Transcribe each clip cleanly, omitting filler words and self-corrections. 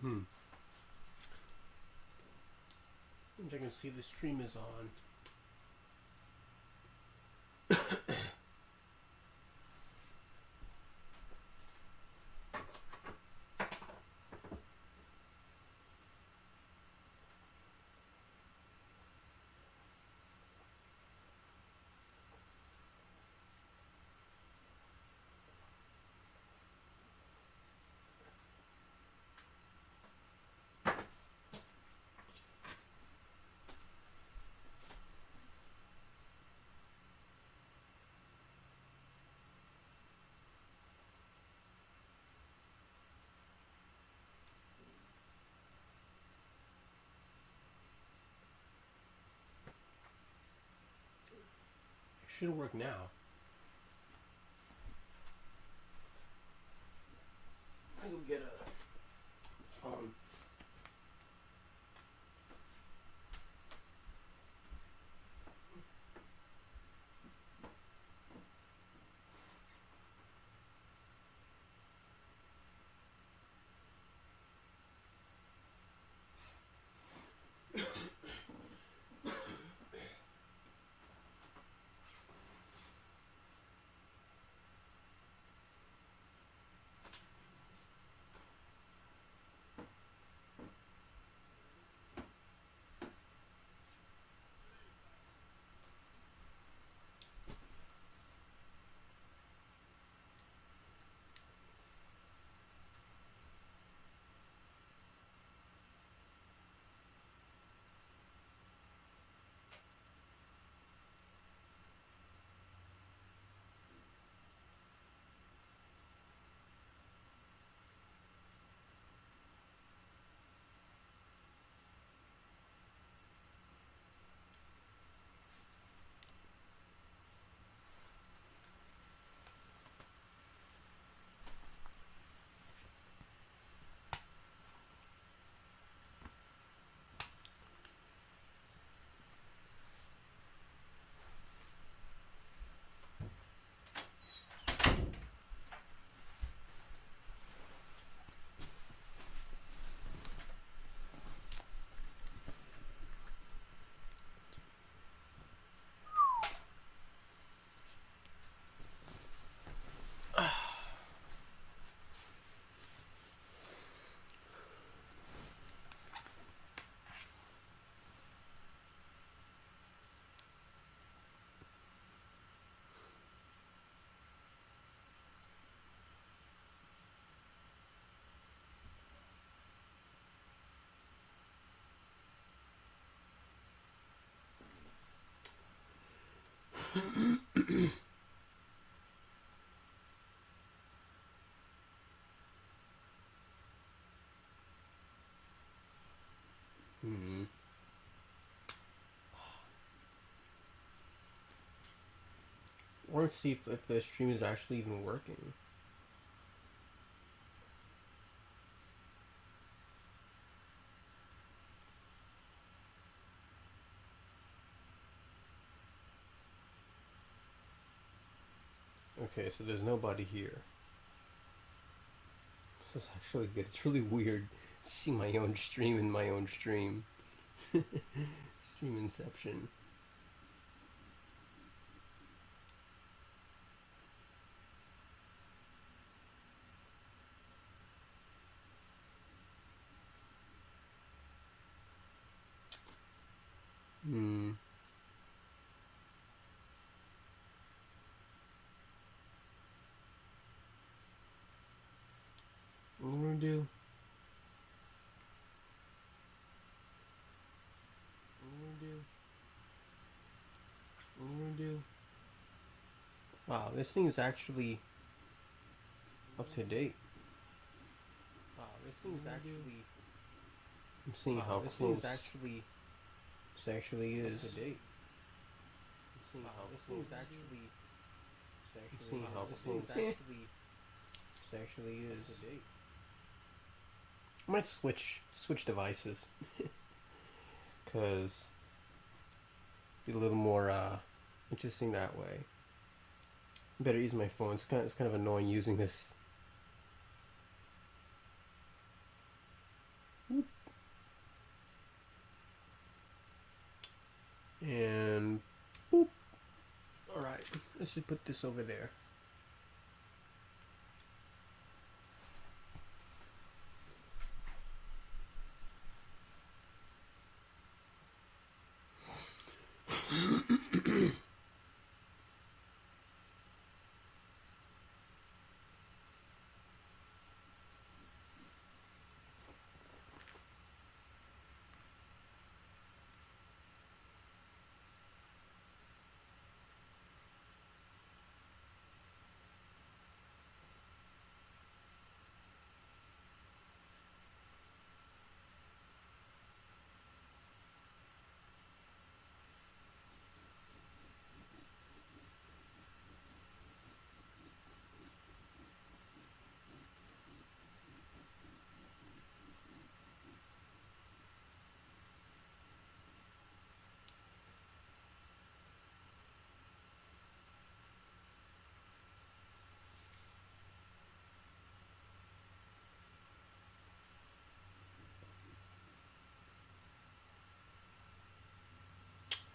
Hmm. I can see the stream is on. It should work now. I'll get a phone. Hmm. I want to see if the stream is actually even working. Okay, so there's nobody here. This is actually good. It's really weird seeing my own stream in my own stream. Stream inception. Hmm. What am I gonna do? What am I gonna do? What am I gonna do? Wow, this thing is actually up to date. Wow, this thing is actually. I'm seeing how this close thing is actually this actually is. up to date. I'm seeing how This close. thing is actually I'm seeing how this close thing is actually this actually is. up to date. I might switch devices, cause be a little more interesting that way. Better use my phone. It's kind of annoying using this. Let's just put this over there.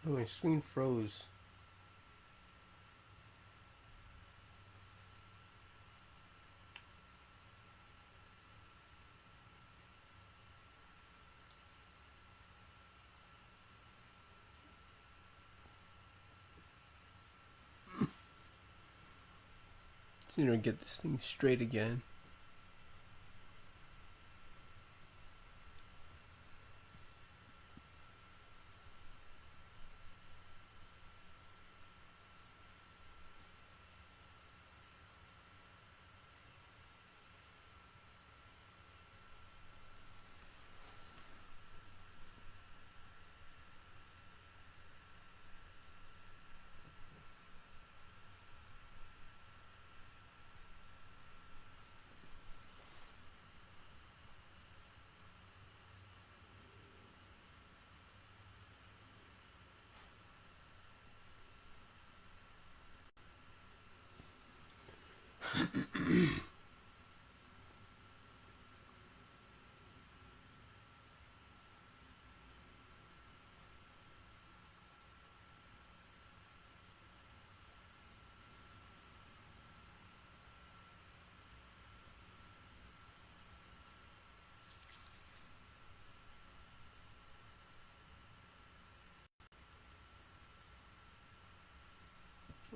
Oh, my screen froze. Sooner get this thing straight again.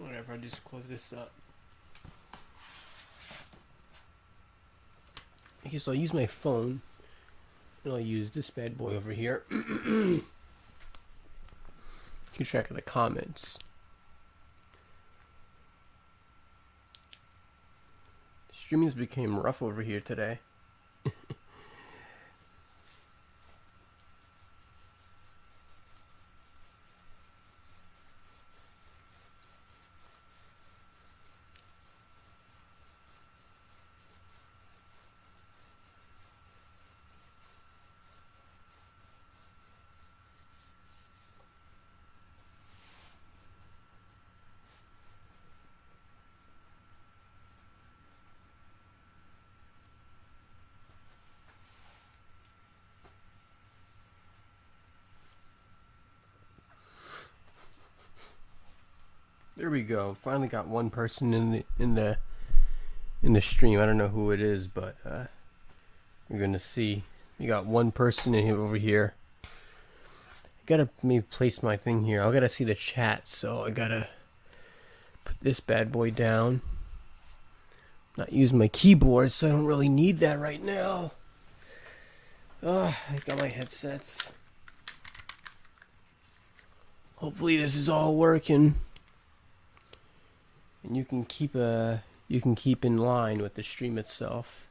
Whatever, I just close this up. Okay, so I'll use my phone. And I'll use this bad boy over here. Keep track of the comments. Streaming's became rough over here today. There we go. Finally got one person in the stream. I don't know who it is, but we're gonna see. We got one person in here over here. I gotta maybe place my thing here. I gotta see the chat, so I gotta put this bad boy down. Not use my keyboard, so I don't really need that right now. I got my headsets. Hopefully this is all working. And you can keep in line with the stream itself.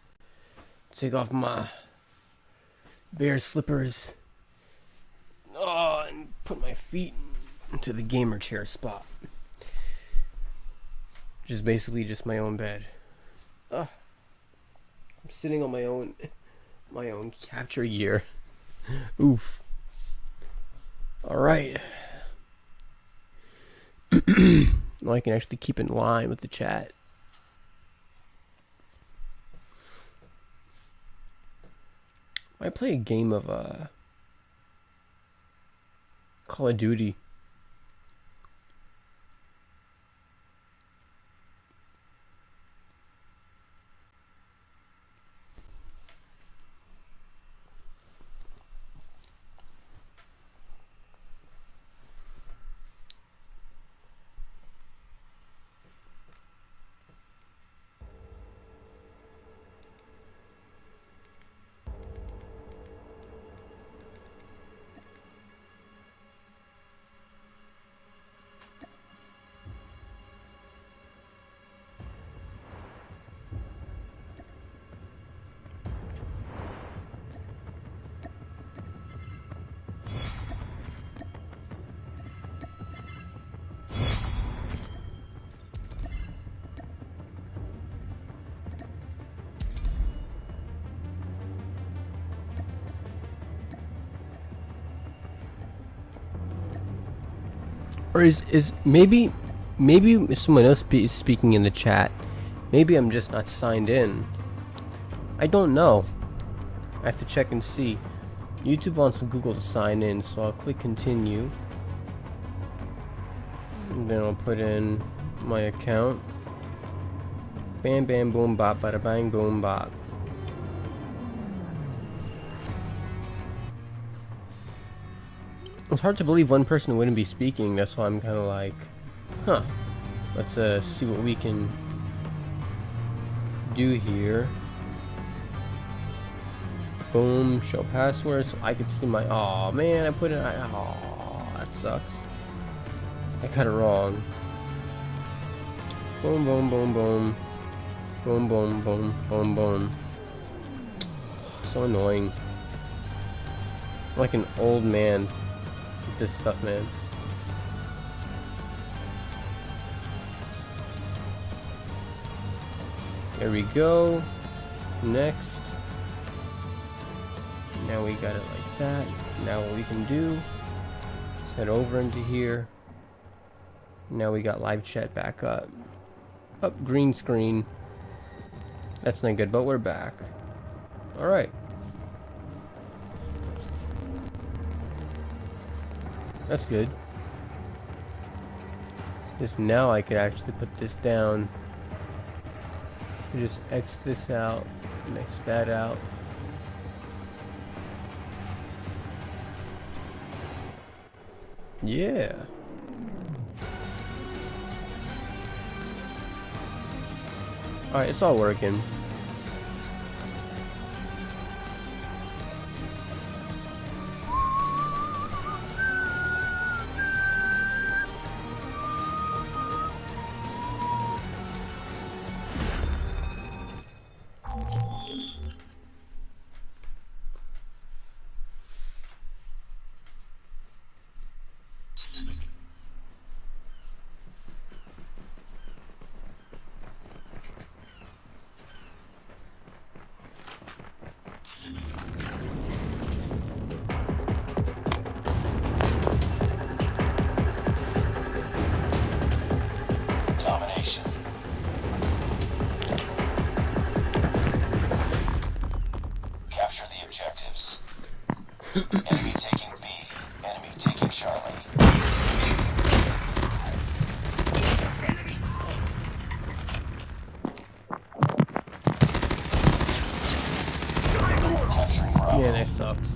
Take off my bare slippers. And put my feet into the gamer chair spot. Which is basically just my own bed. I'm sitting on my own capture gear. Oof. Alright. Now I can actually keep in line with the chat. I play a game of Call of Duty. Or is maybe someone else is speaking in the chat. Maybe I'm just not signed in. I don't know. I have to check and see. YouTube wants Google to sign in, so I'll click continue. And then I'll put in my account. Bam bam boom bop, bada bang boom bop. It's hard to believe one person wouldn't be speaking. That's why I'm kind of like, huh. Let's see what we can do here. Boom, show password so I could see my. Oh man, I put it. Oh, that sucks. I got it wrong. Boom, boom, boom, boom, boom, boom, boom, boom, boom. So annoying. I'm like an old man with this stuff, man. There we go. Next. Now we got it like that. Now what we can do is head over into here. Now we got live chat back up. Up, green screen. That's not good, but we're back. Alright. That's good. Just now I could actually put this down. Just X this out, and X that out. Yeah. Alright, it's all working. Capture the objectives. Enemy taking B. Enemy taking Charlie. Capturing Bravo. Yeah, that sucks.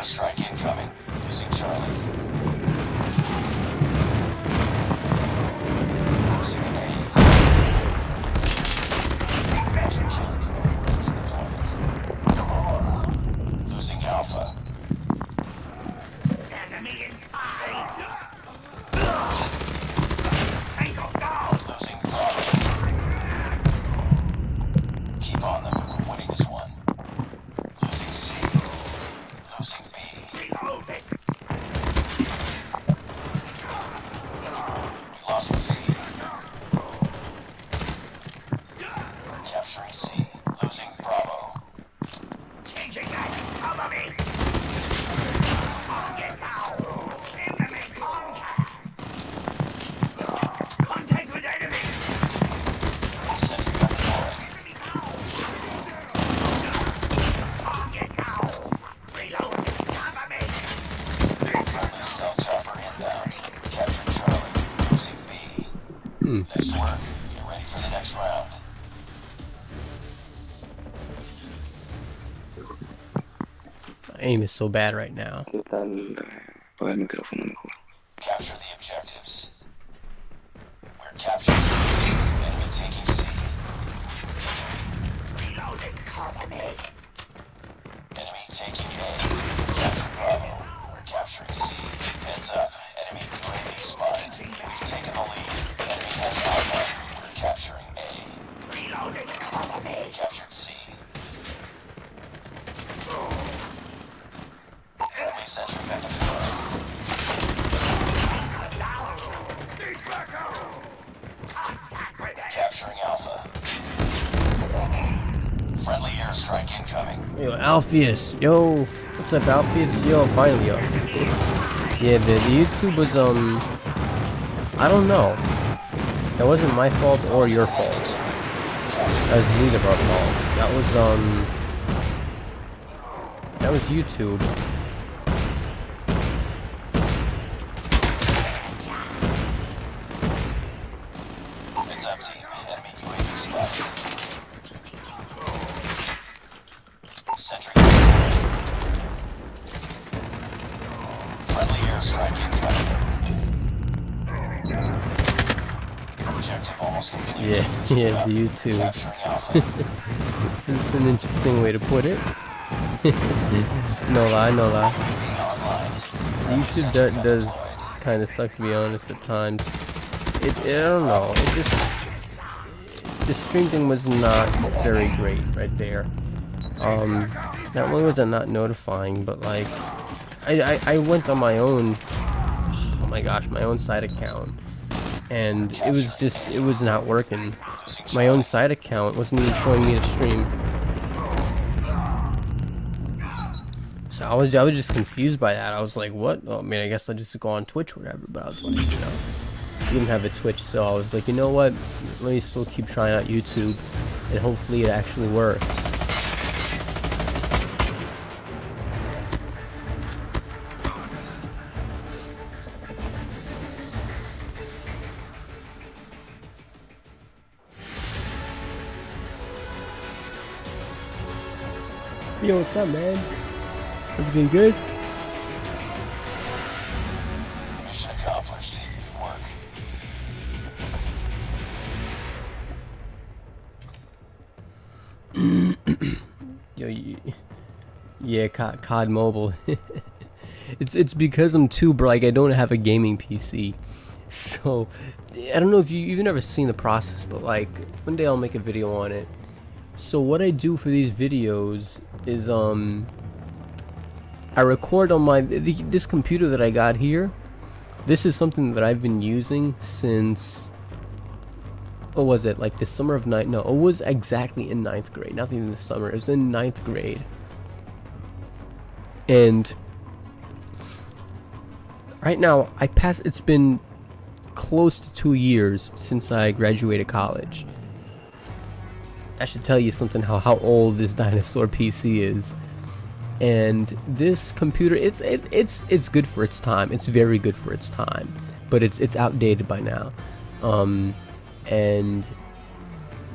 Strike incoming. Losing Charlie. Losing A. Killer drone ready for deployment. Losing Alpha. Enemy inside. Tango down. Losing Bravo. Keep on them. We're winning this one. Losing C. Losing B. Reloading. We lost C. Capturing C. Losing Bravo. Changing back. Cover me. Target now. Enemy contact. Contact with enemy. Sentry gun deployed. Target now. Reload. Cover me. Friendly stealth chopper inbound. Captured Charlie. Losing B. Nice work. Get ready for the next round. My aim is so bad right now. ¿Qué tal? Apaga el micrófono mejor. Capture the objective. Capture C. Enemy taking C. Enemy taking A. Capture Bravo. We're capturing C. Heads up. Enemy UAV spotted. We've taken the lead. Enemy has Alpha. We're capturing A. We captured C. Friendly sentry gun deployed. Capturing Alpha. Friendly airstrike incoming. Yo, Alpheus, yo, what's up, Alpheus? Yo, finally, yo. Yeah, the YouTube was I don't know. That wasn't my fault or your fault. That was neither of our fault. That was YouTube. Heads up, team. Enemy UAV spotted. Sentry. Friendly airstrike incoming. Objective almost complete. Yeah, the YouTube. Capturing Alpha. This is an interesting way to put it. No lie, no lie. Online. YouTube does kind of suck, to be honest, at times. I don't know. It just, the stream thing was not very great right there. Not only was it not notifying, but like, I went on my own, oh my gosh, my own side account, and it was not working. My own side account wasn't even showing me the stream. So I was just confused by that. I was like, what? Oh, I mean, I guess I'll just go on Twitch or whatever, but I was like, you know, I didn't have a Twitch, so I was like, you know what? Let me still keep trying out YouTube, and hopefully it actually works. Yo, what's up, man? Everything good? Mission accomplished. Good work. Yo, yeah, COD Mobile. it's because I'm too like I don't have a gaming PC, so I don't know if you've never seen the process, but like one day I'll make a video on it. So what I do for these videos is I record on my this computer that I got here. This is something that I've been using since, what was it, like the summer of no, it was exactly in 9th grade, not even the summer, it was in 9th grade. And right now it's been close to 2 years since I graduated college. I should tell you something, how old this dinosaur PC is. And this computer, it's good for its time. It's very good for its time, but it's outdated by now. And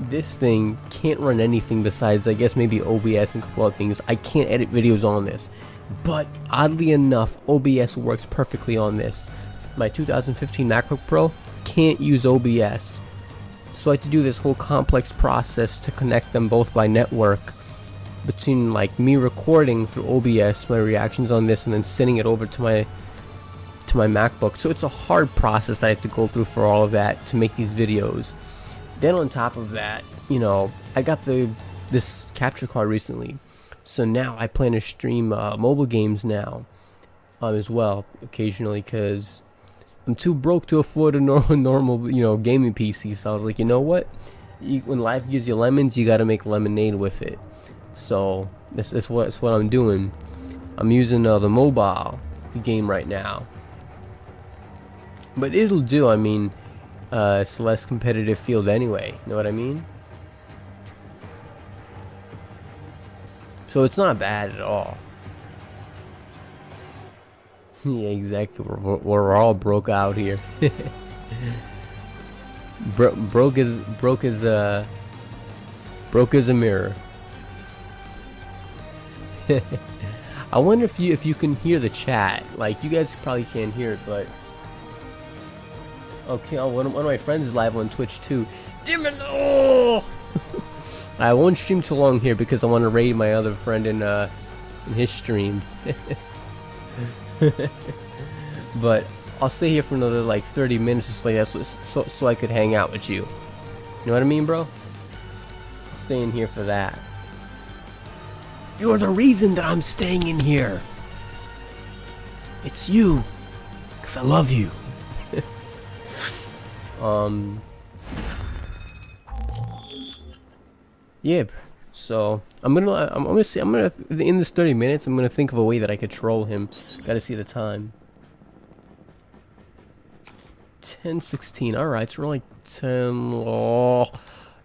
this thing can't run anything besides, I guess, maybe OBS and a couple of things. I can't edit videos on this, but oddly enough, OBS works perfectly on this. My 2015 MacBook Pro can't use OBS, so I had to do this whole complex process to connect them both by network, between like me recording through OBS my reactions on this and then sending it over to my MacBook. So it's a hard process that I have to go through for all of that to make these videos. Then on top of that, you know, I got this capture card recently, so now I plan to stream mobile games now as well occasionally, because I'm too broke to afford a normal you know, gaming PC. So I was like, you know what, when life gives you lemons, you gotta make lemonade with it. So that's what I'm doing. I'm using the mobile game right now, but it'll do. I mean, it's a less competitive field anyway, you know what I mean? So it's not bad at all. Yeah, exactly. We're all broke out here. broke as a mirror. I wonder if you can hear the chat. Like, you guys probably can't hear it, but Okay, one of my friends is live on Twitch too. Demon! Oh! I won't stream too long here because I want to raid my other friend in his stream. But I'll stay here for another like 30 minutes or so, like that, so I could hang out with you. You know what I mean, bro? Stay in here for that. You're the reason that I'm staying in here. It's you. Because I love you. Yeah, so I'm gonna in this 30 minutes I'm gonna think of a way that I could troll him. Gotta see the time. 10:16. All right, so we're like 10. Oh,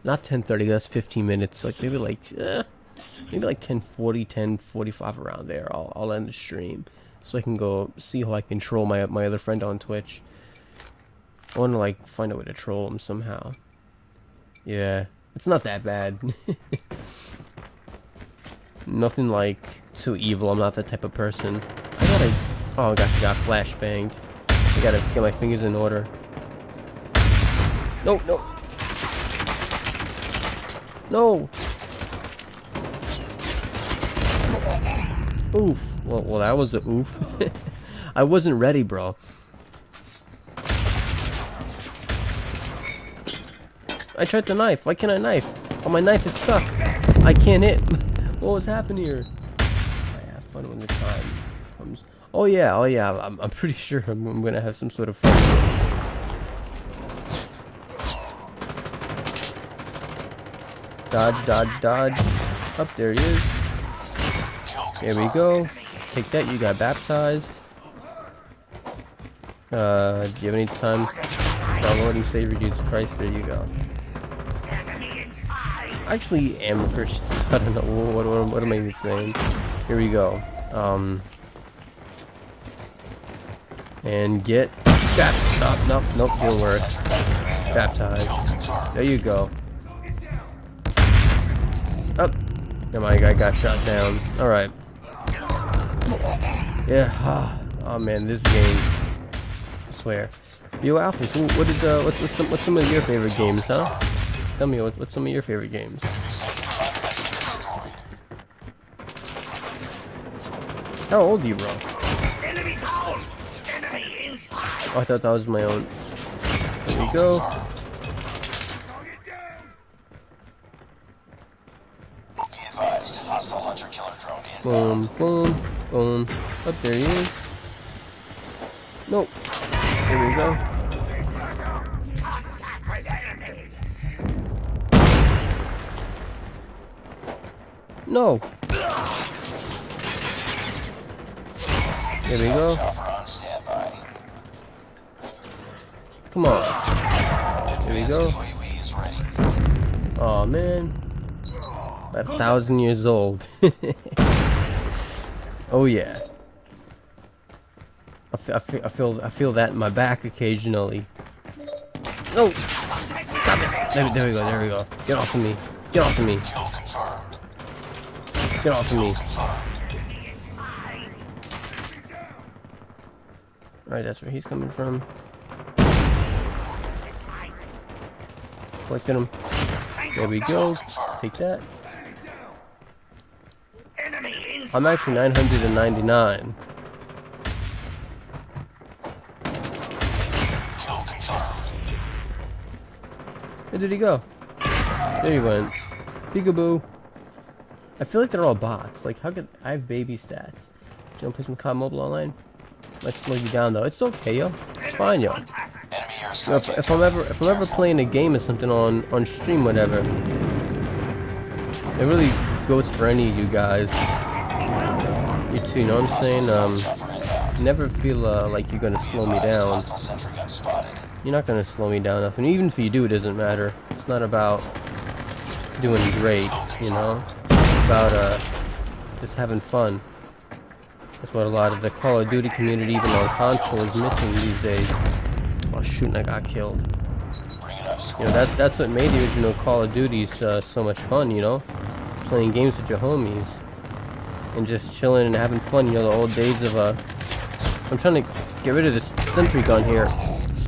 not 10:30. That's 15 minutes. Like maybe like 10:40, 10:45 around there. I'll end the stream so I can go see how I can troll my other friend on Twitch. I want to like find a way to troll him somehow. Yeah, it's not that bad. Nothing like too evil. I'm not that type of person. Oh gosh, I got flashbanged. I gotta get my fingers in order. No, no. No. Oof. Well, that was a oof. I wasn't ready, bro. I tried to knife. Why can't I knife? Oh, my knife is stuck. I can't hit. What was happening here? I have fun when the time comes. Oh yeah. I'm pretty sure I'm gonna have some sort of fun. Dodge, dodge, dodge. Up there he is. There we go. Take that. You got baptized. Do you have any time? Our Lord and Savior Jesus Christ. There you go. I actually am a Christian, so I don't know what am I even saying. Here we go. And get nope, didn't work. Baptized. There you go. Up. Oh my God, I got shot down. All right. Yeah. Oh man, this game. I swear. Yo, Alphys, what's some of your favorite games, huh? Tell me what's some of your favorite games. How old are you, bro? Oh, I thought that was my own. There we go. Boom, boom, boom. Up there he is. Nope. There we go. No. There we go. Come on. There we go. Oh man. About 1,000 years old. Oh yeah. I feel that in my back occasionally. No. Stop it. There we go. Get off of me. Get off of me. Get off of me. Alright, that's where he's coming from. Collected him. There we go. Take that. I'm actually 999. Where did he go? There he went. Peekaboo. I feel like they're all bots. Like, how could I have baby stats? Do you want to play some COD Mobile online? Might slow you down though. It's okay, yo. It's fine, yo. Yo, if I'm ever playing a game or something on stream, whatever, it really goes for any of you guys. You too, you know what I'm saying? Never feel like you're gonna slow me down. You're not gonna slow me down nothing. Even if you do, it doesn't matter. It's not about doing great, you know? It's about just having fun. That's what a lot of the Call of Duty community, even on console, is missing these days. Oh shoot, and I got killed. You know, that's what made the original Call of Duty so much fun, you know? Playing games with your homies. And just chilling and having fun, you know, the old days of I'm trying to get rid of this sentry gun here. This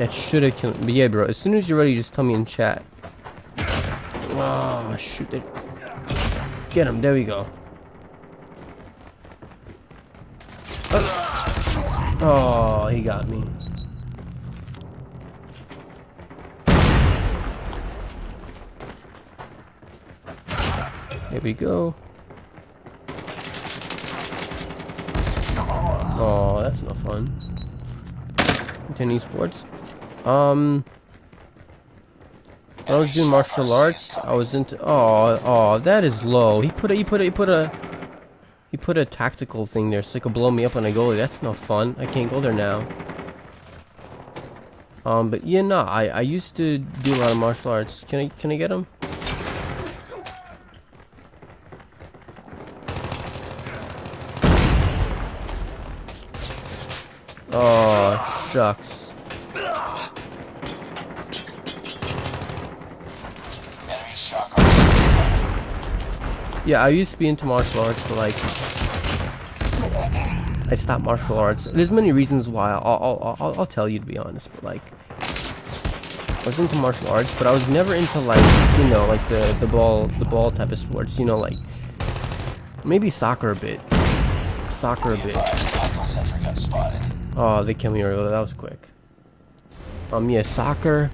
That should have killed me. But yeah, bro, as soon as you're ready, just tell me in chat. Oh, shoot it. Get him. There we go. Oh, he got me. There we go. Oh, that's no fun. Continue sports. When I was doing martial arts, I was into. Oh, that is low. He put a tactical thing there so he could blow me up when I go there. That's no fun. I can't go there now. But yeah, no, I used to do a lot of martial arts. Can I get him? Oh, shucks. Enemy shotgun. Yeah, I used to be into martial arts, but like, I stopped martial arts. There's many reasons why. I'll tell you, to be honest. But like, I was into martial arts, but I was never into like, you know, like the ball type of sports. You know, like maybe soccer a bit. Soccer a bit. Hostile sentry gun spotted. Oh, they killed me earlier. That was quick. Yeah, soccer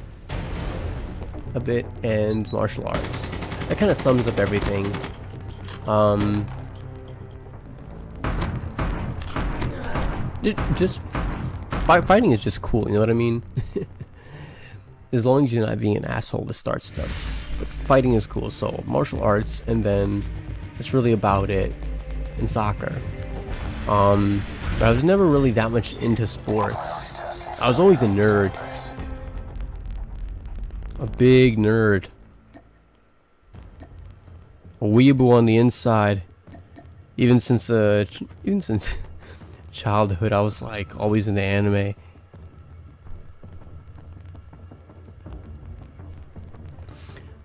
a bit and martial arts. That kind of sums up everything. Just fighting is just cool. You know what I mean? As long as you're not being an asshole to start stuff. But fighting is cool. So martial arts, and then that's really about it. And soccer. But I was never really that much into sports. I was always a nerd. A big nerd. A weeaboo on the inside. Even since childhood, I was like always into anime.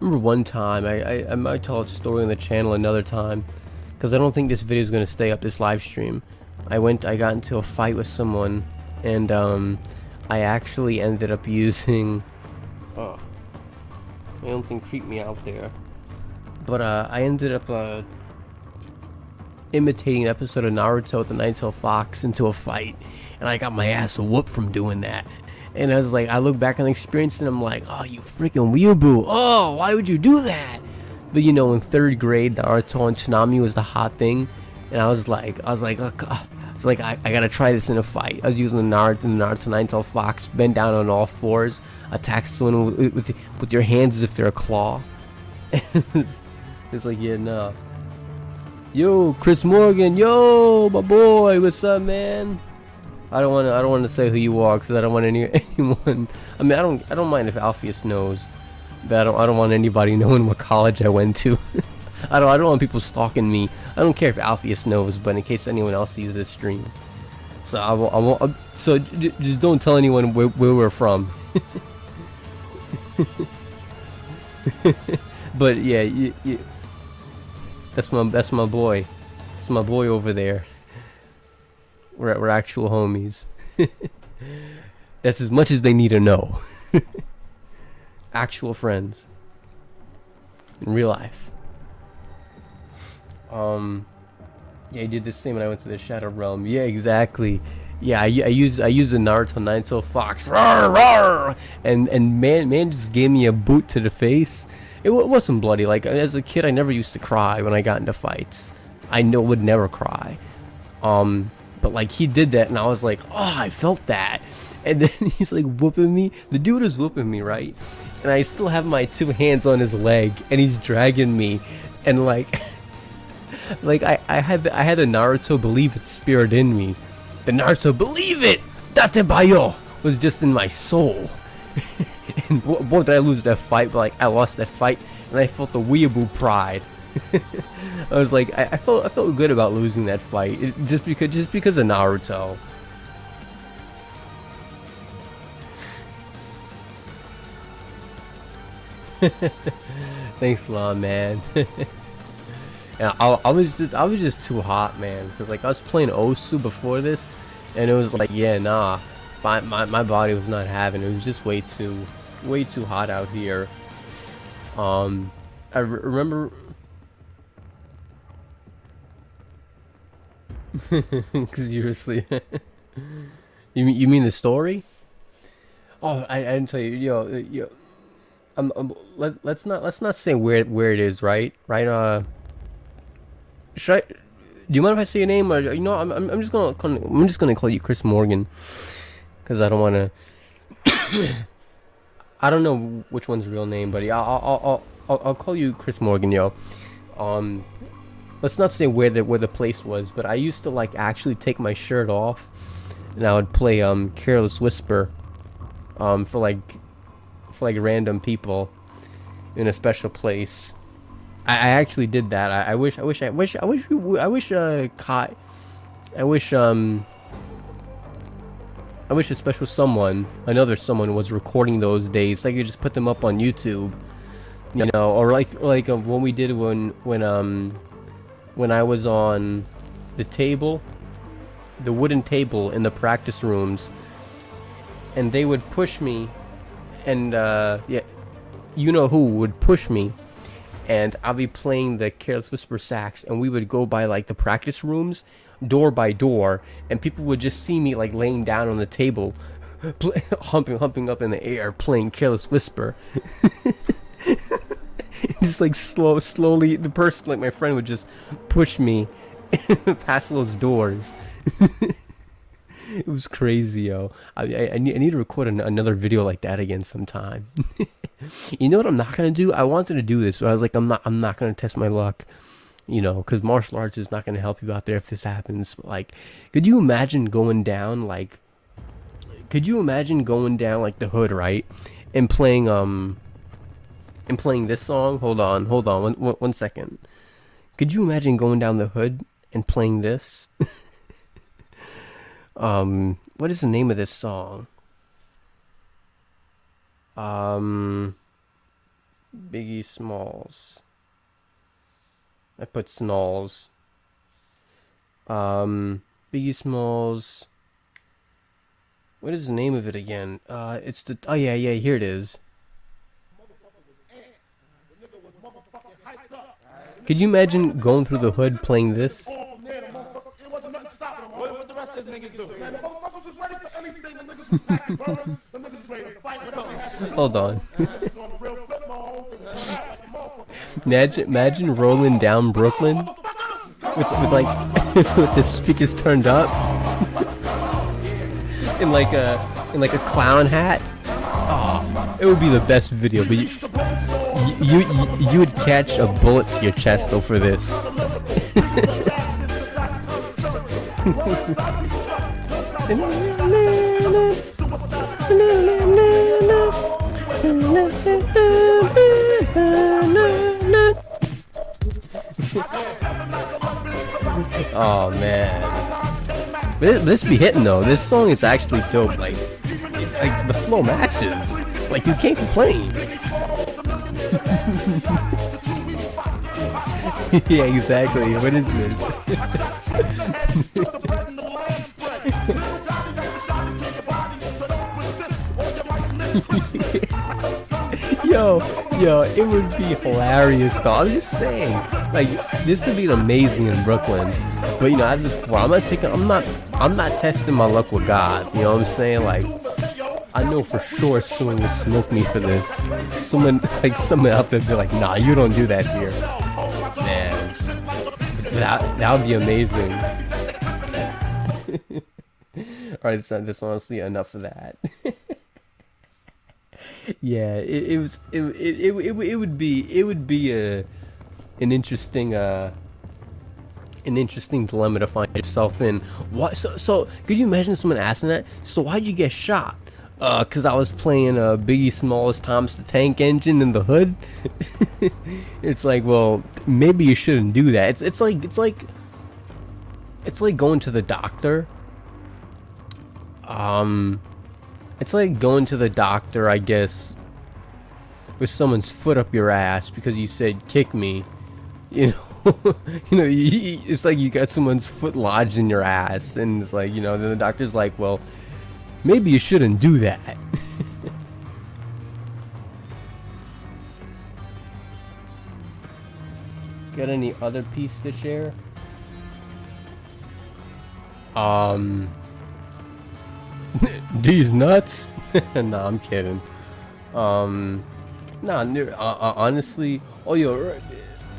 Remember one time, I might tell a story on the channel another time, because I don't think this video is going to stay up, this live stream. I got into a fight with someone, and I actually ended up using, oh, I don't think creeped me out there, but I ended up imitating an episode of Naruto with the Nine-Tailed Fox into a fight, and I got my ass whooped from doing that. And I was like, I look back on the experience and I'm like, oh, you freaking weeaboo. Oh, why would you do that? But you know, in 3rd grade, Naruto and Tsunami was the hot thing. And I was like, I gotta try this in a fight. I was using the Naruto Nine-Tailed Fox, bend down on all fours, attack someone with your hands as if they're a claw. It's like, yeah, no. Yo, Chris Morgan, yo, my boy, what's up, man? I don't want to say who you are, because I don't want anyone. I mean, I don't mind if Alpheus knows, but I don't want anybody knowing what college I went to. I don't want people stalking me. I don't care if Alpheus knows, but in case anyone else sees this stream, so I won't. So just don't tell anyone where we're from. But yeah, that's my boy. That's my boy over there. We're actual homies. That's as much as they need to know. Actual friends. In real life. Yeah, I did the same when I went to the Shadow Realm. Yeah, exactly. Yeah, I use the Naruto Nine-Tailed Fox. Rawr, rawr! And man just gave me a boot to the face. It wasn't bloody. Like, as a kid, I never used to cry when I got into fights. I would never cry. But like, he did that and I was like, oh, I felt that. And then he's like whooping me. The dude is whooping me, right? And I still have my 2 hands on his leg and he's dragging me. And like, I had the Naruto believe it spirit in me. The Naruto believe it! Datebayo was just in my soul. And boy, did I lose that fight, but like, I lost that fight and I felt the weeaboo pride. I was like, I felt good about losing that fight, just because of Naruto. Thanks a lot, man. Yeah, I was just too hot, man. Cause like I was playing Osu before this, and it was like, yeah, nah. my body was not having it. It was just way too hot out here. I remember. Because you were asleep. You mean the story? Oh, I didn't tell you. Yo. Let's not say where it is. Right. Should I? Do you mind if I say your name? Or I'm just gonna call you Chris Morgan. Because I don't want to. I don't know which one's real name, buddy. I'll call you Chris Morgan, yo. Let's not say where the place was, but I used to like actually take my shirt off, and I would play Careless Whisper, for like random people, in a special place. I actually did that. I wish a special someone, another someone, was recording those days. So I could just put them up on YouTube, or like when we did when I was on the table, the wooden table in the practice rooms, and they would push me, and yeah, you know who would push me, and I'll be playing the Careless Whisper sax, and we would go by like the practice rooms, door by door, and people would just see me like laying down on the table, humping up in the air, playing Careless Whisper. Just like slowly, the person, like my friend, would just push me past those doors. It was crazy, yo. I need to record another video like that again sometime. You know what I'm not gonna do? I wanted to do this, but I was like, I'm not gonna test my luck, because martial arts is not gonna help you out there if this happens. Like, could you imagine going down like the hood, right, and playing this song? Hold on, one second. Could you imagine going down the hood and playing this? What is the name of this song? Biggie Smalls. I put Smalls. Biggie Smalls. What is the name of it again? It's the, oh yeah, here it is. Could you imagine going through the hood playing this? What the rest of these niggas do? Hold on. Imagine rolling down Brooklyn with like with the speakers turned up in like a clown hat. Oh, it would be the best video, but you would catch a bullet to your chest though for this. Oh man, this be hitting though. This song is actually dope. Like the flow matches. Like you can't complain. Yeah, exactly. What is this? Yo, it would be hilarious though. I'm just saying, like, this would be amazing in Brooklyn. But as before, I'm not testing my luck with God. You know what I'm saying? Like, I know for sure someone will smoke me for this. Someone out there be like, nah, you don't do that here. Man, that would be amazing. Alright, that's honestly enough of that. Yeah, it would be an interesting dilemma to find yourself in. What? So could you imagine someone asking that? So why'd you get shot? Cause I was playing Biggie Smalls' Thomas the Tank Engine in the hood. It's like, well, maybe you shouldn't do that. It's like going to the doctor. It's like going to the doctor, I guess, with someone's foot up your ass because you said kick me. It's like you got someone's foot lodged in your ass, and it's like, then the doctor's like, well, Maybe you shouldn't do that. Got any other piece to share? These nuts? Nah, I'm kidding. Nah, honestly, oh yo,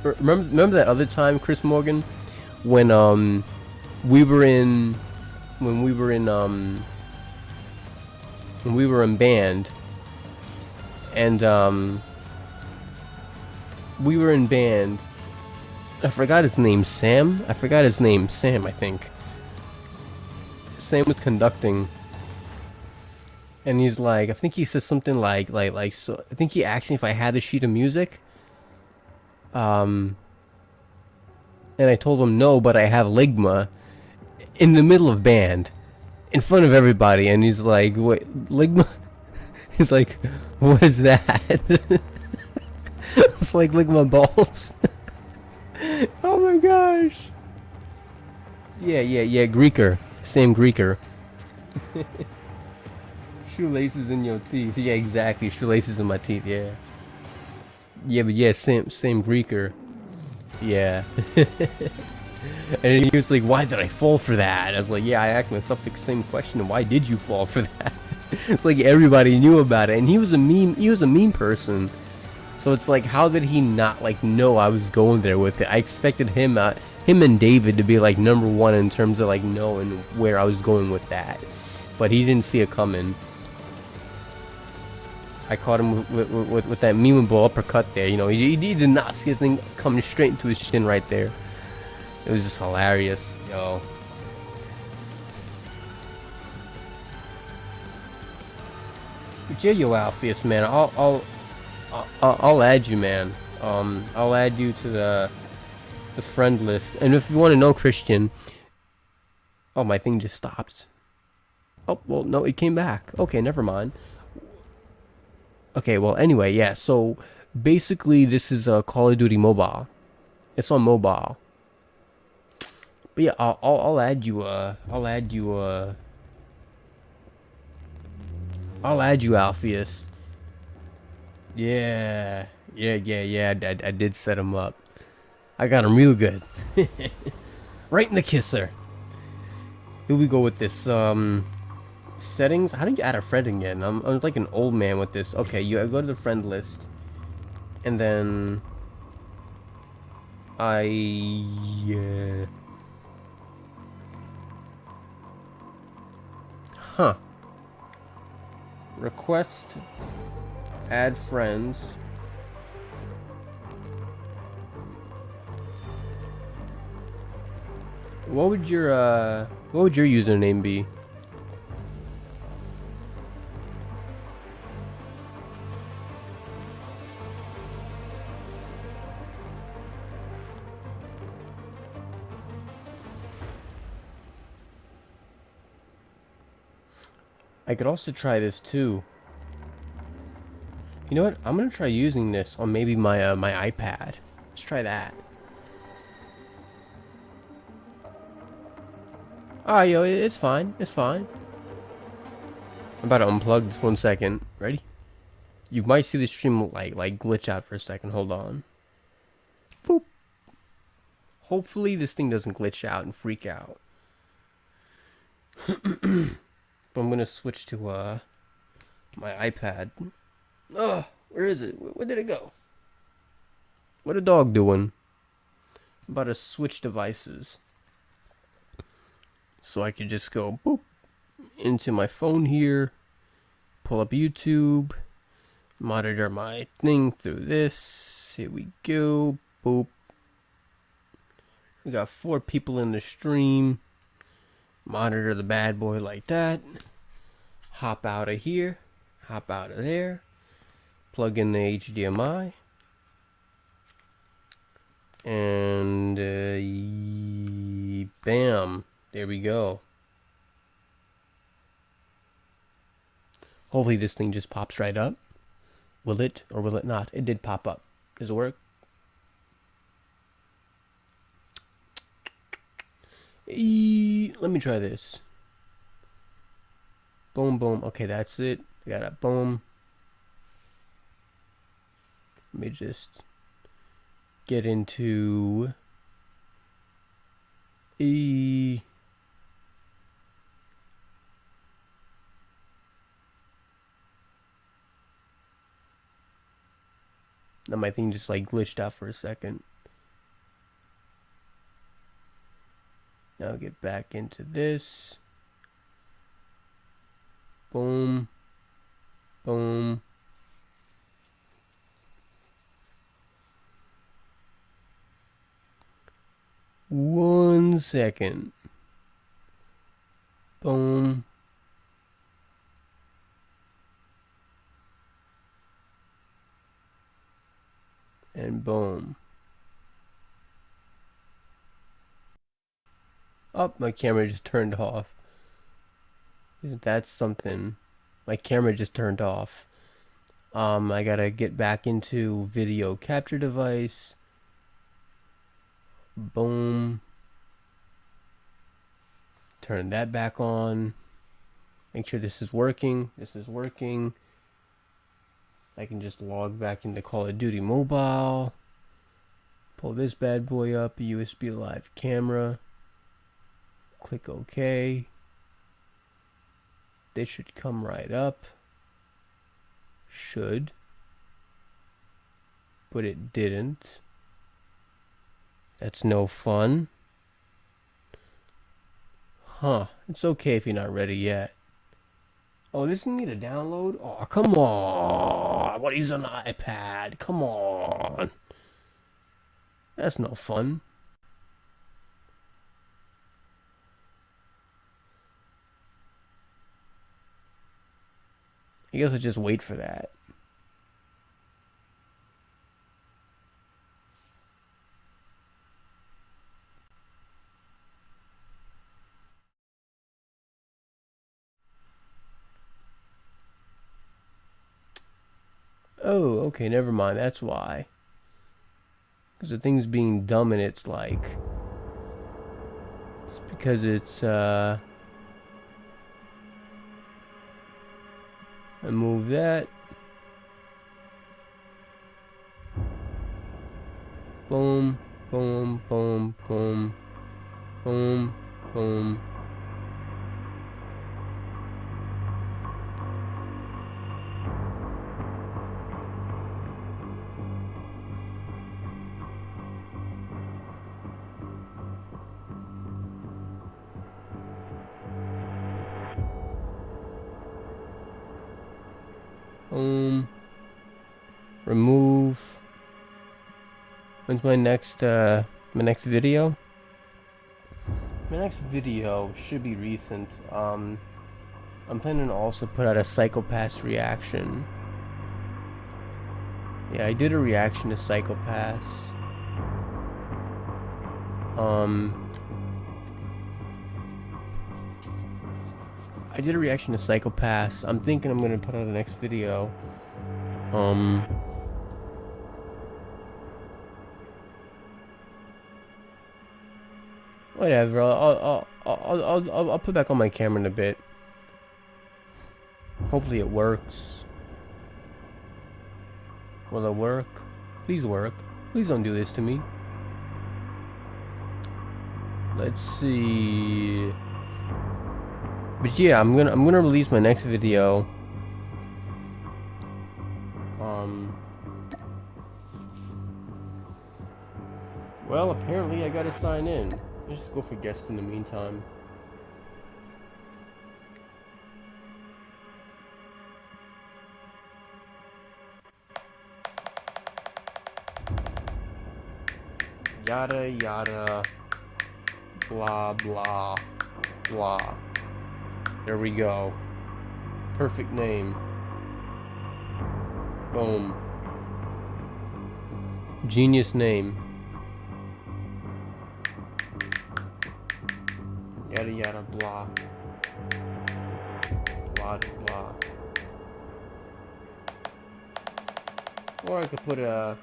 remember that other time, Chris Morgan, when we were in, when we were in when we were in band, and we were in band. I forgot his name, Sam. I forgot his name, Sam. I think Sam was conducting. And he's like, I think he said something like, so I think he asked me if I had a sheet of music. And I told him no, but I have Ligma in the middle of band, in front of everybody. And he's like, wait, Ligma? He's like, what is that? It's like Ligma balls. Oh my gosh. Yeah, Greeker. Sam Greeker. Shoelaces in your teeth. Yeah, exactly. Shoelaces in my teeth. Yeah. Yeah, but yeah, same Greeker. Yeah. And he was like, "Why did I fall for that?" I was like, "Yeah, I asked myself the same question. Why did you fall for that?" It's like everybody knew about it, and he was a meme. He was a meme person. So it's like, how did he not like know I was going there with it? I expected him and David to be like #1 in terms of like knowing where I was going with that, but he didn't see it coming. I caught him with that memeable uppercut there. You know, he did not see the thing coming straight into his chin right there. It was just hilarious, yo. But yeah, yo, Alpheus, man. I'll add you, man. I'll add you to the friend list. And if you want to know, Christian. Oh, my thing just stopped. Oh, well, no, it came back. Okay, never mind. Okay, well, anyway, yeah, so basically this is Call of Duty Mobile. It's on mobile. But yeah, I'll add you Alpheus. Yeah. I did set him up. I got him real good. Right in the kisser. Here we go with this settings. How do you add a friend again? I'm like an old man with this. Okay, you go to the friend list, and then request add friends. What would your username be? I could also try this too. You know what? I'm gonna try using this on maybe my my iPad. Let's try that. Ah, yo, it's fine. It's fine. I'm about to unplug this 1 second. Ready? You might see the stream like glitch out for a second. Hold on. Boop. Hopefully this thing doesn't glitch out and freak out. But I'm gonna switch to my iPad. Ugh, where is it? Where did it go? What a dog doing? I'm about to switch devices. So I could just go boop into my phone here, pull up YouTube, monitor my thing through this. Here we go. Boop. We got 4 people in the stream. Monitor the bad boy like that. Hop out of here. Hop out of there. Plug in the HDMI. And bam. There we go. Hopefully this thing just pops right up. Will it or will it not? It did pop up. Does it work? Let me try this. Boom, boom. Okay, that's it. I got a boom. Let me just get into E. Now my thing just like glitched out for a second. Now get back into this. Boom. Boom. One second. Boom. And boom. Oh, my camera just turned off. Isn't that something? My camera just turned off. I gotta get back into video capture device. Boom. Turn that back on. Make sure this is working. This is working. I can just log back into Call of Duty Mobile. Pull this bad boy up, USB live camera. Click OK. This should come right up. Should. But it didn't. That's no fun. Huh. It's okay if you're not ready yet. Oh, this need a download? Oh, come on. What is an iPad? Come on. That's no fun. I guess I'll just wait for that. Oh, okay, never mind. That's why. Because the thing's being dumb and it's like... It's because it's, I move that. Boom, boom, boom, boom. Boom, boom. Remove. When's my next video? My next video should be recent. I'm planning to also put out a Psycho-Pass reaction. Yeah, I did a reaction to Psycho-Pass. I did a reaction to Psycho-Pass. I'm thinking I'm gonna put out the next video. Whatever. I'll put back on my camera in a bit. Hopefully it works. Will it work? Please work. Please don't do this to me. Let's see. But yeah, I'm gonna release my next video. Well, apparently I gotta sign in. Let's just go for guests in the meantime. Yada yada. Blah blah blah. There we go. Perfect name. Boom. Genius name. Yada yada blah. Blah blah. Or I could put a...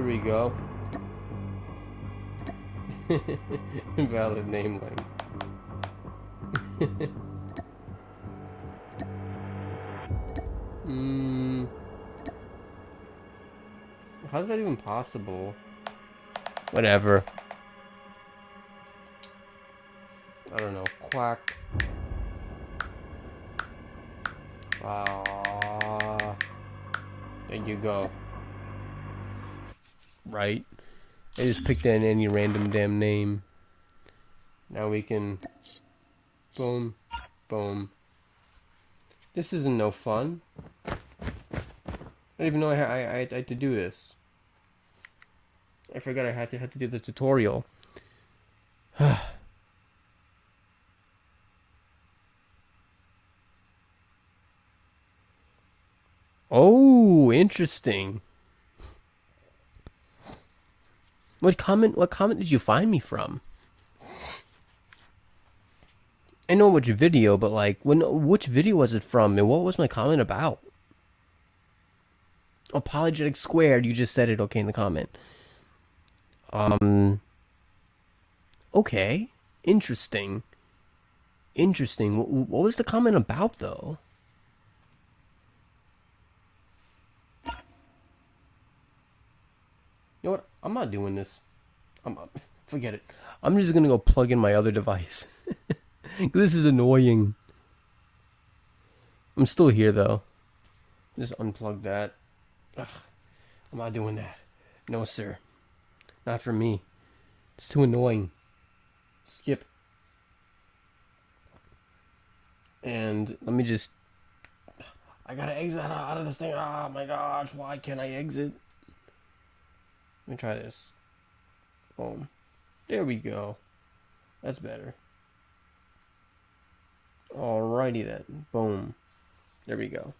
Here we go. Invalid name length. How's that even possible? Whatever. I don't know. Quack. There you go. Right? I just picked in any random damn name. Now we can... Boom. Boom. This isn't no fun. I didn't even know I had to do this. I forgot I had to do the tutorial. Oh, interesting. What comment did you find me from? I know which video, but like which video was it from and what was my comment about? Apologetic Squared, you just said it okay in the comment. Okay. Interesting. Interesting. What was the comment about though? You know what? I'm not doing this. Forget it. I'm just gonna go plug in my other device. This is annoying. I'm still here though. Just unplug that. Ugh, I'm not doing that. No, sir. Not for me. It's too annoying. Skip. And let me just... I gotta exit out of this thing. Oh my gosh, why can't I exit? Let me try this. Boom. There we go. That's better. Alrighty then. Boom. There we go.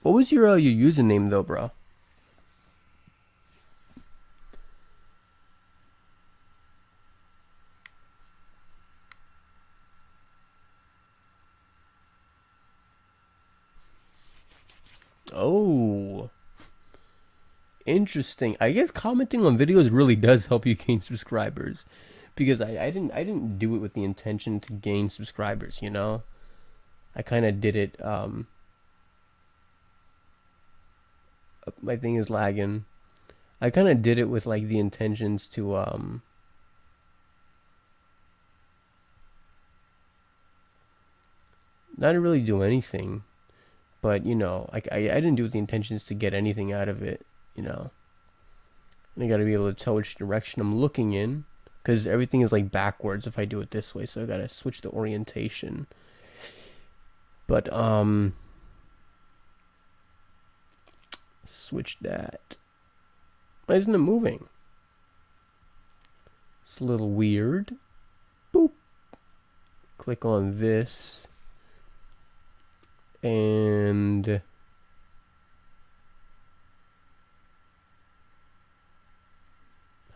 What was your username though, bro? Oh. Interesting. I guess commenting on videos really does help you gain subscribers. Because I didn't do it with the intention to gain subscribers, you know? I kinda did it, my thing is lagging. I kinda did it with like the intentions to not really do anything. But, you know, I didn't do it with the intentions to get anything out of it, you know. And I gotta be able to tell which direction I'm looking in. Because everything is like backwards if I do it this way. So I gotta switch the orientation. But, switch that. Why isn't it moving? It's a little weird. Boop. Click on this. And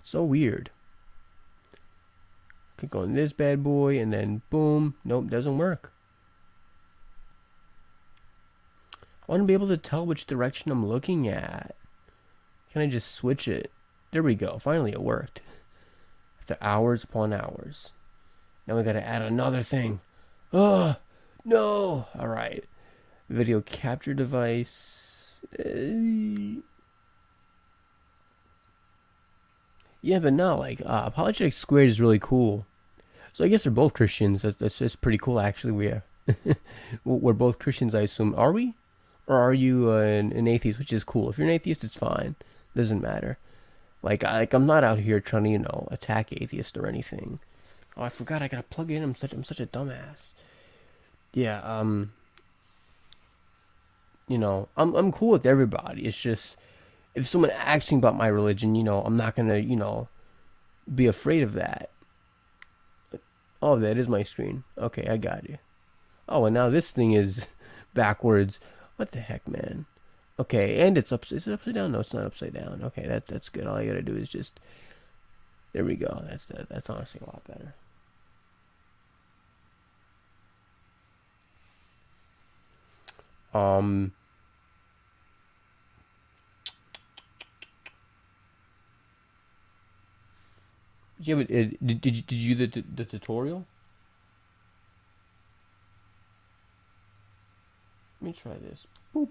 so weird. Click on this bad boy and then boom. Nope, doesn't work. I want to be able to tell which direction I'm looking at. Can I just switch it? There we go. Finally it worked. After hours upon hours. Now we gotta add another thing. Oh, no. Alright. Video capture device. Yeah, but no, like, Apologetic Squared is really cool. So I guess they're both Christians. That's just pretty cool, actually. We're both Christians, I assume. Are we? Or are you an atheist, which is cool. If you're an atheist, it's fine. Doesn't matter. I'm not out here trying to, you know, attack atheists or anything. Oh, I forgot I gotta plug in. I'm such a dumbass. Yeah, you know, I'm cool with everybody. It's just, if someone asks me about my religion, you know, I'm not gonna, you know, be afraid of that. Oh, that is my screen. Okay, I got you. Oh, and now this thing is backwards. What the heck, man? Okay, and is it upside down? No, it's not upside down. Okay, that's good. All I gotta do is just, there we go. That's honestly a lot better. Did you have it? Did you do the tutorial? Let me try this. Boop.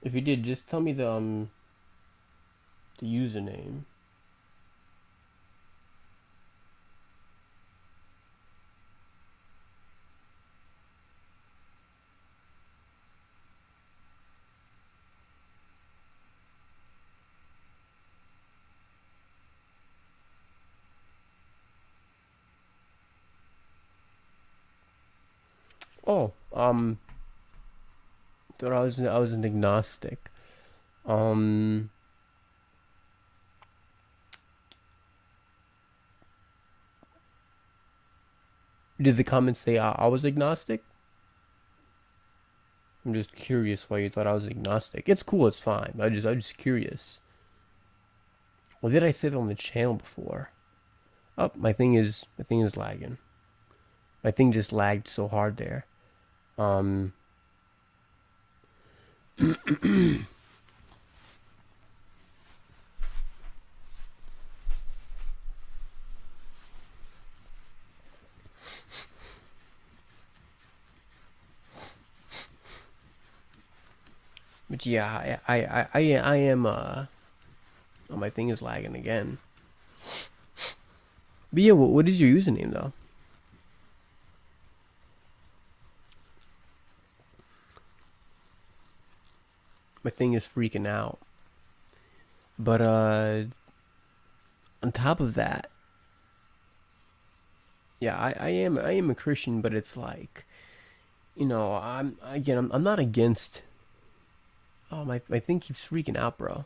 If you did, just tell me the username. Oh, thought I was an agnostic. Um, did the comments say I was agnostic? I'm just curious why you thought I was agnostic. It's cool, it's fine. I'm just curious. Well, did I say that on the channel before? Oh, my thing is lagging. My thing just lagged so hard there. Um, but yeah, I am oh, my thing is lagging again. But yeah, what is your username though? My thing is freaking out. But on top of that, yeah, I am a Christian, but it's like, I'm not against. Oh, my thing keeps freaking out, bro.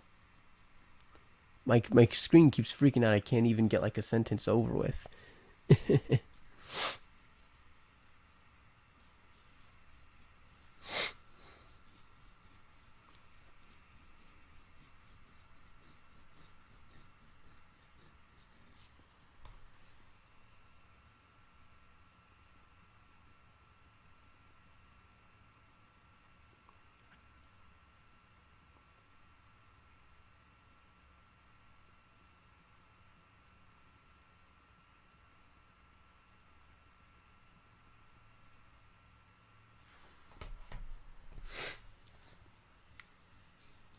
My screen keeps freaking out. I can't even get like a sentence over with.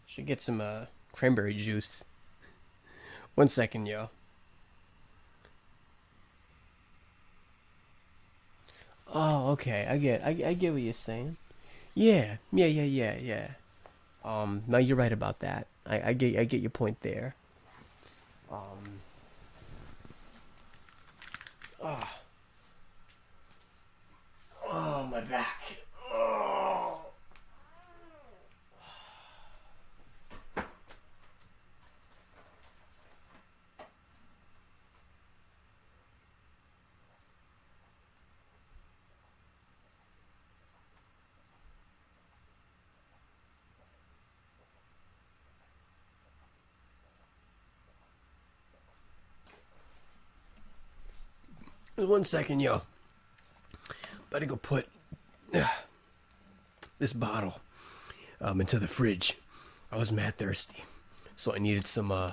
Should get some cranberry juice. 1 second, yo. Oh, okay. I get what you're saying. Yeah. No, you're right about that. I get your point there. Um, oh, oh, my back. Oh. Just 1 second, yo. Better go put this bottle into the fridge. I was mad thirsty, so I needed some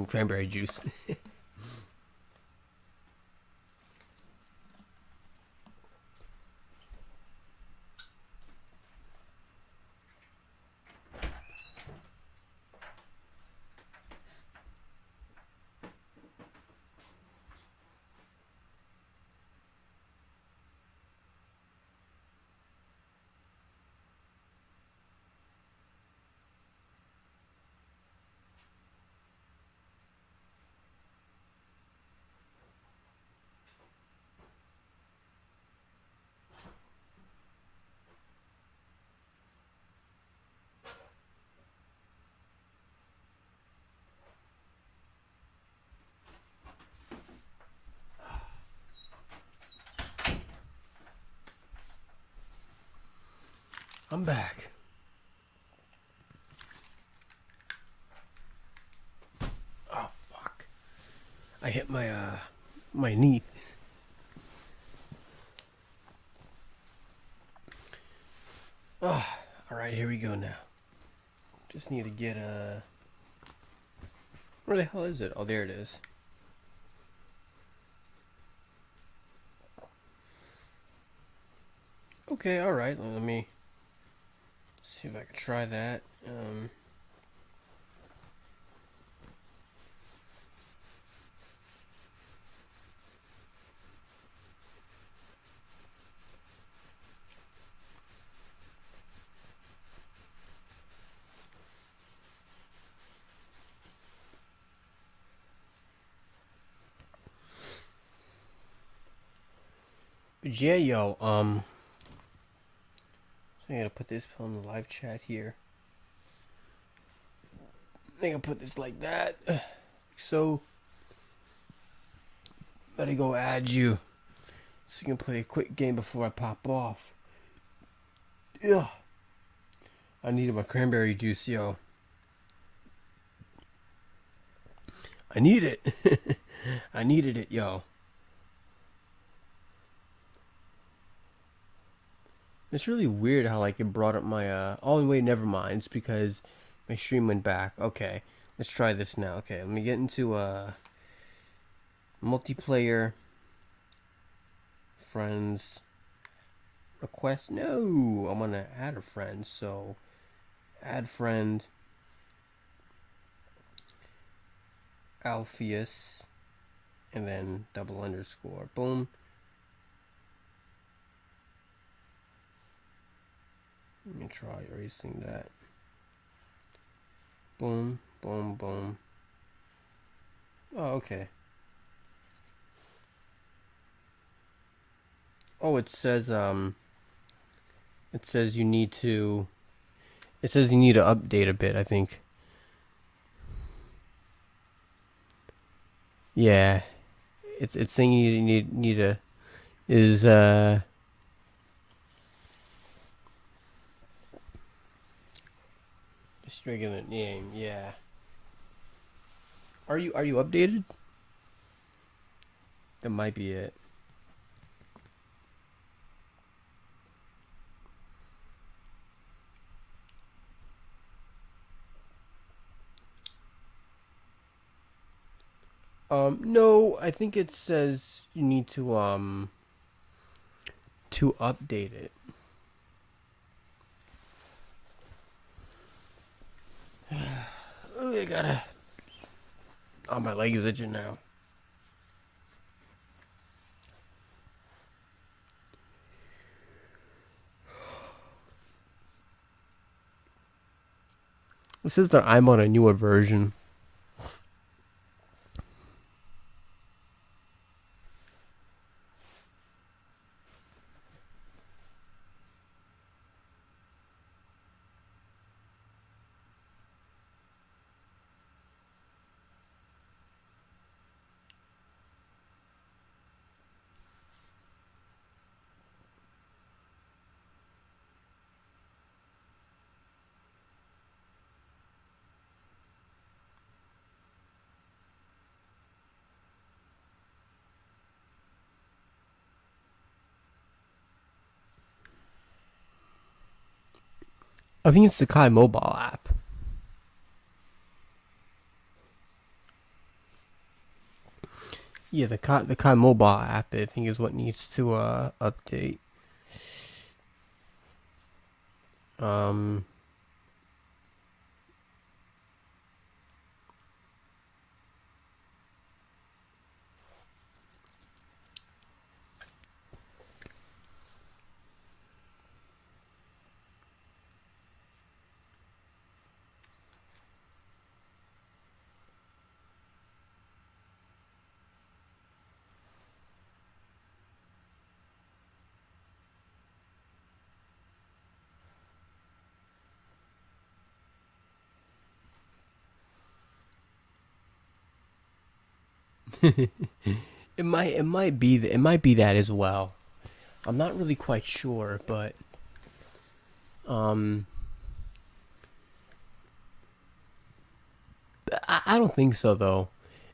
cranberry juice. 'm back. Oh fuck! I I hit my my knee. Oh, all right, here we go now. Just need to get where the hell is it? Oh, there it is. Okay, all right. Let me see if I can try that. But yeah, yo, so I gotta put this on the live chat here. I think I'll put this like that. So, better go add you so you can play a quick game before I pop off. Yeah, I needed my cranberry juice, yo. I need it. I needed it, yo. It's really weird how like it brought up my oh wait, never mind. It's because my stream went back. Okay. Let's try this now. Okay, let me get into multiplayer friends request. No, I'm gonna add a friend, so add friend Alpheus and then double underscore. Boom. Let me try erasing that. Boom, boom, boom. Oh, okay. Oh, it says you need to update a bit, I think. Yeah. It's saying you need to is just regular name, yeah. Are you updated? That might be it. No, I think it says you need to update it. I gotta. Oh, my leg is itching now. This is that I'm on a newer version. I think it's the Kai mobile app. Yeah, the Kai mobile app, I think, is what needs to update. Um. It might be that as well. I'm not really quite sure, but I don't think so though.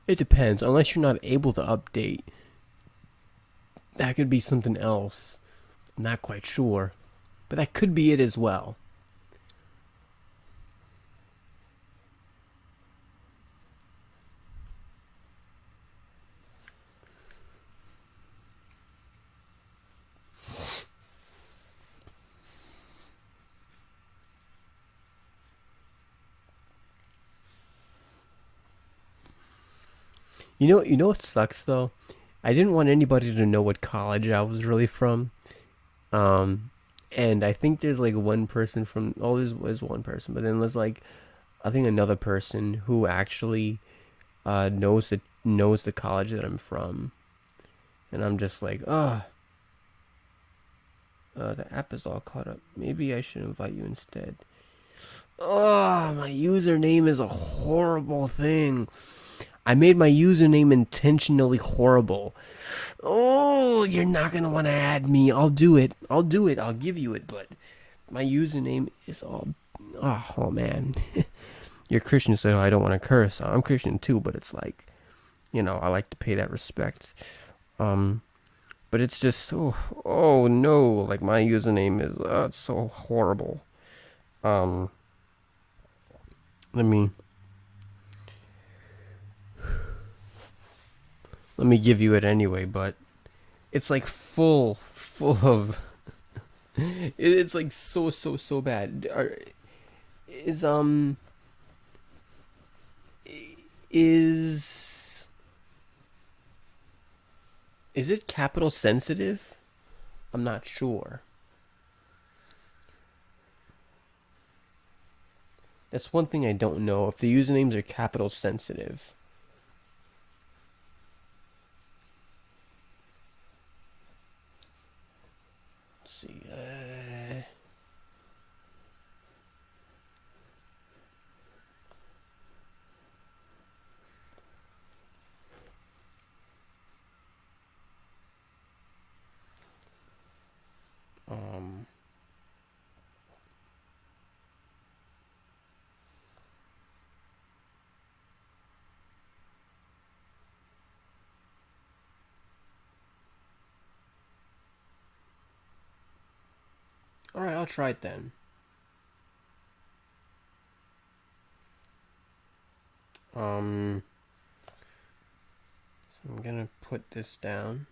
It depends. Unless you're not able to update, that could be something else. I'm not quite sure, but that could be it as well. You know what sucks though? I didn't want anybody to know what college I was really from. Um, and I think there's like one person from. Oh, there's one person, but then there's like I think another person who actually knows the college that I'm from, and I'm just like, the app is all caught up. Maybe I should invite you instead. Oh, my username is a horrible thing. I made my username intentionally horrible. Oh, you're not gonna want to add me. I'll do it. I'll do it. I'll give you it. But my username is all. Oh man. You're Christian, so I don't want to curse. I'm Christian too, but it's like, I like to pay that respect. Um, but it's just, oh no, like my username is it's so horrible. Um, let me give you it anyway. But it's like full of. It's like so bad. Is is is it capital sensitive? I'm not sure. That's one thing I don't know, if the usernames are capital sensitive. Let's see. Um. All right, I'll try it then. So I'm gonna put this down.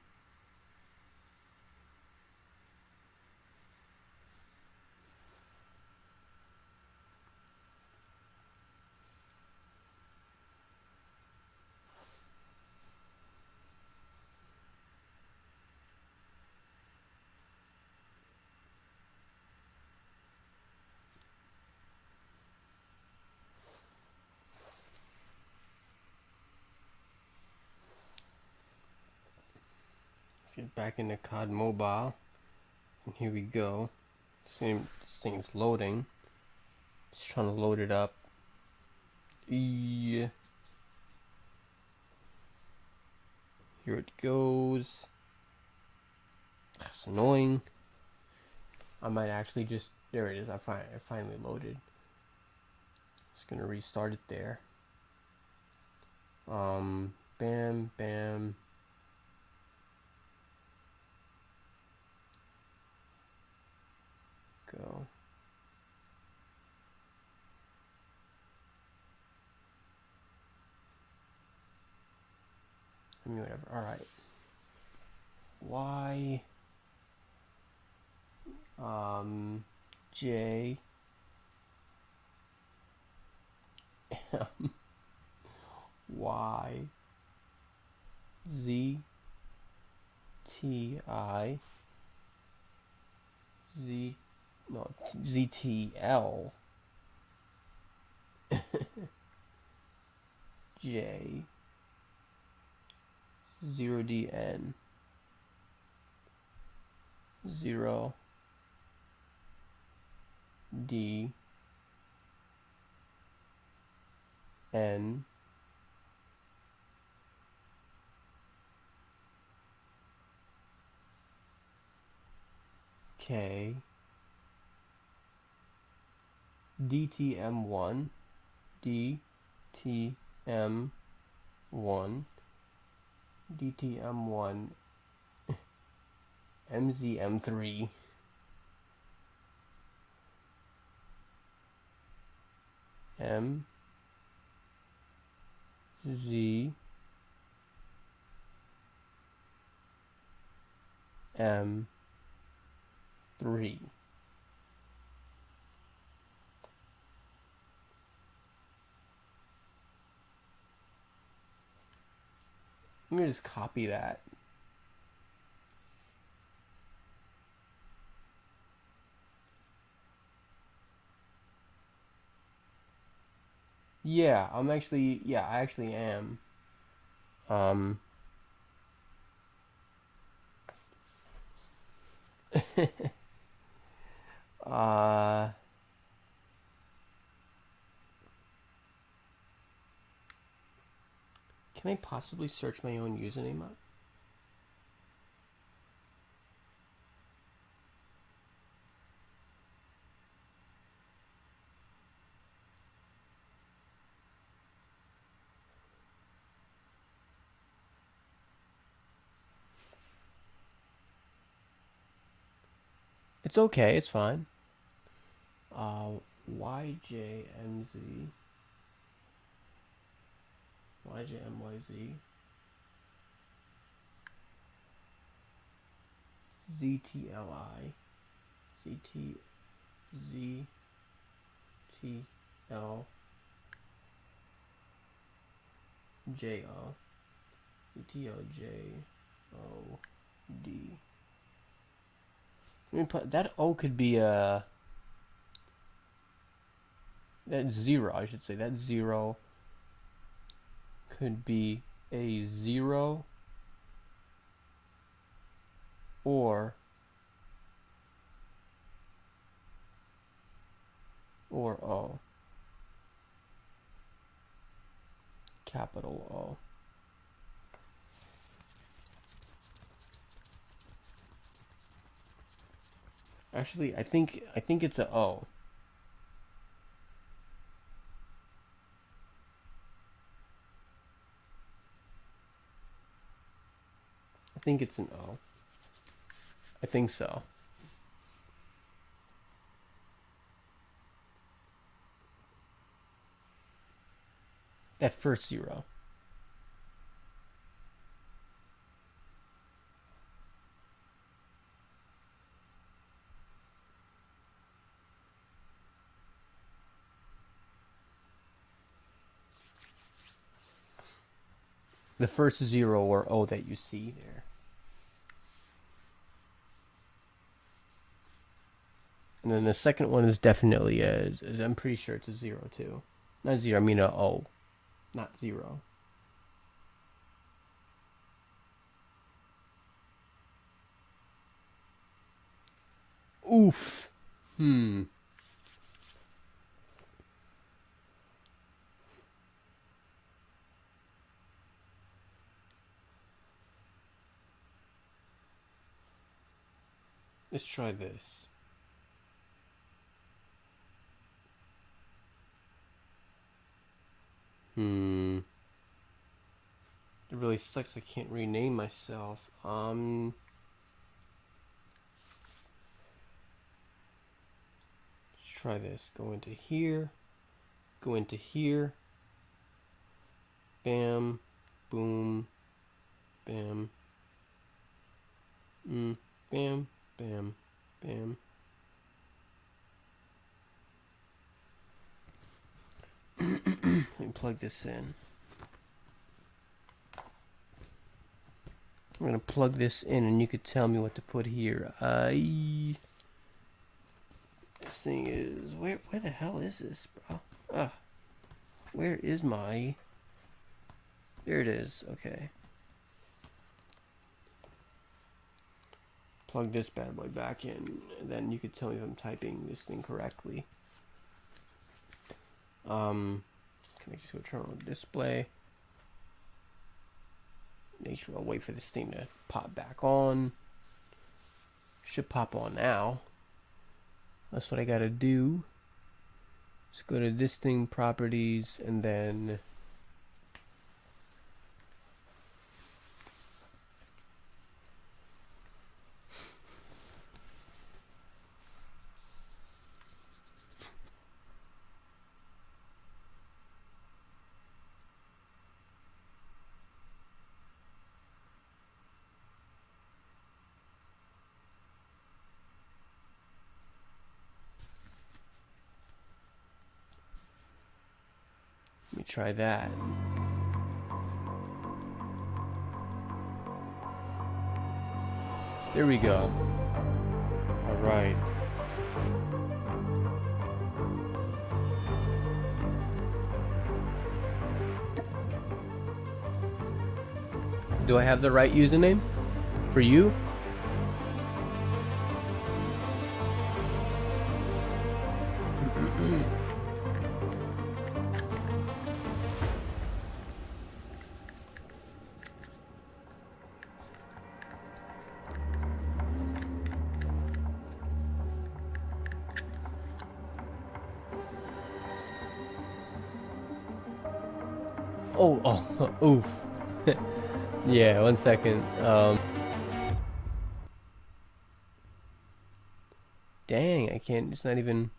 Let's get back into COD Mobile. And here we go. This thing's loading. Just trying to load it up. Yeah. Here it goes. That's annoying. I might actually just. There it is. I finally loaded. Just gonna restart it there. Bam, bam. Go. I mean, whatever. All right. Y. J. M. Y. Z. T. I. Z. No. Z. T. L. J. 0DN 0 D N K DTM1 DTM 1, DTM1, MZM3, MZM3. Let me just copy that. Yeah, I actually am. uh, can I possibly search my own username up? It's okay, it's fine. YJMZ, YJMYZ, ZTLI, ZTZTL, JO, ZTOJOD. Let me put that O could be a that 0, I should say. That 0 could be a 0 or O. Capital O. Actually, I think it's a O. I think it's an O. I think so. That first 0. The first 0 or O that you see there. And then the second one is definitely I'm pretty sure it's a 0 too. Not 0, I mean a O. Not 0. Oof. Let's try this. It really sucks I can't rename myself. Let's try this. Go into here. Go into here. Bam. Boom. Bam. Bam. Bam. Bam. Let me plug this in. I'm gonna plug this in and you could tell me what to put here. This thing is where the hell is this, bro? Where is my... There it is. Okay. Plug this bad boy back in, and then you could tell me if I'm typing this thing correctly. Can I just go turn on the display? Make sure I'll wait for this thing to pop back on. Should pop on now. That's what I gotta do. Let's go to this thing, properties, and then try that. There we go. Alright. Do I have the right username for you? Oh, oof. Yeah, 1 second. Dang, I can't, it's not even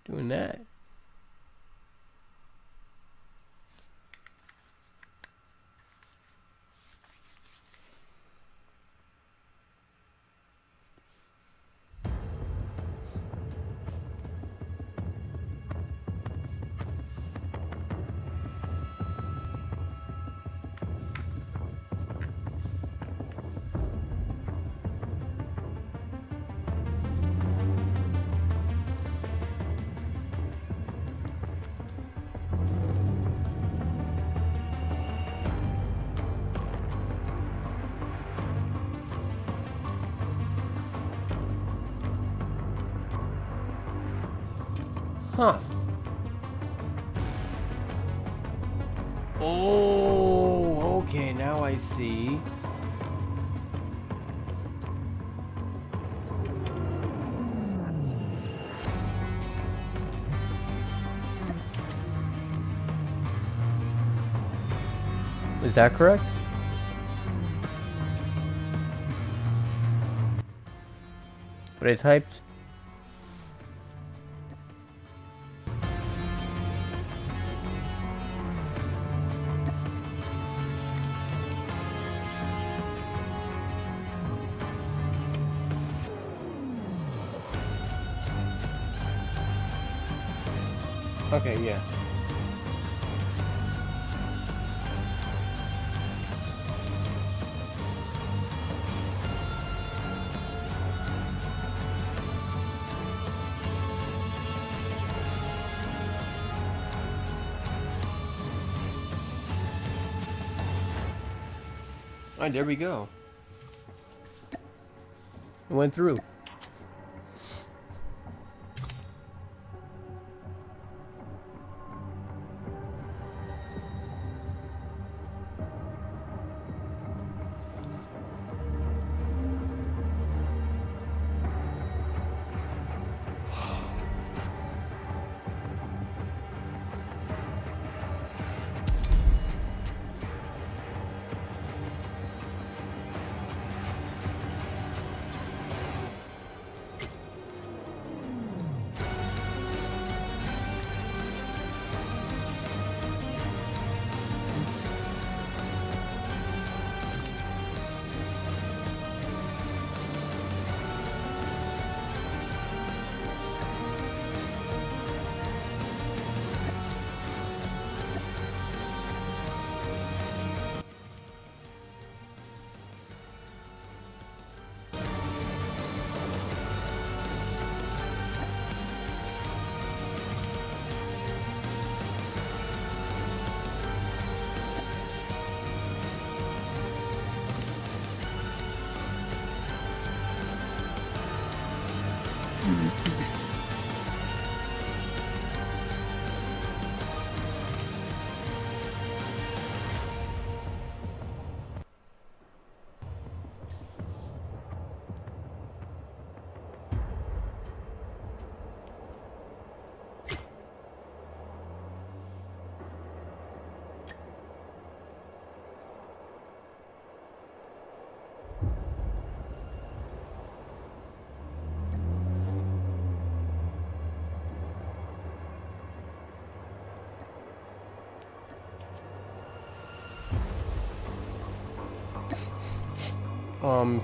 doing that. Huh. Oh, okay, now I see. Is that correct? But I typed. Okay, yeah. Alright, there we go. It went through.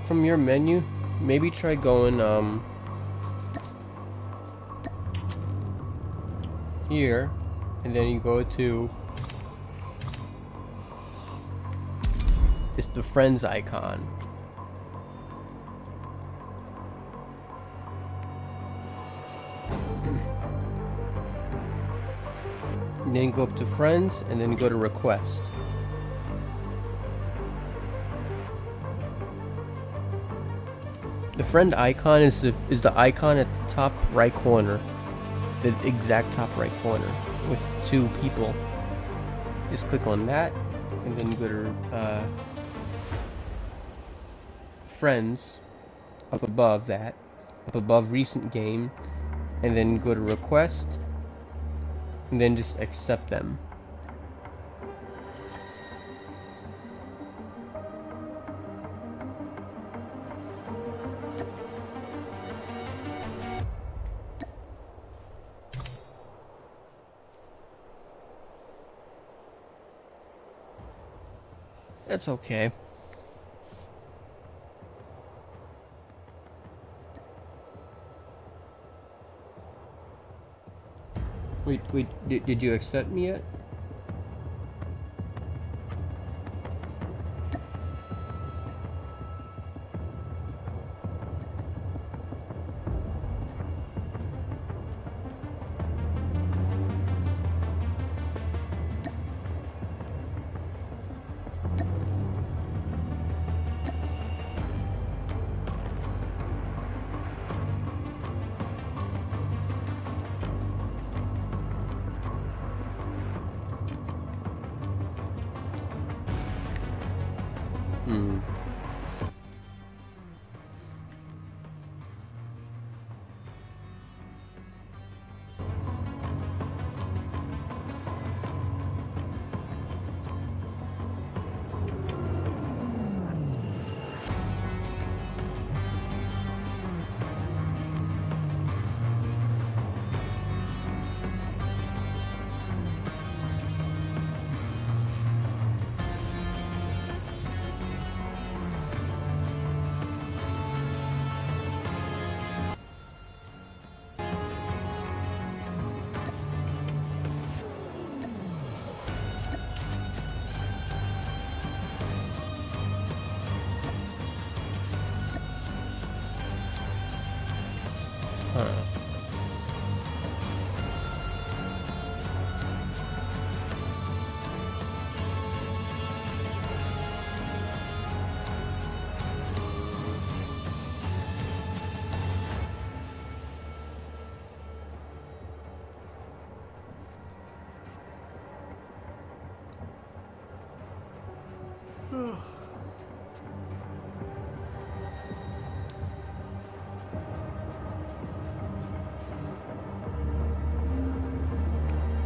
From your menu, maybe try going, here, and then you go to it's the friends icon. And then go up to friends and then go to request. The friend icon is the icon at the top right corner, the exact top right corner with two people. Just click on that and then go to friends up above that, up above recent game, and then go to request and then just accept them. That's okay. Wait, did you accept me yet?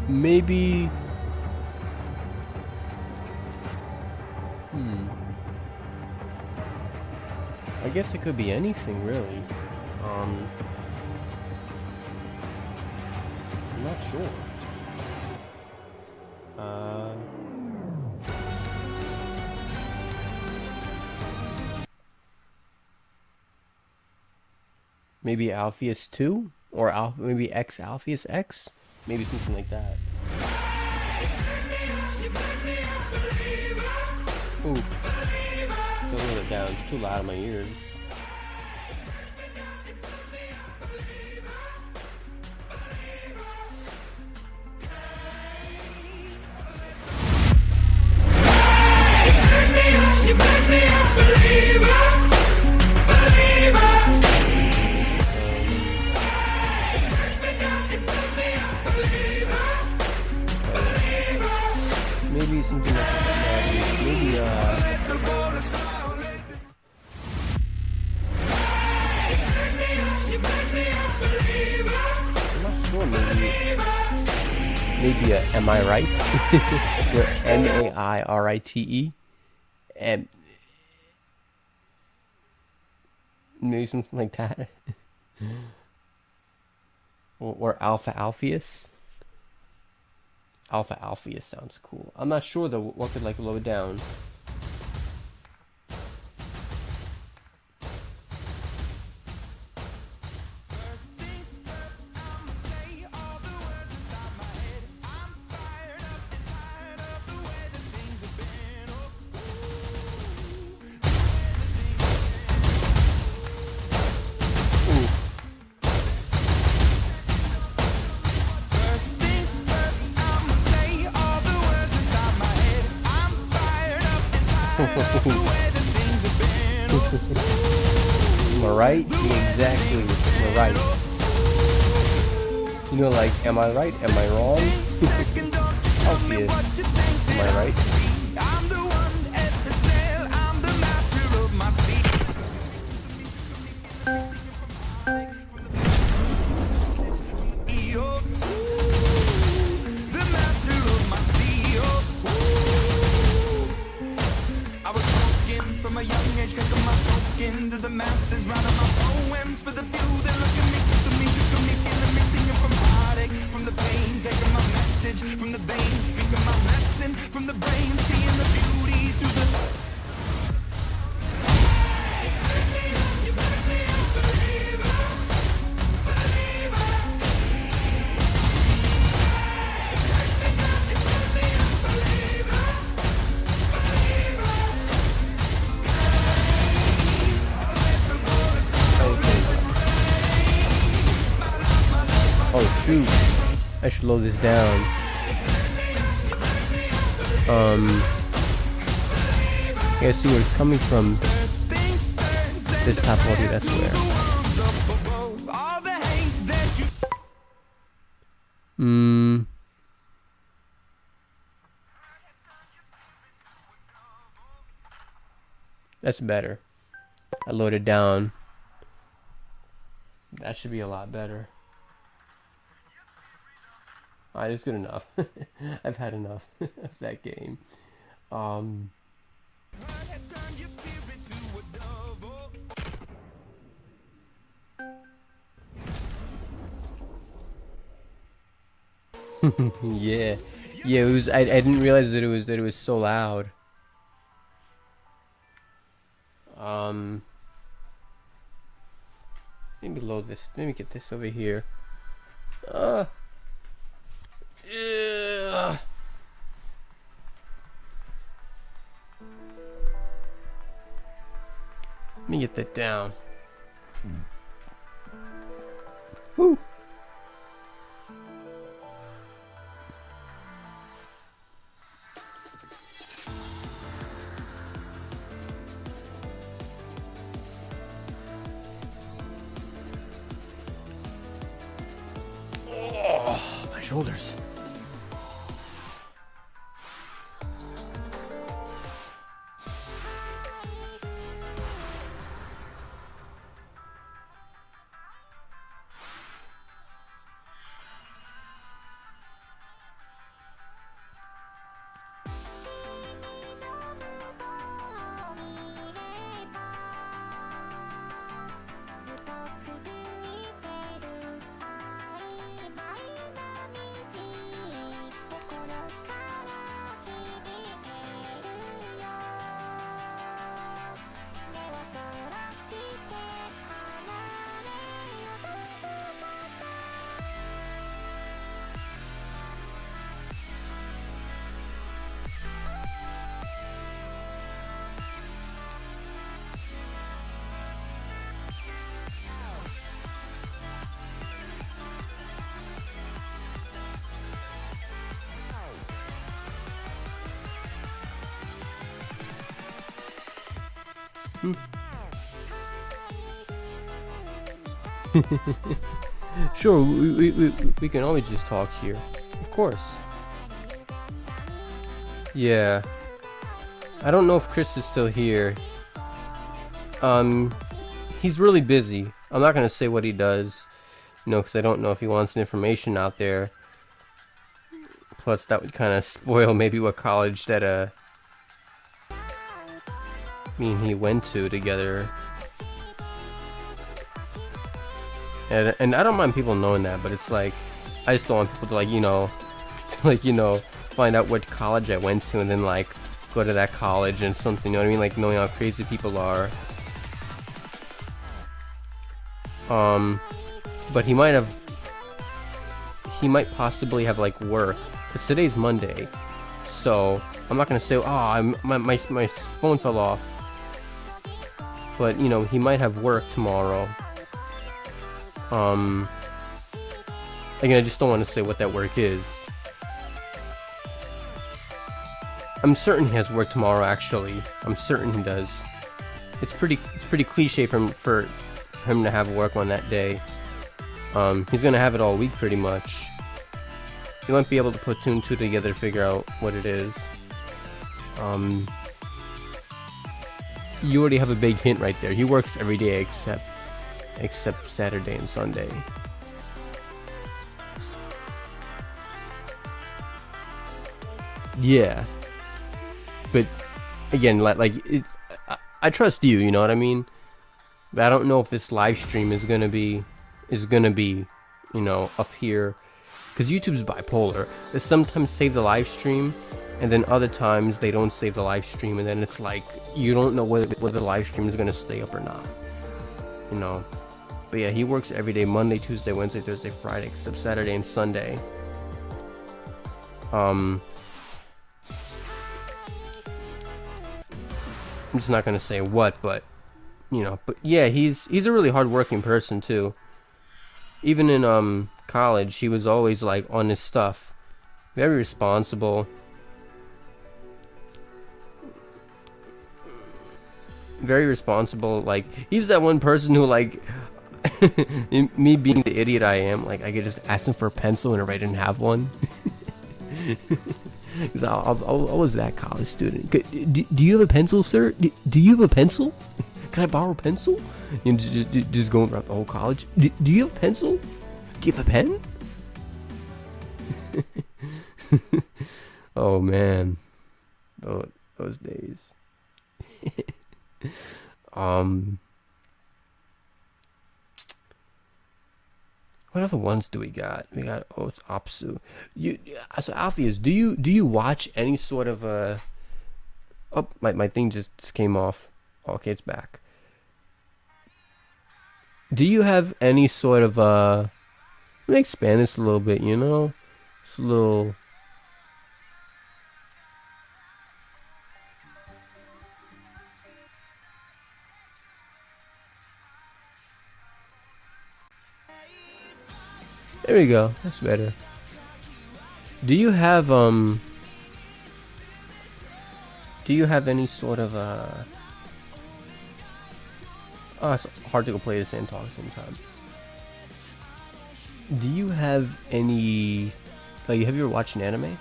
Maybe. I guess it could be anything, really. I'm not sure. Maybe Alpheus 2? Or maybe X Alpheus X? Maybe something like that. Ooh. Don't let it down. It's too loud in my ears. Maybe something like that. Maybe I'm not sure. Maybe am I right? MAIRITE. And maybe something like that. or Alpha Alpheus. Alpha Alpheus sounds cool. I'm not sure though what could like load down. Am I right? Yeah, exactly. Am I right? You know, like, am I right? Am I wrong? Obvious. Am I right? From a young age, taking my folk into the masses, writing my poems for the few that look at me, feeling me, singing from heartache, from the pain, taking my message from the veins, speaking my lesson from the brain, seeing the beauty through the. Oh shoot, I should load this down. Yeah, see where it's coming from. This top audio, that's where. That's better. I loaded down. That should be a lot better. Alright, it's good enough. I've had enough of that game. Yeah, it was. I didn't realize that it was so loud. Maybe load this. Maybe get this over here. Yeah. Let me get that down. Woo. Oh, my shoulders. Sure, we can always just talk here. Of course. Yeah. I don't know if Chris is still here. He's really busy. I'm not gonna say what he does, you know, because I don't know if he wants information out there. Plus, that would kind of spoil maybe what college that me and he went to together. And I don't mind people knowing that, but it's like, I just don't want people to like, find out what college I went to and then like go to that college and something, you know what I mean? Like knowing how crazy people are. But he might possibly have like work, because today's Monday, so I'm not gonna say, oh, my phone fell off. But you know, he might have work tomorrow. Again, I just don't want to say what that work is. I'm certain he has work tomorrow, actually. I'm certain he does. it's pretty cliche for him to have work on that day. He's gonna have it all week pretty much. You won't be able to put two and two together to figure out what it is. You already have a big hint right there. He works every day except Saturday and Sunday. Yeah, but again, like I trust you. You know what I mean? But I don't know if this live stream is gonna be, you know, up here, because YouTube's bipolar. They sometimes save the live stream, and then other times they don't save the live stream, and then it's like you don't know whether the live stream is gonna stay up or not. You know. But yeah, he works every day: Monday, Tuesday, Wednesday, Thursday, Friday, except Saturday and Sunday. I'm just not gonna say what, but you know, but yeah, he's a really hardworking person too. Even in college, he was always like on his stuff, very responsible, very responsible. Like he's that one person who like, me being the idiot I am, like I could just ask him for a pencil and I didn't have one. Because I was that college student. Do you have a pencil, sir? Do you have a pencil? Can I borrow a pencil? You know, just going around the whole college. Do you have a pencil? Do you have a pen? Oh man, those days. What other ones do we got? We got it's Opsu. So Alpheus, do you watch any sort of oh, my thing just came off. Okay, it's back. Do you have any sort of let me expand this a little bit, you know? It's a little. There we go. That's better. Do you have any sort of oh, it's hard to go play this and talk at the same time. Do you have any, like, have you ever watched an anime?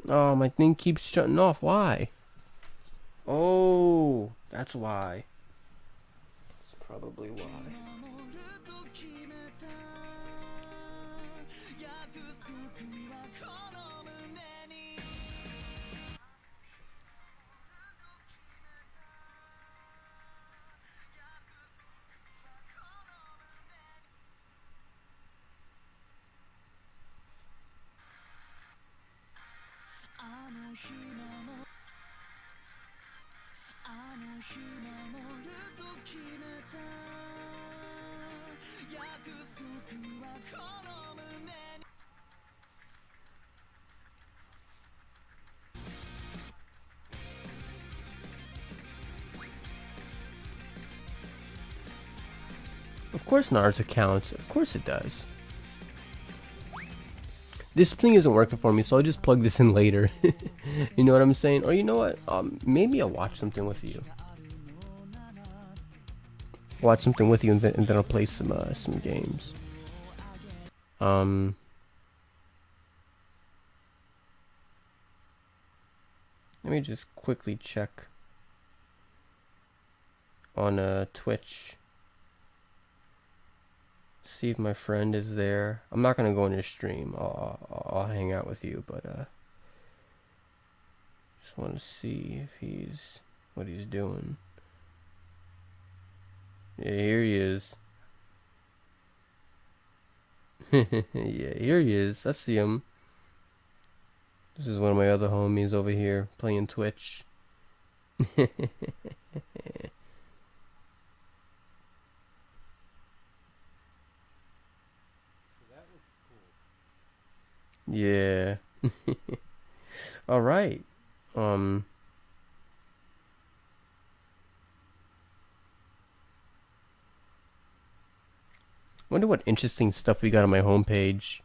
Oh, my thing keeps shutting off. Why? Oh, that's why. That's probably why. Of course Naruto counts. Of course it does. This thing isn't working for me, so I'll just plug this in later. You know what I'm saying? Or you know what? Maybe I'll watch something with you. Watch something with you, and then I'll play some games. Let me just quickly check on Twitch. See if my friend is there. I'm not gonna go in his stream. I'll hang out with you, but just want to see if what he's doing. Yeah, here he is. Yeah, here he is. I see him. This is one of my other homies over here playing Twitch. Yeah. All right. Wonder what interesting stuff we got on my homepage.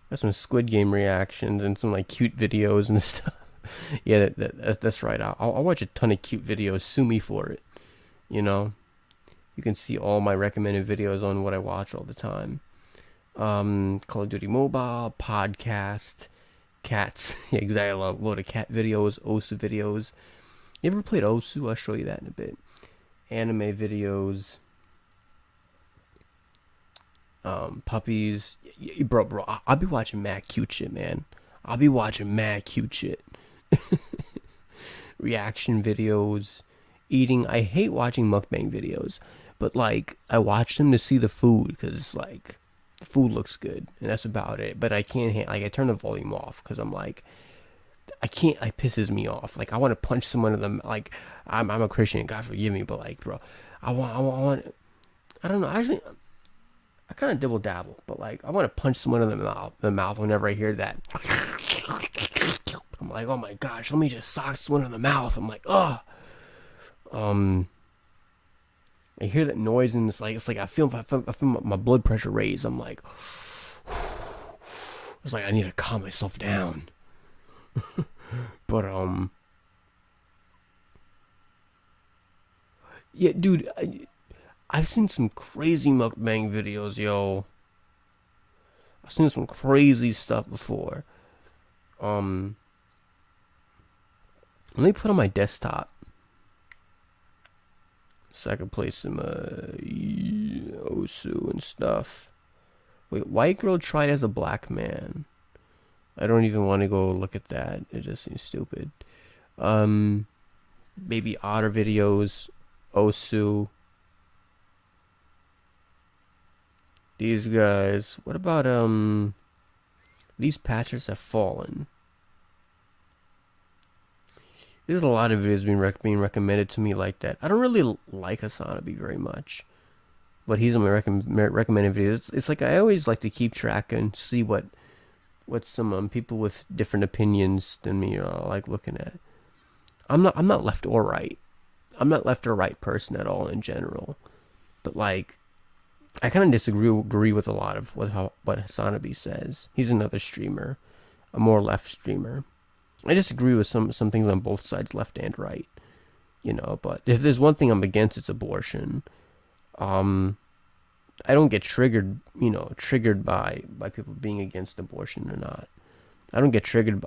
Got some Squid Game reactions and some like cute videos and stuff. Yeah, that's right. I'll watch a ton of cute videos. Sue me for it. You know, you can see all my recommended videos on what I watch all the time. Call of Duty Mobile, podcast, cats. Yeah, exactly. I love a load of cat videos, Osu videos. You ever played Osu? I'll show you that in a bit. Anime videos. Puppies. Bro, I'll be watching mad cute shit, man. I'll be watching mad cute shit. Reaction videos. Eating. I hate watching mukbang videos. But, like, I watch them to see the food. Because, like, the food looks good. And that's about it. But I can't, like, I turn the volume off. Because I'm like, I can't, it pisses me off. Like, I want to punch someone in the, like, I'm a Christian, God forgive me, but, like, bro, I don't know, actually, I kind of dibble dabble, but, like, I want to punch someone in the mouth whenever I hear that. I'm like, oh my gosh, let me just sock someone in the mouth. I'm like, ugh. I hear that noise and it's like I feel my blood pressure raise. I'm like, it's like I need to calm myself down. But yeah, dude, I've seen some crazy mukbang videos, yo. I've seen some crazy stuff before. Let me put on my desktop so I can play some Osu and stuff. Wait, white girl tried as a black man. I don't even want to go look at that. It just seems stupid. Baby otter videos, Osu. These guys. What about these patches have fallen. There's a lot of videos being recommended to me like that. I don't really like Hasanabi very much, but he's on my recommended videos. It's like I always like to keep track and see what some people with different opinions than me are like looking at. I'm not left or right. I'm not left or right person at all in general, but like I kind of disagree with a lot of what Hasanabi says. He's another streamer, a more left streamer. I disagree with some things on both sides, left and right, you know. But if there's one thing I'm against, it's abortion. I don't get triggered by people being against abortion or not. I don't get triggered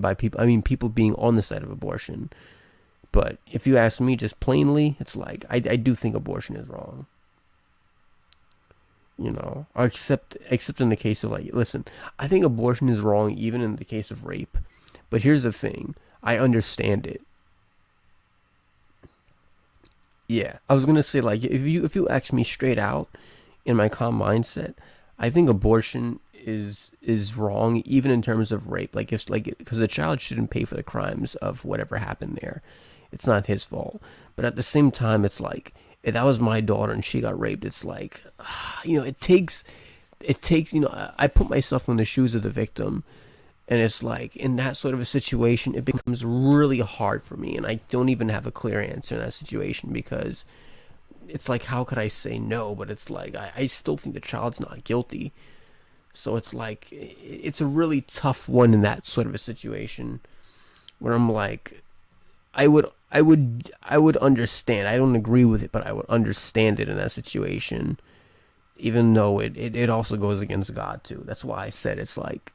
by people. I mean, people being on the side of abortion. But if you ask me, just plainly, it's like I do think abortion is wrong. You know, except in the case of like, listen, I think abortion is wrong even in the case of rape. But here's the thing, I understand it. Yeah, I was gonna say, like, if you ask me straight out, in my calm mindset, I think abortion is wrong even in terms of rape. Like, if because the child shouldn't pay for the crimes of whatever happened there. It's not his fault. But at the same time, it's like if that was my daughter and she got raped, it's like, you know, it takes, you know, I put myself in the shoes of the victim. And it's like, in that sort of a situation, it becomes really hard for me. And I don't even have a clear answer in that situation because it's like, how could I say no? But it's like, I still think the child's not guilty. So it's like, it's a really tough one in that sort of a situation where I'm like, I would understand. I don't agree with it, but I would understand it in that situation. Even though it also goes against God too. That's why I said it's like,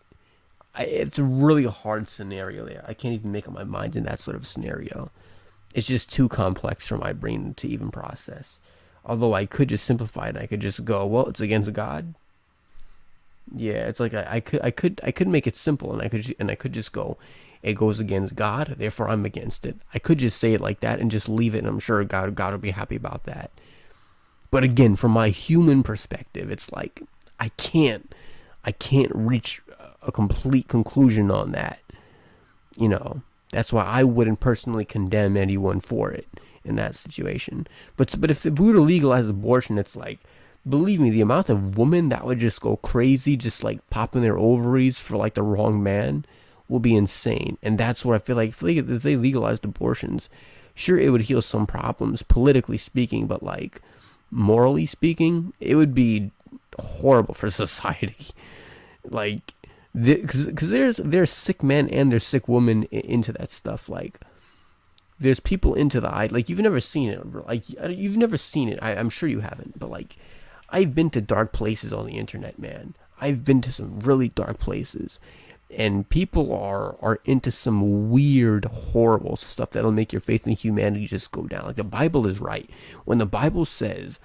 it's a really hard scenario there. I can't even make up my mind in that sort of scenario. It's just too complex for my brain to even process. Although I could just simplify it. I could just go, well, it's against God. Yeah, it's like I could make it simple, and I could just go, it goes against God, therefore I'm against it. I could just say it like that and just leave it, and I'm sure God will be happy about that. But again, from my human perspective, it's like I can't reach a complete conclusion on that. You know, that's why I wouldn't personally condemn anyone for it in that situation. But if we were to legalize abortion, it's like, believe me, the amount of women that would just go crazy, just like popping their ovaries for like the wrong man, will be insane. And that's what I feel like if they legalized abortions, sure, it would heal some problems politically speaking, but like morally speaking, it would be horrible for society. Like, because there's sick men and there's sick women into that stuff. Like, there's people into the eye. Like, you've never seen it. Like, you've never seen it. I'm sure you haven't. But like, I've been to dark places on the internet, man. I've been to some really dark places, and people are into some weird, horrible stuff that'll make your faith in humanity just go down. Like, the Bible is right when the Bible says,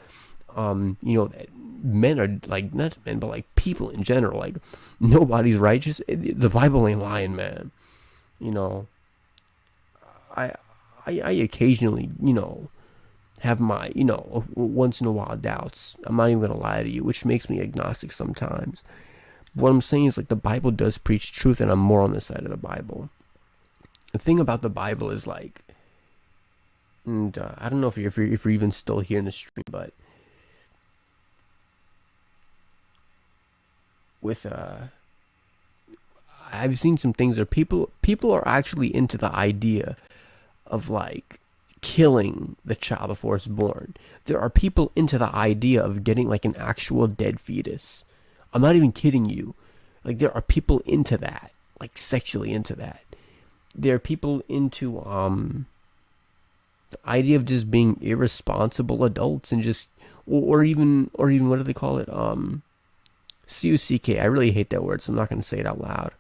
that men are like, not men, but like people in general, like nobody's righteous. The Bible ain't lying, man. You know, I I occasionally, have my, once in a while doubts. I'm not even gonna lie to you, which makes me agnostic sometimes. What I'm saying is, like, the Bible does preach truth, and I'm more on the side of the Bible. The thing about the Bible is, like, and I don't know if you're even still here in the stream, but with I've seen some things where people are actually into the idea of, like, killing the child before it's born. There are people into the idea of getting, like, an actual dead fetus. I'm not even kidding you. Like, there are people into that, like, sexually into that. There are people into the idea of just being irresponsible adults and just, or even what do they call it? CUCK. I really hate that word, so I'm not going to say it out loud.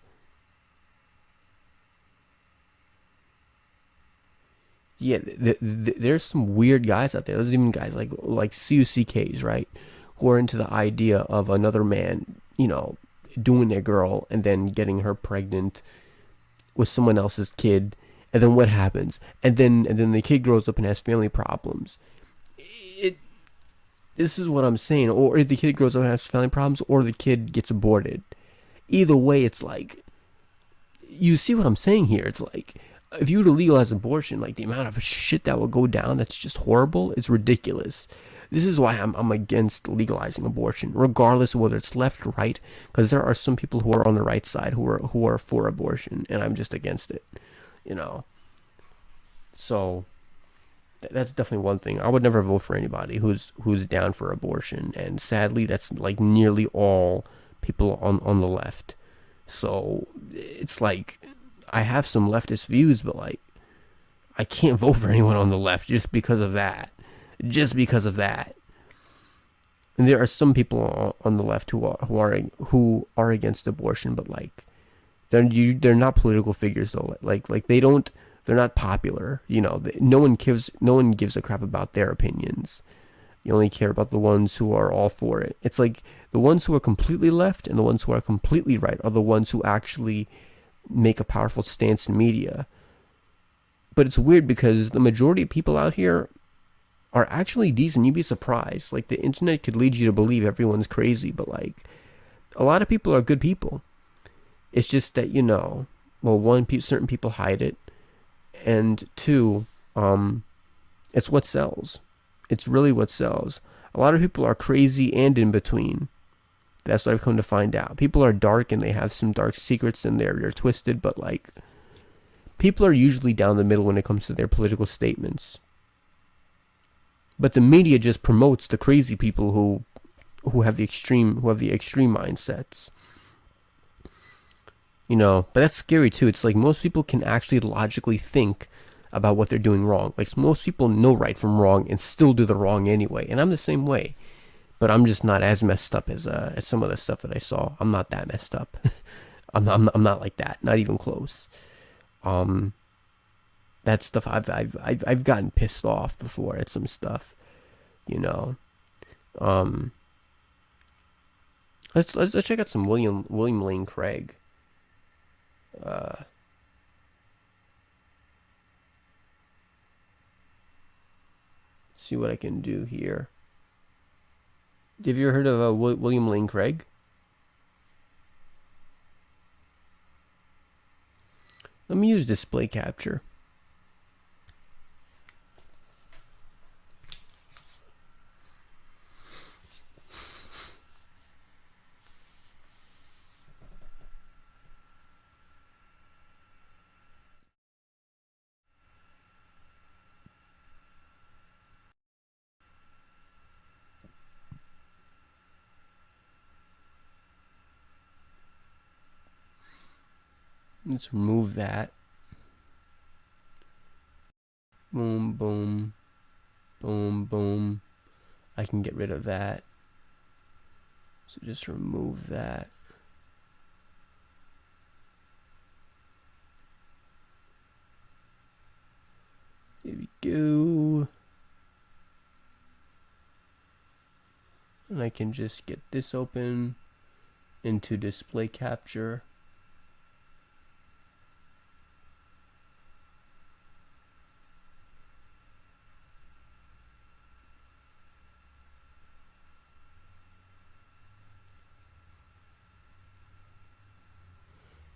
Yeah, there's some weird guys out there. There's even guys like CUCKs, right? Who are into the idea of another man, doing their girl and then getting her pregnant with someone else's kid. And then what happens? And then the kid grows up and has family problems. This is what I'm saying. Or if the kid grows up and has family problems, or the kid gets aborted. Either way, it's like, you see what I'm saying here? It's like, if you were to legalize abortion, like, the amount of shit that would go down, that's just horrible. It's ridiculous. This is why I'm against legalizing abortion, regardless of whether it's left or right, because there are some people who are on the right side who are for abortion, and I'm just against it. So that's definitely one thing. I would never vote for anybody who's down for abortion, and sadly, that's like nearly all people on the left. So it's like, I have some leftist views, but like, I can't vote for anyone on the left just because of that. Just because of that. And there are some people on the left who are against abortion, but like, they're not political figures though. Like they're not popular. No one gives a crap about their opinions. You only care about the ones who are all for it. It's like, the ones who are completely left and the ones who are completely right are the ones who actually make a powerful stance in media. But it's weird because the majority of people out here are actually decent. You'd be surprised. Like, the internet could lead you to believe everyone's crazy, but like, a lot of people are good people. It's just that, one, certain people hide it, and two, it's what sells. It's really what sells. A lot of people are crazy and in between. That's what I've come to find out. People are dark and they have some dark secrets and they're twisted, but like, people are usually down the middle when it comes to their political statements. But the media just promotes the crazy people who have the extreme mindsets. But that's scary too. It's like, most people can actually logically think about what they're doing wrong. Like, most people know right from wrong and still do the wrong anyway. And I'm the same way. But I'm just not as messed up as some of the stuff that I saw. I'm not that messed up. I'm not like that. Not even close. That stuff, I've gotten pissed off before at some stuff. Let's check out some William Lane Craig. See what I can do here. Have you ever heard of William Lane Craig? Let me use display capture. Let's remove that. Boom, boom, boom, boom. I can get rid of that. So just remove that. There we go. And I can just get this open into display capture.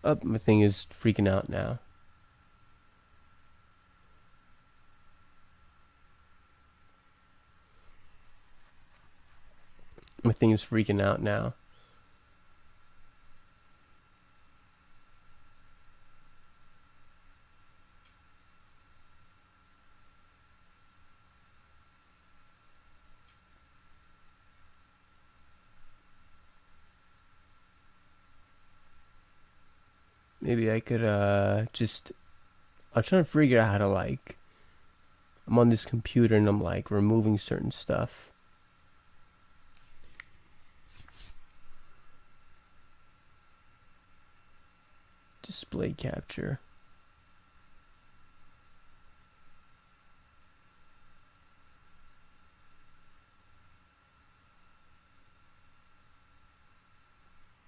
Oh, my thing is freaking out now. My thing is freaking out now. Maybe I could just I'm trying to figure out how to like I'm on this computer and I'm like removing certain stuff. Display capture.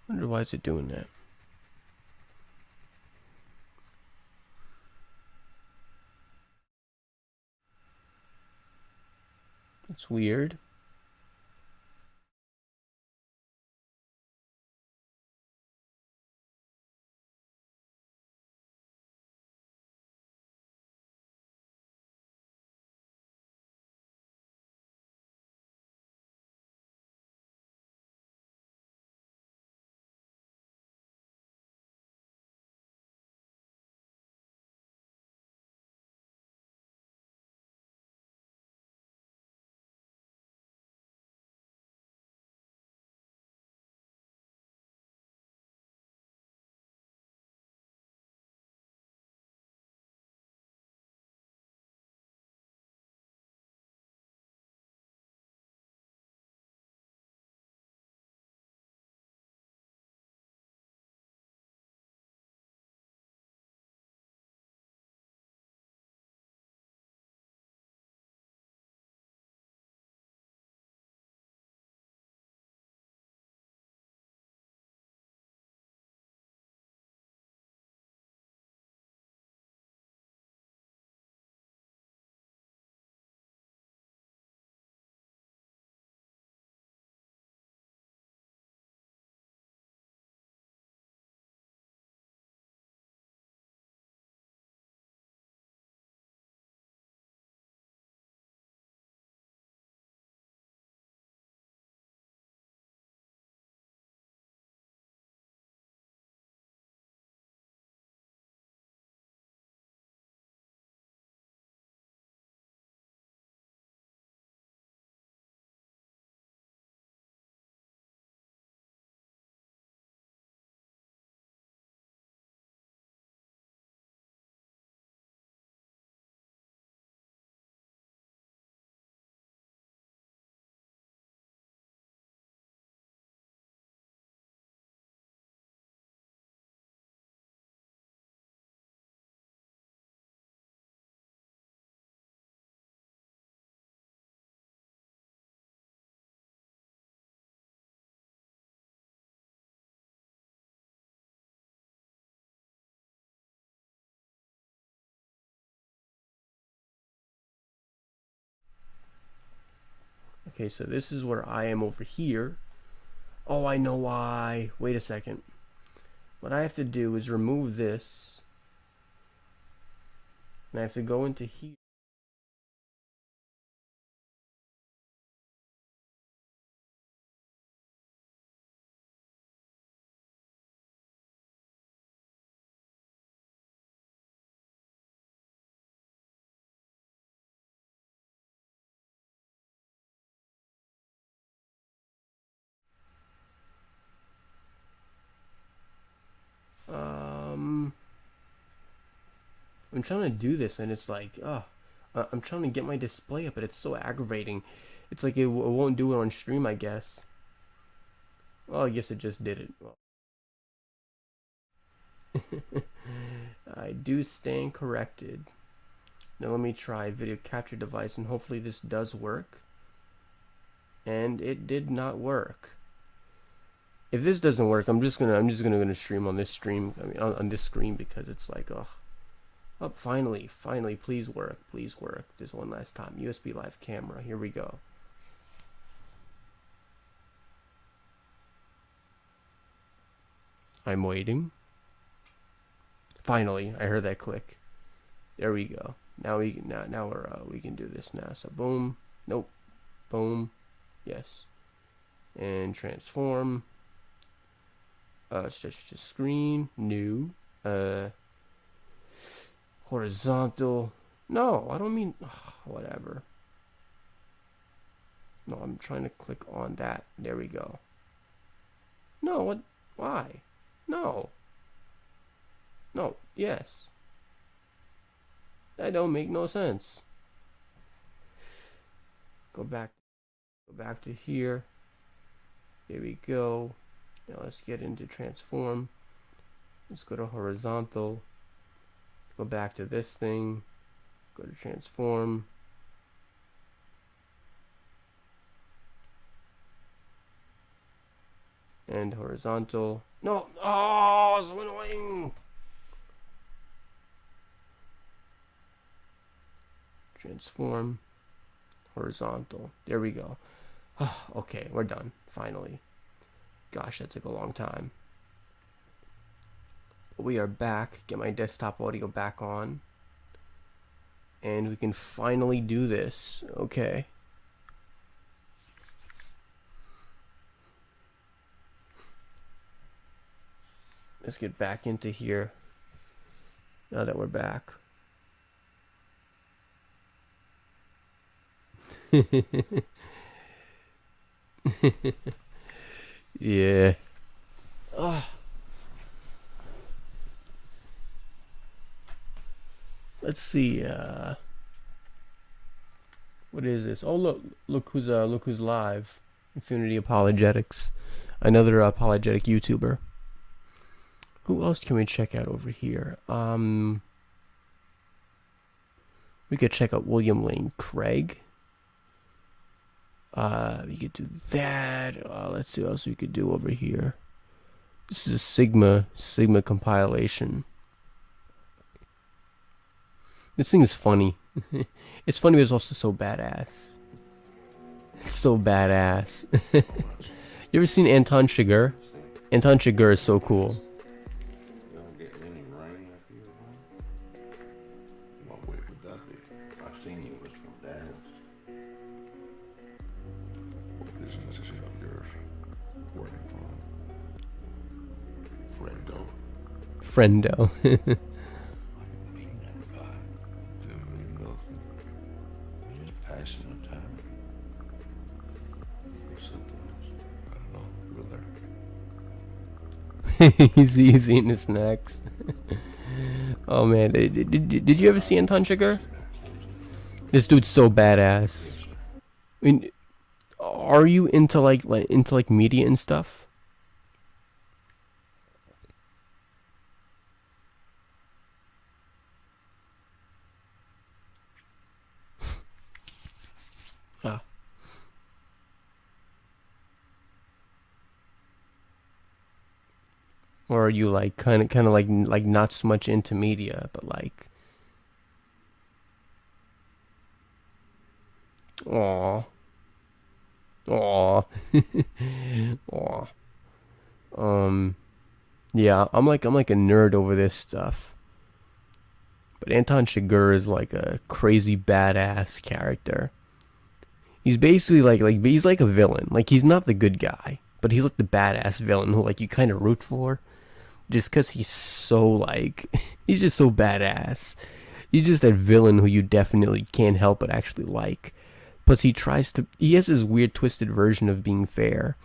Wonder why is it doing that? It's weird. Okay, so this is where I am over here. Oh, I know why. Wait a second. What I have to do is remove this. And I have to go into here. trying to do this, and it's like, I'm trying to get my display up, but it's so aggravating. It's like it won't do it on stream, I guess. Well, I guess it just did it. Well. I do stand corrected. Now let me try video capture device, and hopefully this does work. And it did not work. If this doesn't work, I'm just gonna stream on this stream. I mean, on this screen, because it's like, oh, finally, please work, please work. This one last time. USB live camera. Here we go. I'm waiting. Finally, I heard that click. There we go. Now we can do this now. So boom, nope, boom, yes, and transform. Stretch to screen, new, horizontal. No, I don't mean whatever. No, I'm trying to click on that. There we go. No, what? Why? No. No, yes. That don't make no sense. Go back to here. Here we go. Now let's get into transform. Let's go to horizontal. Go back to this thing. Go to transform. And horizontal. No! Oh, so annoying! Transform. Horizontal. There we go. Okay, we're done. Finally. Gosh, that took a long time. We are back. Get my desktop audio back on. And we can finally do this. Okay. Let's get back into here. Now that we're back. Yeah. Oh. Let's see. What is this? Oh, look who's live. Infinity Apologetics, another apologetic YouTuber. Who else can we check out over here? We could check out William Lane Craig. We could do that. Let's see what else we could do over here. This is a Sigma compilation. This thing is funny. It's funny, but it's also so badass. It's so badass. You ever seen Anton Chigurh? Anton Chigurh is so cool. Friendo. He's eating his snacks. Oh man, did you ever see Anton Chigurh? This dude's so badass. I mean, are you into like media and stuff? Or are you like kind of like not so much into media, but like, aw, aw, yeah, I'm like a nerd over this stuff. But Anton Chigurh is like a crazy badass character. He's basically like he's like a villain. Like, he's not the good guy, but he's like the badass villain who like you kind of root for. Just because he's so like, he's just so badass. He's just that villain who you definitely can't help but actually like. Plus he has this weird twisted version of being fair.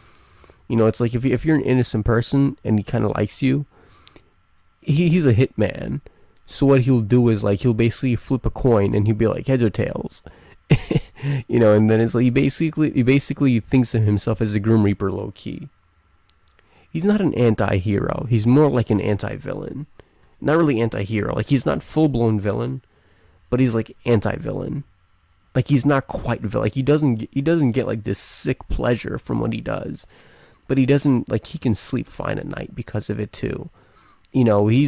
You know, it's like if you're an innocent person and he kind of likes you, he's a hitman. So what he'll do is like he'll basically flip a coin and he'll be like heads or tails. You know, and then it's like he basically thinks of himself as a Grim Reaper low key. He's not an anti-hero. He's more like an anti-villain. Not really anti-hero. Like he's not full-blown villain, but he's like anti-villain. Like he's not quite villain. Like he doesn't get like this sick pleasure from what he does, but he doesn't like he can sleep fine at night because of it too. You know, he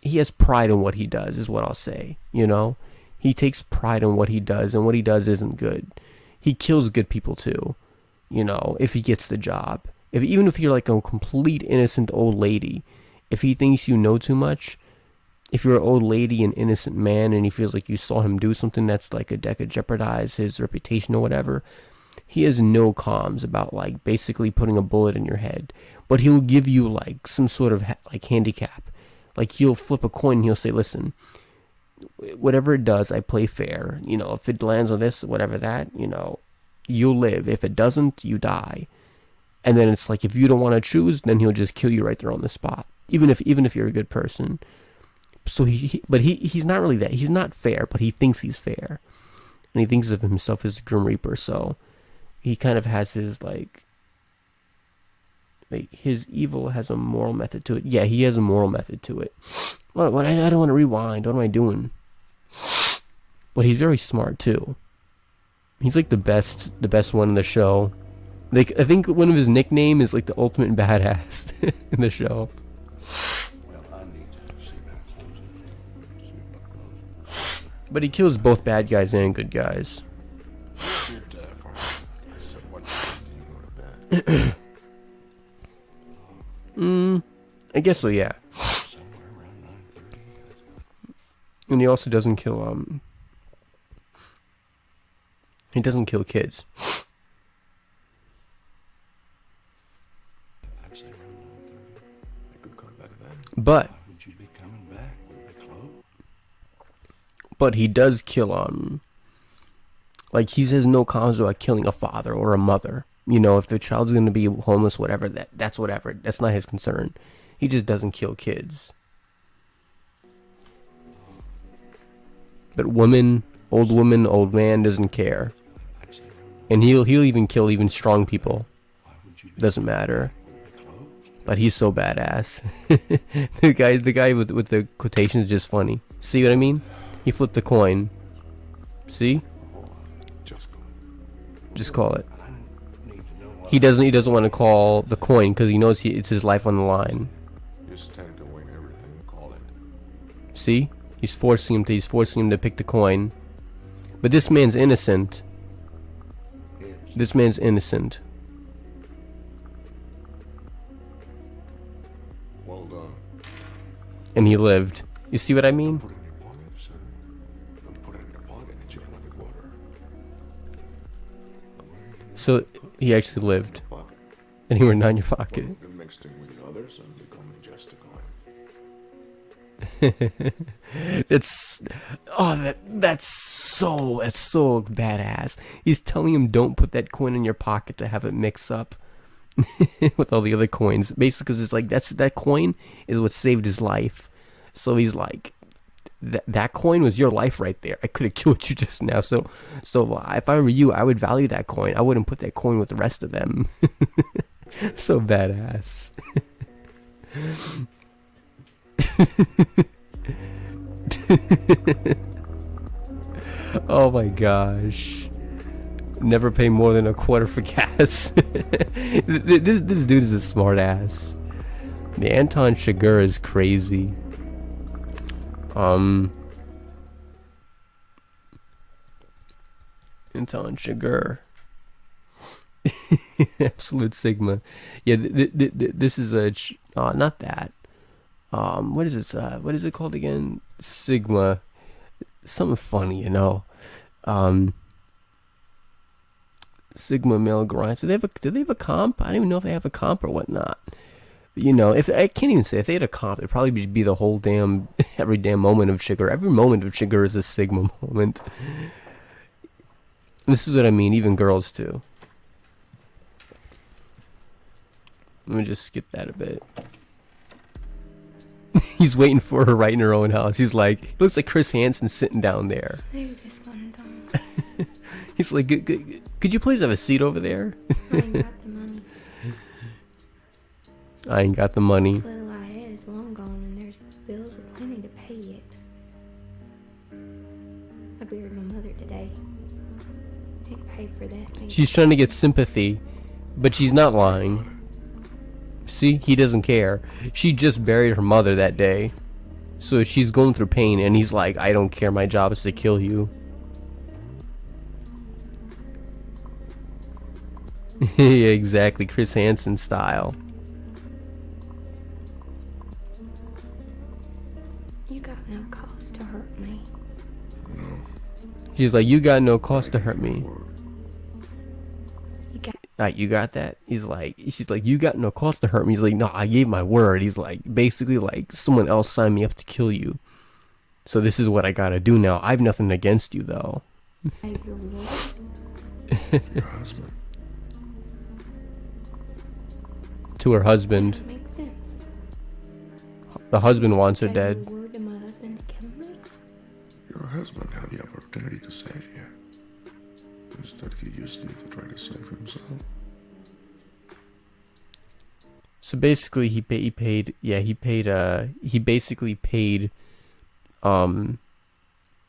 has pride in what he does is what I'll say. You know, he takes pride in what he does, and what he does isn't good. He kills good people too. You know, if he gets the job. Even if you're like a complete innocent old lady, if he thinks you know too much, if you're an old lady, an innocent man, and he feels like you saw him do something that could jeopardize his reputation or whatever, he has no qualms about like basically putting a bullet in your head. But he'll give you like some sort of like handicap. Like he'll flip a coin and he'll say, listen, whatever it does, I play fair. You know, if it lands on this, whatever that, you know, you'll live. If it doesn't, you die. And then it's like, if you don't want to choose, then he'll just kill you right there on the spot. Even if you're a good person. So he's not really that. He's not fair, but he thinks he's fair. And he thinks of himself as the Grim Reaper. So he kind of has his like his evil has a moral method to it. Yeah, he has a moral method to it. Well, I don't want to rewind. What am I doing? But he's very smart too. He's like the best one in the show. Like I think one of his nickname is like the ultimate badass in the show. Well, I need to see that closing. But he kills both bad guys and good guys. You're deaf, aren't you? I said, what time do you go to bed? I guess so, yeah. Somewhere around 9:30. And he also doesn't kill he doesn't kill kids. I'd say around 9:30. I could come back then. But Why would you be coming back? Would it be close? But he does kill like he has no qualms about killing a father or a mother. You know, if the child's gonna be homeless, whatever, that's whatever. That's not his concern. He just doesn't kill kids. But old man doesn't care. I'd say around And he'll even kill even strong people. Why would you be Doesn't matter. Would it be close? But he's so badass. the guy with the quotations is just funny. See what I mean? He flipped the coin. See? Just go. Just call it. I need to know why. He doesn't want to call the coin because he knows it's his life on the line. Just tend to win everything. Call it. See? He's forcing him to pick the coin. But this man's innocent. It's This man's innocent. well done. And he lived. You see what I mean? Put it in your pocket, sir. Don't put it in your pocket and you can look at water. So he actually lived. Pocket. And he went down your pocket. And mixed it with the others and become just a coin. That's so badass. He's telling him don't put that coin in your pocket to have it mix up with all the other coins. Basically, because it's like that coin is what saved his life. So he's like, that coin was your life right there. I could have killed you just now. So if I were you, I would value that coin. I wouldn't put that coin with the rest of them. So badass. Oh my gosh. Never pay more than a quarter for gas. This dude is a smart ass. The Anton Chigurh is crazy. Anton Chigurh. Absolute Sigma. Yeah, this is not that. What is this? What is it called again? Sigma. Something funny, you know. Sigma male grind. Do they have a comp? I don't even know if they have a comp or whatnot. You know, if I can't even say if they had a comp, it'd probably be the whole every damn moment of Chigurh. Every moment of Chigurh is a Sigma moment. This is what I mean. Even girls too. Let me just skip that a bit. He's waiting for her right in her own house. He's like, looks like Chris Hansen sitting down there. Maybe this one don't. He's like, could you please have a seat over there? I ain't got the money. I ain't got the money. Little I had is long gone, and there's bills aplenty to pay it. I buried my mother today. Ain't paid for that. Maybe. She's trying to get sympathy, but she's not lying. See, he doesn't care. She just buried her mother that day. So she's going through pain, and he's like, I don't care, my job is to kill you. Yeah, exactly, Chris Hansen style. You got no cause to hurt me. She's like, you got no cause to hurt me. You got You got that? She's like, you got no cause to hurt me. He's like, no, I gave my word. He's like, basically like, someone else signed me up to kill you. So this is what I gotta do now. I have nothing against you, though. your word. Your husband. To her husband. That makes sense. The husband wants her Gave your dead. word to my husband to kill me. Your husband had the opportunity to save you. Instead, he used you to try to save himself. So basically, he basically paid,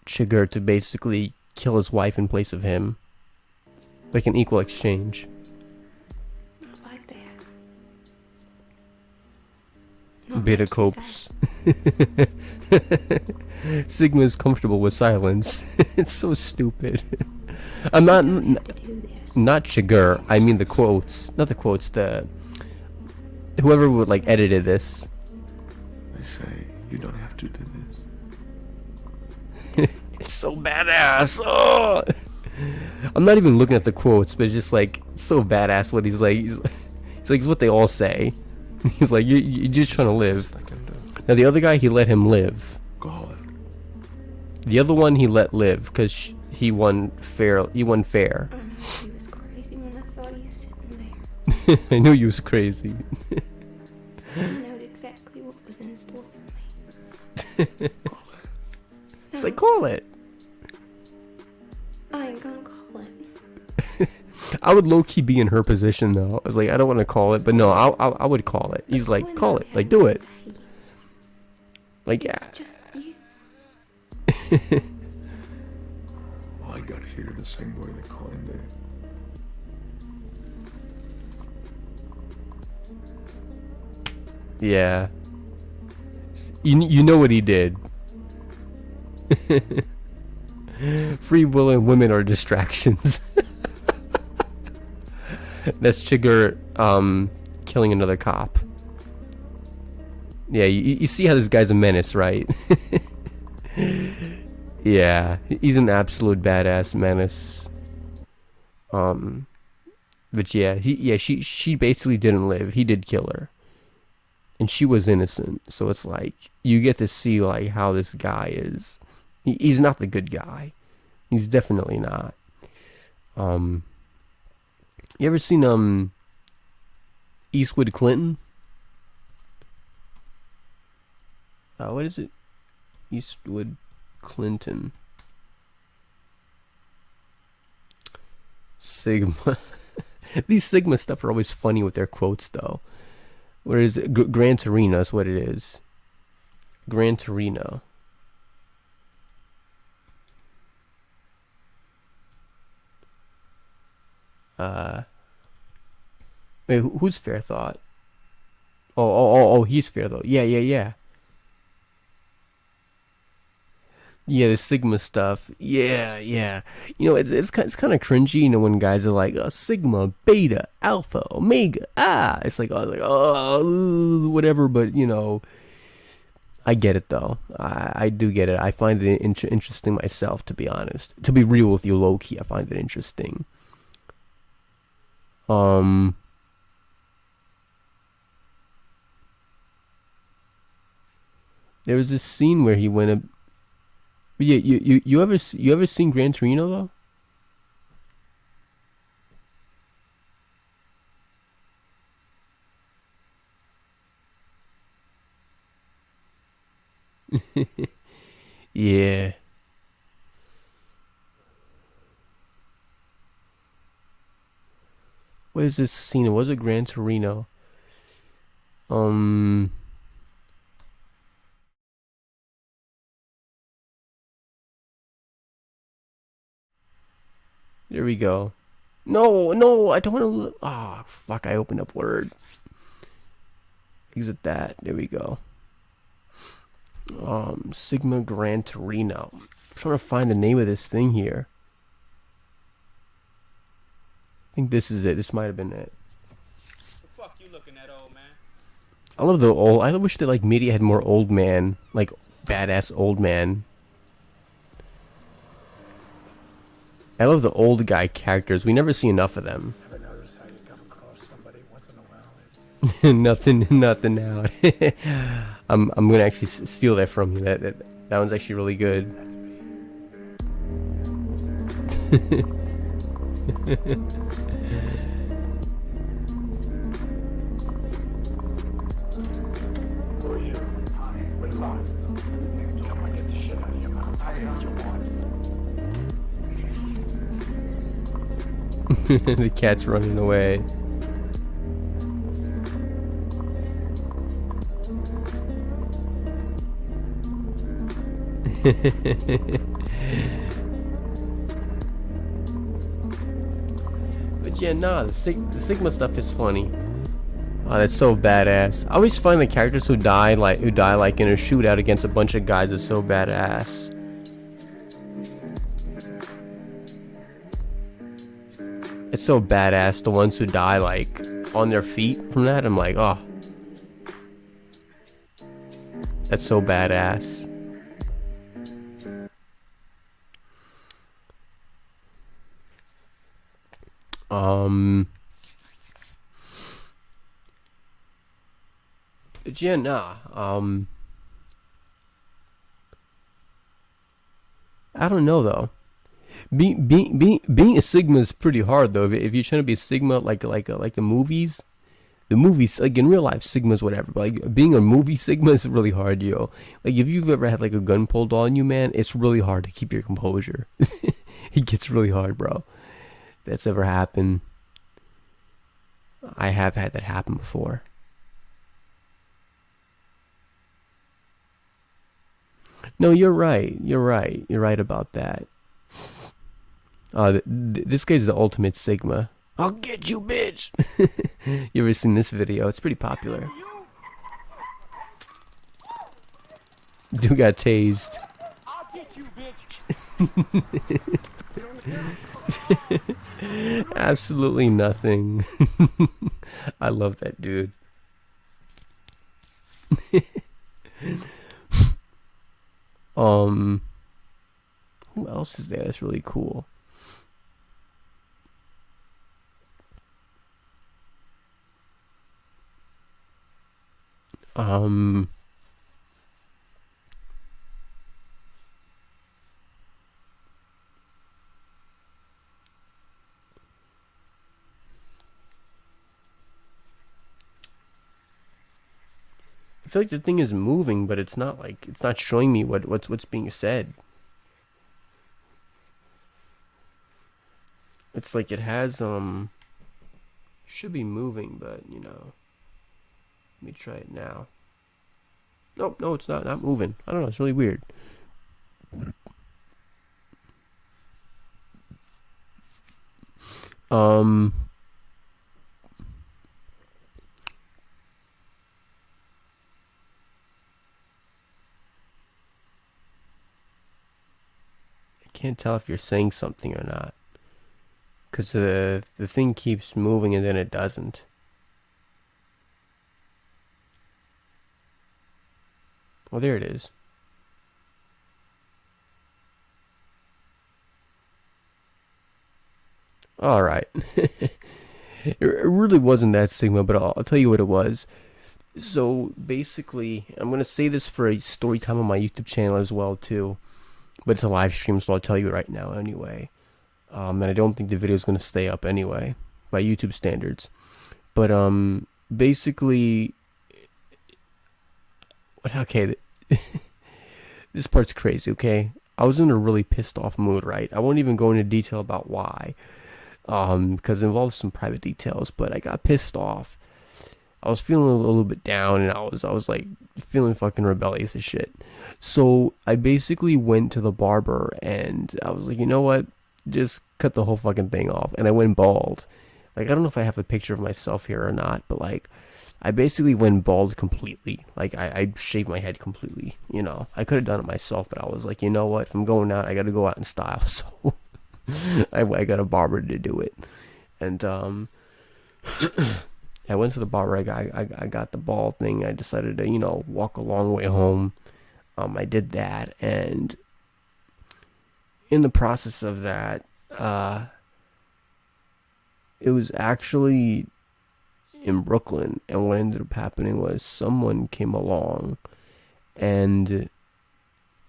Chigurh to basically kill his wife in place of him. Like an equal exchange. Not like that. Not Beta like you say. copes. Sigma is comfortable with silence. It's so stupid. I'm You don't have to do this. not Chigurh. I mean the quotes, not the quotes. Whoever would like edited this. They say you don't have to do this. It's so badass. Oh! I'm not even looking at the quotes, but it's just like so badass. What he's like, it's what they all say. He's like, you're just trying to live. I can do. Now the other guy, he let him live. Call it. The other one, he let live because he won fair. He won fair. I knew she was crazy when I saw you sitting there. I knew you was crazy. I knowed exactly what was in store for me. It's like, call it. I ain't gonna call it. I would low key be in her position though. I was like, I don't want to call it, but no, I would call it. He's like, When call I it, like had do to it. say, Like yeah. It's just you. Well, I got here the same way that Colin did. Yeah. You know what he did. Free will and women are distractions. That's Chigurh killing another cop. Yeah, you see how this guy's a menace, right? Yeah, he's an absolute badass menace. But yeah, she basically didn't live. He did kill her. And she was innocent. So it's like you get to see like how this guy is. He's not the good guy. He's definitely not. You ever seen Eastwood Clinton? What is it? Eastwood Clinton. Sigma. These Sigma stuff are always funny with their quotes though. What is it? Gran Torino is what it is. Gran Torino. Wait, who's Fair Thought? Oh, he's Fair though. Yeah. Yeah, the Sigma stuff. Yeah. You know, it's kind of cringy, you know, when guys are like, Sigma, Beta, Alpha, Omega, It's like, whatever, but, you know, I get it, though. I do get it. I find it interesting myself, to be honest. To be real with you, low-key, I find it interesting. There was this scene where he went up. Yeah, you ever seen Gran Torino though? Yeah. What is this scene? Was it Gran Torino? Um. There we go. No, no, I don't want to. Ah, fuck! I opened up Word. Exit that. There we go. Sigma Gran Torino. I'm trying to find the name of this thing here. I think this is it. This might have been it. The fuck you looking at, old man? I love the old. I wish that like media had more old man, like badass old man. I love the old guy characters. We never see enough of them. Ever notice how you come across somebody once in a while? nothing now. I'm gonna actually steal that from you. That one's actually really good. Who are you? Hi, we're live. Come on, get the shit out of your mouth. I hate you want. The cat's running away. But yeah, nah, the Sigma stuff is funny. Oh, that's so badass. I always find the characters who die like in a shootout against a bunch of guys is so badass. It's so badass, the ones who die like on their feet from that. I'm like, oh, that's so badass. But yeah, nah, I don't know though. Being a Sigma is pretty hard though. If you're trying to be a Sigma like the movies, like in real life Sigmas whatever, but like being a movie Sigma is really hard, yo. Like if you've ever had like a gun pulled on you, man, it's really hard to keep your composure. It gets really hard, bro. That's ever happened. I have had that happen before. No, you're right. You're right. You're right about that. This guy's the ultimate Sigma. I'll get you, bitch. You ever seen this video? It's pretty popular. Dude got tased. I'll get you, bitch. Absolutely nothing. I love that dude. Who else is there that's really cool? I feel like the thing is moving, but it's not like it's not showing me what's being said. It's like it has should be moving, but you know. Let me try it now. Nope, no, it's not moving. I don't know, it's really weird. I can't tell if you're saying something or not. Because the thing keeps moving and then it doesn't. Oh, there it is. Alright. It really wasn't that Sigma, but I'll tell you what it was. So, basically, I'm going to say this for a story time on my YouTube channel as well, too. But it's a live stream, so I'll tell you right now anyway. And I don't think the video is going to stay up anyway, by YouTube standards. But, basically... Okay, this part's crazy, okay? I was in a really pissed off mood, right? I won't even go into detail about why, because it involves some private details. But I got pissed off. I was feeling a little bit down, and I was like feeling fucking rebellious as shit. So I basically went to the barber, and I was like, you know what? Just cut the whole fucking thing off. And I went bald. Like, I don't know if I have a picture of myself here or not, but like, I basically went bald completely. Like, I shaved my head completely, you know. I could have done it myself, but I was like, you know what? If I'm going out, I got to go out in style. So I got a barber to do it. And I went to the barber. I got the bald thing. I decided to, you know, walk a long way home. I did that, and in the process of that, it was actually in Brooklyn, and what ended up happening was someone came along, and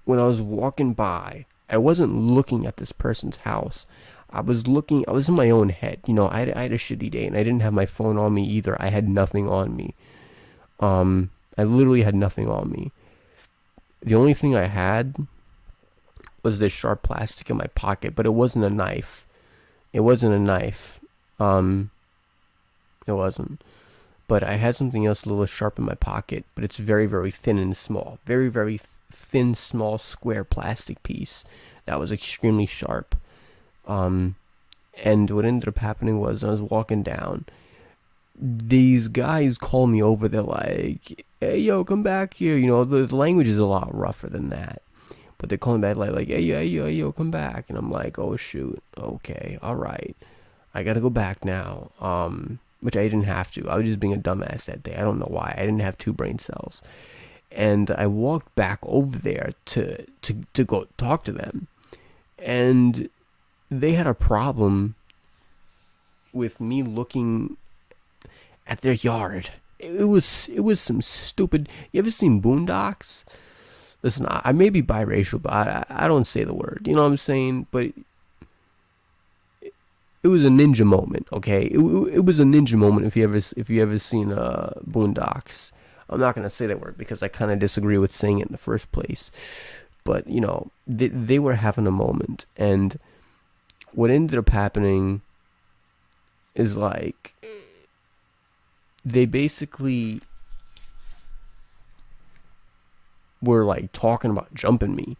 when I was walking by, I wasn't looking at this person's house. I was in my own head. You know, I had a shitty day, and I didn't have my phone on me either. I had nothing on me. I literally had nothing on me. The only thing I had was this sharp plastic in my pocket, but it wasn't a knife. It wasn't a knife. It wasn't. But I had something else a little sharp in my pocket, but it's very, very thin and small. Very, very thin, small, square plastic piece that was extremely sharp. And what ended up happening was I was walking down. These guys call me over. They're like, hey, yo, come back here. You know, the language is a lot rougher than that. But they're calling back like, hey, yo, come back. And I'm like, oh, shoot. Okay, all right. I got to go back now. Which I didn't have to. I was just being a dumbass that day. I don't know why. I didn't have 2 brain cells. And I walked back over there to go talk to them. And they had a problem with me looking at their yard. It was some stupid. You ever seen Boondocks? Listen, I may be biracial, but I don't say the word. You know what I'm saying? But it was a ninja moment, okay? It was a ninja moment if you ever seen Boondocks. I'm not gonna say that word because I kind of disagree with saying it in the first place. But you know, they were having a moment, and what ended up happening is like they basically were like talking about jumping me.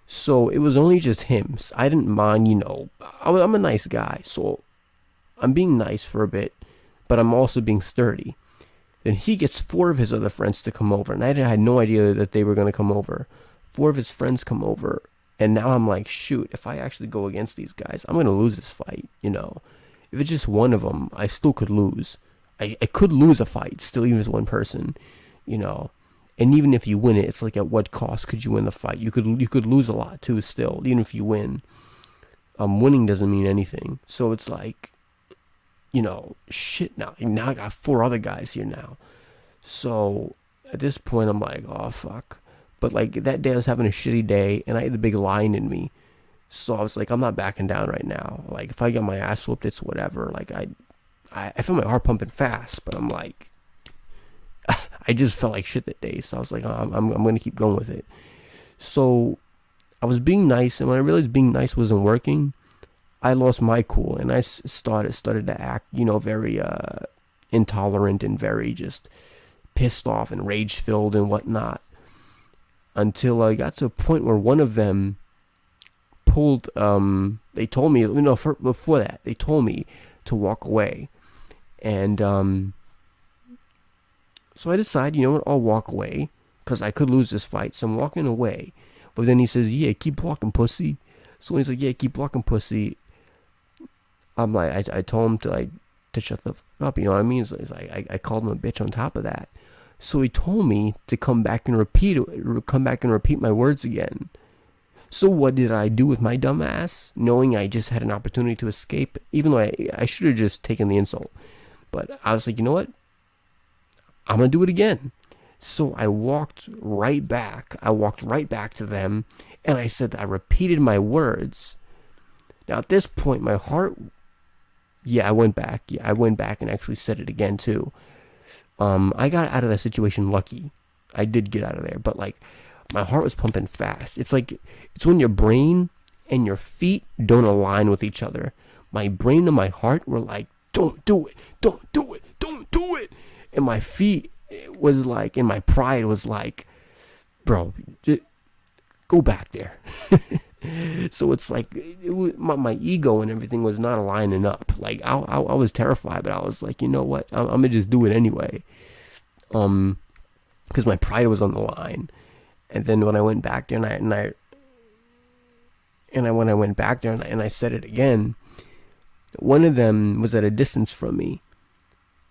So it was only just him. I didn't mind, you know. I'm a nice guy, so I'm being nice for a bit, but I'm also being sturdy. Then he gets 4 of his other friends to come over, and I had no idea that they were going to come over. 4 of his friends come over, and now I'm like, shoot, if I actually go against these guys, I'm going to lose this fight, you know. If it's just one of them, I still could lose. I could lose a fight, still, even as one person, you know. And even if you win it, it's like, at what cost could you win the fight? You could lose a lot too, still, even if you win. Winning doesn't mean anything. So it's like, you know, shit. Now I got 4 other guys here now. So at this point, I'm like, oh fuck. But like that day, I was having a shitty day, and I had the big lion in me. So I was like, I'm not backing down right now. Like if I get my ass whooped, it's whatever. Like I feel my heart pumping fast, but I'm like, I just felt like shit that day. So I was like, I'm going to keep going with it. So I was being nice, and when I realized being nice wasn't working, I lost my cool, and I started to act, you know, very intolerant and very just pissed off and rage-filled and whatnot, until I got to a point where one of them pulled, they told me, you know, before that, they told me to walk away. And so I decided, you know what, I'll walk away, because I could lose this fight, so I'm walking away. But then he says, yeah, keep walking, pussy. So when he's like, yeah, keep walking, pussy, I'm like, I told him to shut the fuck up, you know what I mean? It's like, I called him a bitch on top of that. So he told me to come back and repeat my words again. So what did I do with my dumb ass, knowing I just had an opportunity to escape, even though I should have just taken the insult. But I was like, you know what? I'm going to do it again. So I walked right back. To them, and I said, I repeated my words. Now at this point, my heart, I went back. Yeah, I went back and actually said it again too. I got out of that situation lucky. I did get out of there, but like, my heart was pumping fast. It's like, it's when your brain and your feet don't align with each other. My brain and my heart were like, don't do it, don't do it, don't do it. And my feet was like, and my pride was like, bro, go back there. So it's like, my ego and everything was not aligning up. Like, I was terrified, but I was like, you know what, I'm gonna just do it anyway. Because my pride was on the line. And then when I went back there when I went back there and I said it again, one of them was at a distance from me.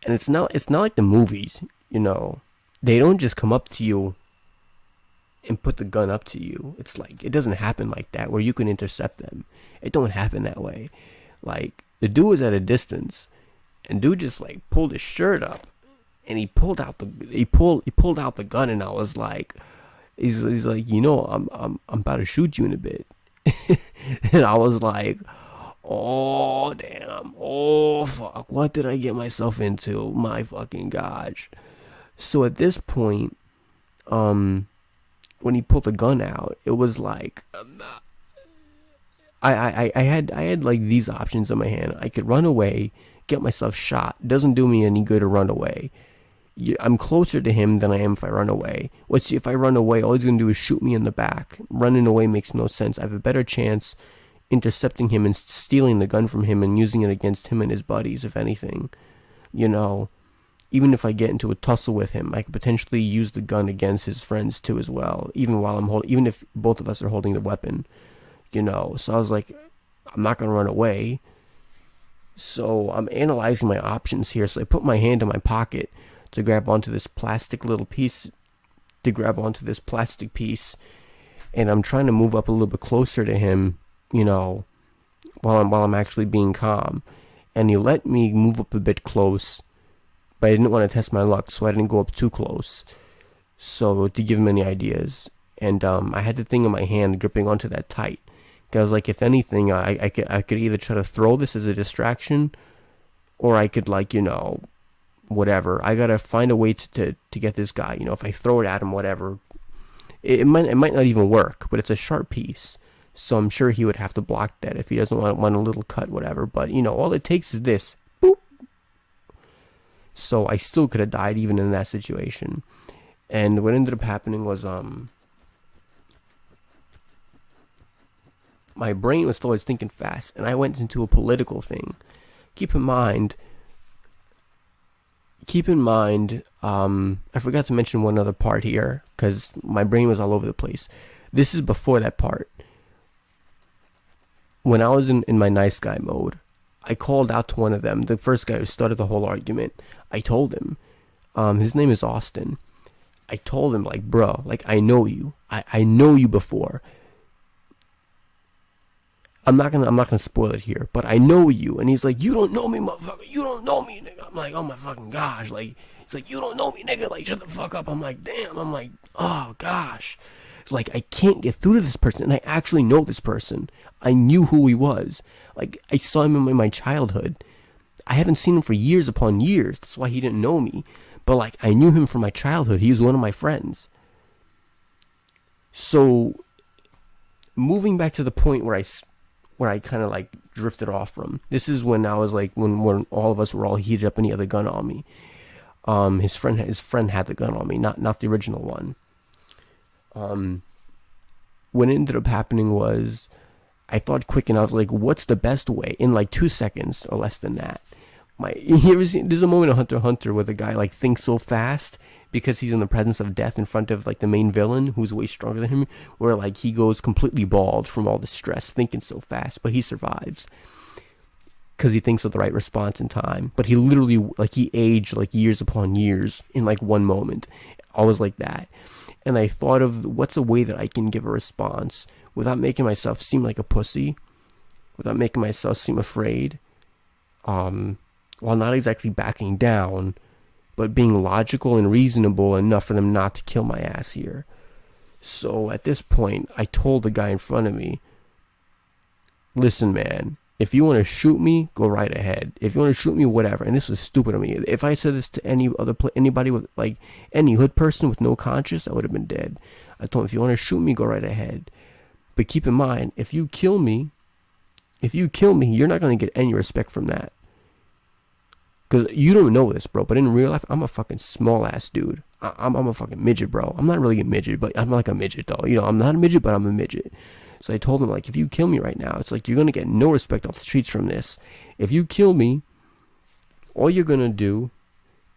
And it's not like the movies, you know. They don't just come up to you and put the gun up to you. It's like, it doesn't happen like that where you can intercept them. It don't happen that way. Like, the dude was at a distance, and dude just like pulled his shirt up, and he pulled out the gun, and I was like, he's like, you know, I'm about to shoot you in a bit. And I was like, oh damn, oh fuck, what did I get myself into? My fucking gosh. So at this point, when he pulled the gun out, it was like, I had like these options in my hand. I could run away, get myself shot. It doesn't do me any good to run away. I'm closer to him than I am if I run away. If I run away, all he's going to do is shoot me in the back. Running away makes no sense. I have a better chance intercepting him and stealing the gun from him and using it against him and his buddies, if anything. You know, even if I get into a tussle with him, I could potentially use the gun against his friends too as well, even if both of us are holding the weapon, you know. So I was like, I'm not going to run away. So I'm analyzing my options here. So I put my hand in my pocket to grab onto this plastic piece, and I'm trying to move up a little bit closer to him, you know, while I'm actually being calm. And he let me move up a bit close, but I didn't want to test my luck, so I didn't go up too close, so to give him any ideas. And I had the thing in my hand gripping onto that tight, because I was like, if anything, I could either try to throw this as a distraction, or I could, like, you know, whatever. I gotta find a way to get this guy. You know, if I throw it at him, whatever, it might not even work. But it's a sharp piece, so I'm sure he would have to block that if he doesn't want a little cut, whatever. But you know, all it takes is this, boop. So I still could have died even in that situation. And what ended up happening was my brain was always thinking fast, and I went into a political thing. Keep in mind, I forgot to mention one other part here, because my brain was all over the place. This is before that part. When I was in my nice guy mode, I called out to one of them, the first guy who started the whole argument. I told him, his name is Austin. I told him, like, bro, like, I know you. I know you before. I'm not gonna spoil it here, but I know you. And he's like, you don't know me, motherfucker. You don't know me, nigga. I'm like, oh my fucking gosh. Like, he's like, you don't know me, nigga. Like, shut the fuck up. I'm like, damn. I'm like, oh gosh. Like, I can't get through to this person, and I actually know this person. I knew who he was. Like, I saw him in my childhood. I haven't seen him for years upon years. That's why he didn't know me. But, like, I knew him from my childhood. He was one of my friends. So, moving back to the point where I kind of like drifted off from. This is when I was like, when all of us were all heated up and he had the gun on me. His friend had the gun on me, not the original one. What ended up happening was, I thought quick, and I was like, what's the best way? In like 2 seconds or less than that. There's a moment in Hunter x Hunter where the guy like thinks so fast because he's in the presence of death in front of like the main villain who's way stronger than him, where like he goes completely bald from all the stress thinking so fast, but he survives because he thinks of the right response in time. But he literally, like, he aged like years upon years in like one moment. Always like that. And I thought of, what's a way that I can give a response without making myself seem like a pussy, without making myself seem afraid, while not exactly backing down, but being logical and reasonable enough for them not to kill my ass here. So at this point, I told the guy in front of me, listen, man, if you want to shoot me, go right ahead. If you want to shoot me, whatever. And this was stupid of me. If I said this to anybody with, like, any hood person with no conscience, I would have been dead. I told him, if you want to shoot me, go right ahead. But keep in mind, if you kill me, you're not going to get any respect from that. Because you don't know this, bro. But in real life, I'm a fucking small ass dude. I'm a fucking midget, bro. I'm not really a midget, but I'm like a midget, though. You know, I'm not a midget, but I'm a midget. So I told him, like, if you kill me right now, it's like you're going to get no respect off the streets from this. If you kill me, all you're going to do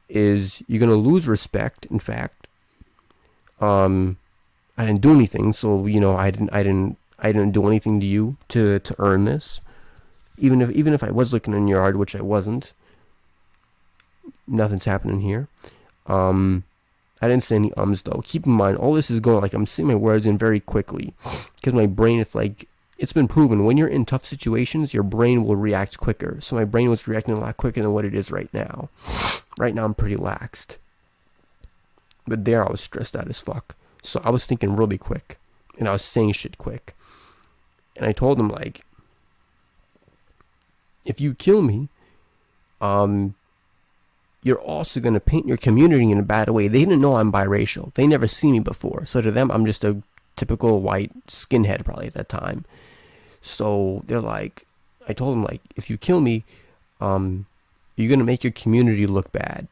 is you're going to lose respect. In fact, I didn't do anything. So, you know, I didn't do anything to you to earn this. Even if I was looking in your yard, which I wasn't. Nothing's happening here. I didn't say any ums though. Keep in mind, all this is going, like, I'm saying my words in very quickly, because my brain, it's like, it's been proven when you're in tough situations, your brain will react quicker. So my brain was reacting a lot quicker than what it is right now. Right now I'm pretty laxed, but there I was stressed out as fuck. So I was thinking really quick, and I was saying shit quick. And I told him, like, if you kill me, you're also going to paint your community in a bad way. They didn't know I'm biracial. They never seen me before. So to them, I'm just a typical white skinhead probably at that time. So they're like, I told them, like, if you kill me, you're going to make your community look bad.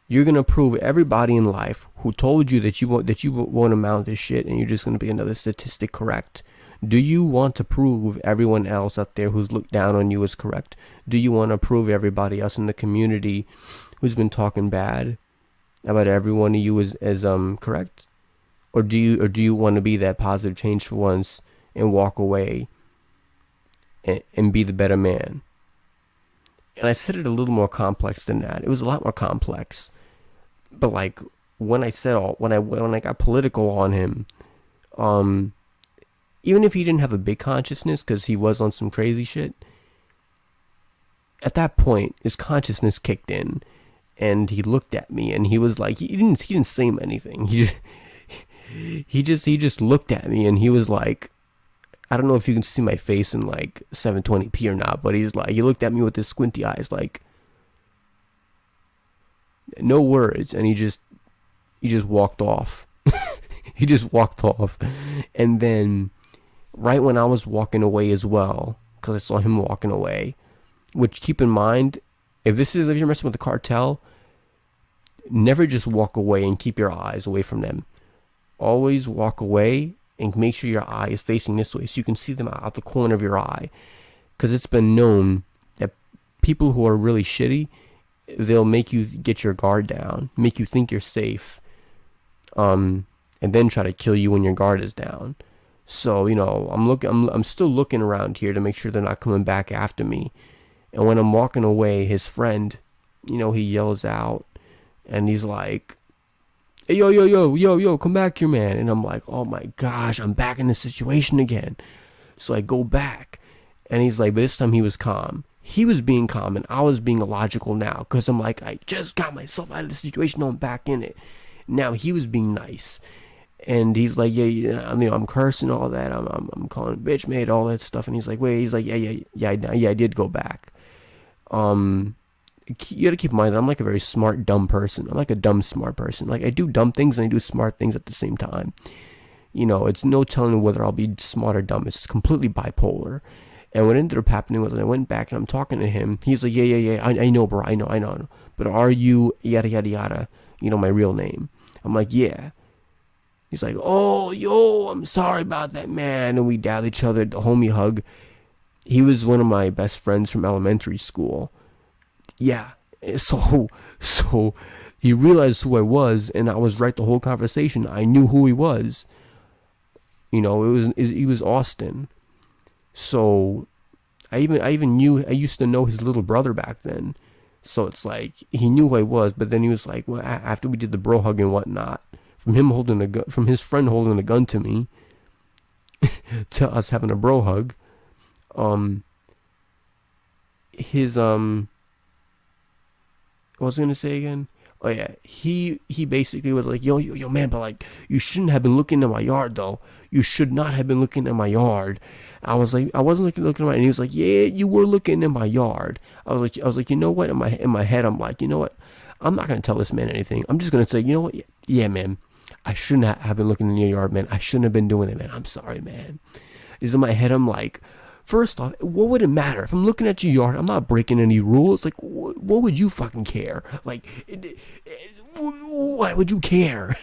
You're going to prove everybody in life who told you that you won't amount to shit, and you're just going to be another statistic correct. Do you want to prove everyone else out there who's looked down on you is correct? Do you want to prove everybody else in the community who's been talking bad about every one of you as correct? Or do you want to be that positive change for once and walk away and be the better man? And I said it a little more complex than that. It was a lot more complex. But like when I got political on him, even if he didn't have a big consciousness, because he was on some crazy shit, at that point his consciousness kicked in, and he looked at me, and he was like, he didn't say anything. He just looked at me, and he was like, I don't know if you can see my face in like 720p or not, but he looked at me with his squinty eyes, like, no words, and he just walked off. He just walked off. And then right when I was walking away as well, because I saw him walking away, which, keep in mind, if you're messing with the cartel, never just walk away and keep your eyes away from them. Always walk away and make sure your eye is facing this way so you can see them out the corner of your eye. Because it's been known that people who are really shitty, they'll make you get your guard down, make you think you're safe, and then try to kill you when your guard is down. So, you know, I'm still looking around here to make sure they're not coming back after me. And when I'm walking away, his friend, you know, he yells out, and he's like, hey, yo, come back here, man. And I'm like, oh my gosh, I'm back in this situation again. So I go back, and he's like, but this time he was calm. He was being calm, and I was being illogical now, because I'm like, I just got myself out of the situation, I'm back in it. Now he was being nice, and he's like, yeah, I mean, I'm cursing, all that, I'm calling him bitch, mate, all that stuff, and he's like, wait, he's like, yeah, I did go back. You gotta keep in mind that I'm like a very smart, dumb person. I'm like a dumb, smart person. Like, I do dumb things and I do smart things at the same time. You know, it's no telling whether I'll be smart or dumb. It's completely bipolar. And what ended up happening was, I went back and I'm talking to him. He's like, yeah, I know, bro, I know. But are you yada, yada, yada, you know, my real name? I'm like, yeah. He's like, oh, yo, I'm sorry about that, man. And we dabbed each other, the homie hug. He was one of my best friends from elementary school. Yeah, so he realized who I was, and I was right the whole conversation. I knew who he was. You know, he was Austin. So I used to know his little brother back then. So it's like, he knew who I was, but then he was like, well, after we did the bro hug and whatnot, from his friend holding a gun to me, to us having a bro hug, what was I going to say again? Oh yeah, he basically was like, yo man, but like you shouldn't have been looking in my yard though. You should not have been looking in my yard. I was like, I wasn't looking at my, and he was like, yeah, you were looking in my yard. I was like, you know what? In my head, I'm like, you know what? I'm not gonna tell this man anything. I'm just gonna say, you know what? Yeah, man, I shouldn't have been looking in your yard, man. I shouldn't have been doing it, man. I'm sorry, man. Is in my head, I'm like, first off, what would it matter if I'm looking at your yard? I'm not breaking any rules. Like, what would you fucking care? Like, why would you care?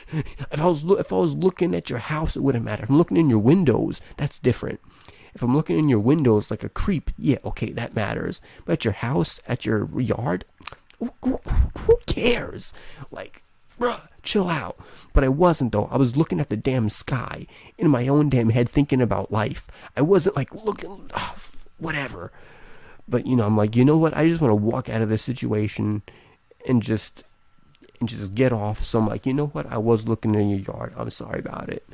If I was looking at your house, it wouldn't matter. If I'm looking in your windows, that's different. If I'm looking in your windows like a creep, yeah, okay, that matters. But at your house, at your yard, who cares? Like, bruh, chill out. But I wasn't, though. I was looking at the damn sky in my own damn head, thinking about life. I wasn't like looking, whatever. But you know, I'm like, you know what? I just want to walk out of this situation and just get off. So I'm like, you know what? I was looking in your yard. I'm sorry about it.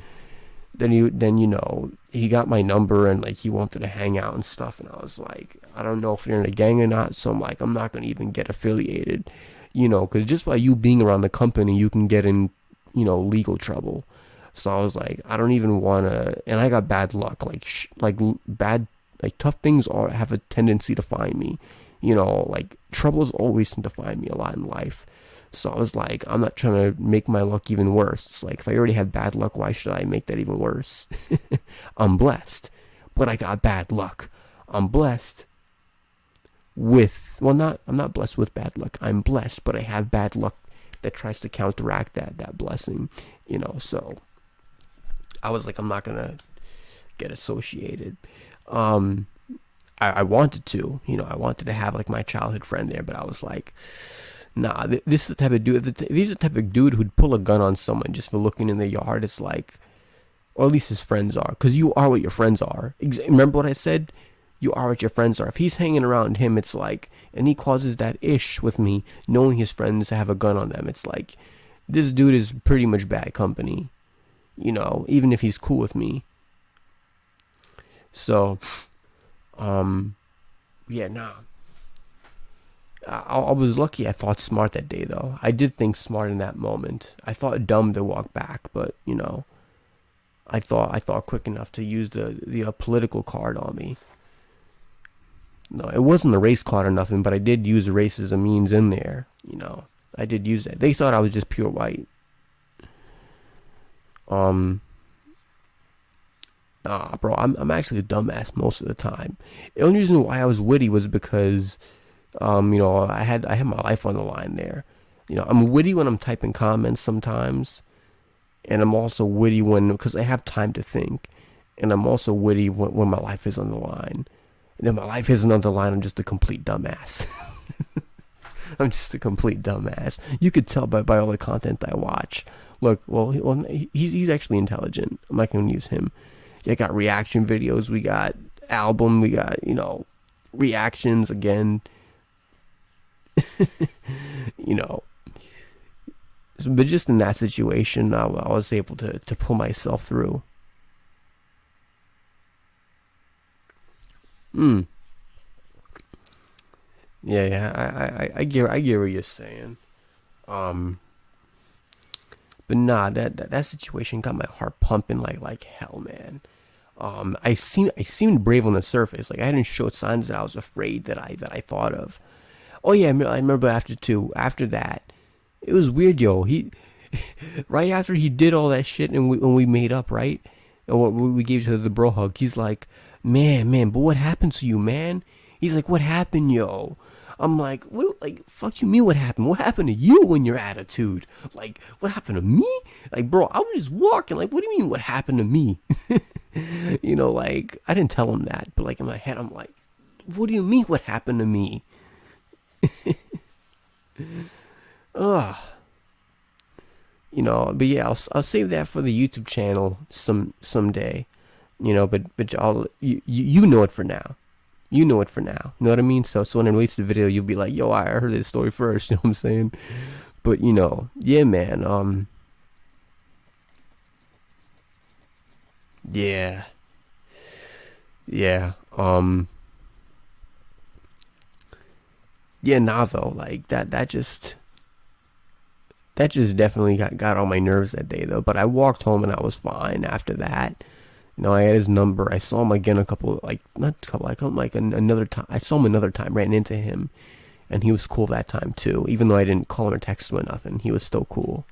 Then you know, he got my number and like he wanted to hang out and stuff, and I was like, I don't know if you're in a gang or not, so I'm like, I'm not gonna even get affiliated, you know, because just by you being around the company, you can get in, you know, legal trouble. So I was like, I don't even wanna, and I got bad luck, tough things have a tendency to find me, you know, like troubles always seem to find me a lot in life. So I was like, I'm not trying to make my luck even worse. It's like, if I already have bad luck, why should I make that even worse? I'm blessed, but I got bad luck. I'm blessed with, I'm not blessed with bad luck. I'm blessed, but I have bad luck that tries to counteract that blessing, you know. So I was like, I'm not going to get associated. I wanted to, you know, I wanted to have like my childhood friend there, but I was like, nah, this is the type of dude. He's the type of dude who'd pull a gun on someone just for looking in the yard. It's like, or at least his friends are, because you are what your friends are. Remember what I said? You are what your friends are. If he's hanging around him, it's like, and he causes that ish with me, knowing his friends have a gun on them. It's like, this dude is pretty much bad company, you know, even if he's cool with me. So, yeah, nah. I was lucky I thought smart that day, though. I did think smart in that moment. I thought dumb to walk back, but, you know, I thought quick enough to use the political card on me. No, it wasn't the race card or nothing, but I did use race as a means in there, you know. I did use that. They thought I was just pure white. Nah, bro, I'm actually a dumbass most of the time. The only reason why I was witty was because you know, I had my life on the line there. You know, I'm witty when I'm typing comments sometimes, and I'm also witty because I have time to think, and I'm also witty when my life is on the line. And if my life isn't on the line, I'm just a complete dumbass. I'm just a complete dumbass. You could tell by all the content I watch. Look, well, he's actually intelligent. I'm not going to use him. I got reaction videos. We got album. We got, you know, reactions again. You know, but just in that situation, I was able to pull myself through. Yeah, I get what you're saying. But nah, that situation got my heart pumping like hell, man. I seemed brave on the surface. Like I hadn't showed signs that I was afraid that I thought of. Oh yeah, I remember after that, it was weird, yo. He, right after he did all that shit and when we made up, right? And we gave each other the bro hug. He's like, man, but what happened to you, man? He's like, what happened, yo? I'm like, what? Like, fuck you, mean what happened? What happened to you and your attitude? Like, what happened to me? Like, bro, I was just walking. Like, what do you mean, what happened to me? You know, like, I didn't tell him that, but like in my head, I'm like, what do you mean, what happened to me? Ugh. You know, but yeah, I'll save that for the YouTube channel someday. You know, but you know it for now. You know it for now. You know what I mean? So when I release the video, you'll be like, yo, I heard this story first. You know what I'm saying? But you know, yeah, man. Yeah. Yeah, nah, though, like that just, that just definitely got on my nerves that day though. But I walked home and I was fine after that. You know, I had his number. I saw him again a couple, like, not a couple, I called him like another time. I saw him another time, ran into him, and he was cool that time too. Even though I didn't call him or text him or nothing, he was still cool.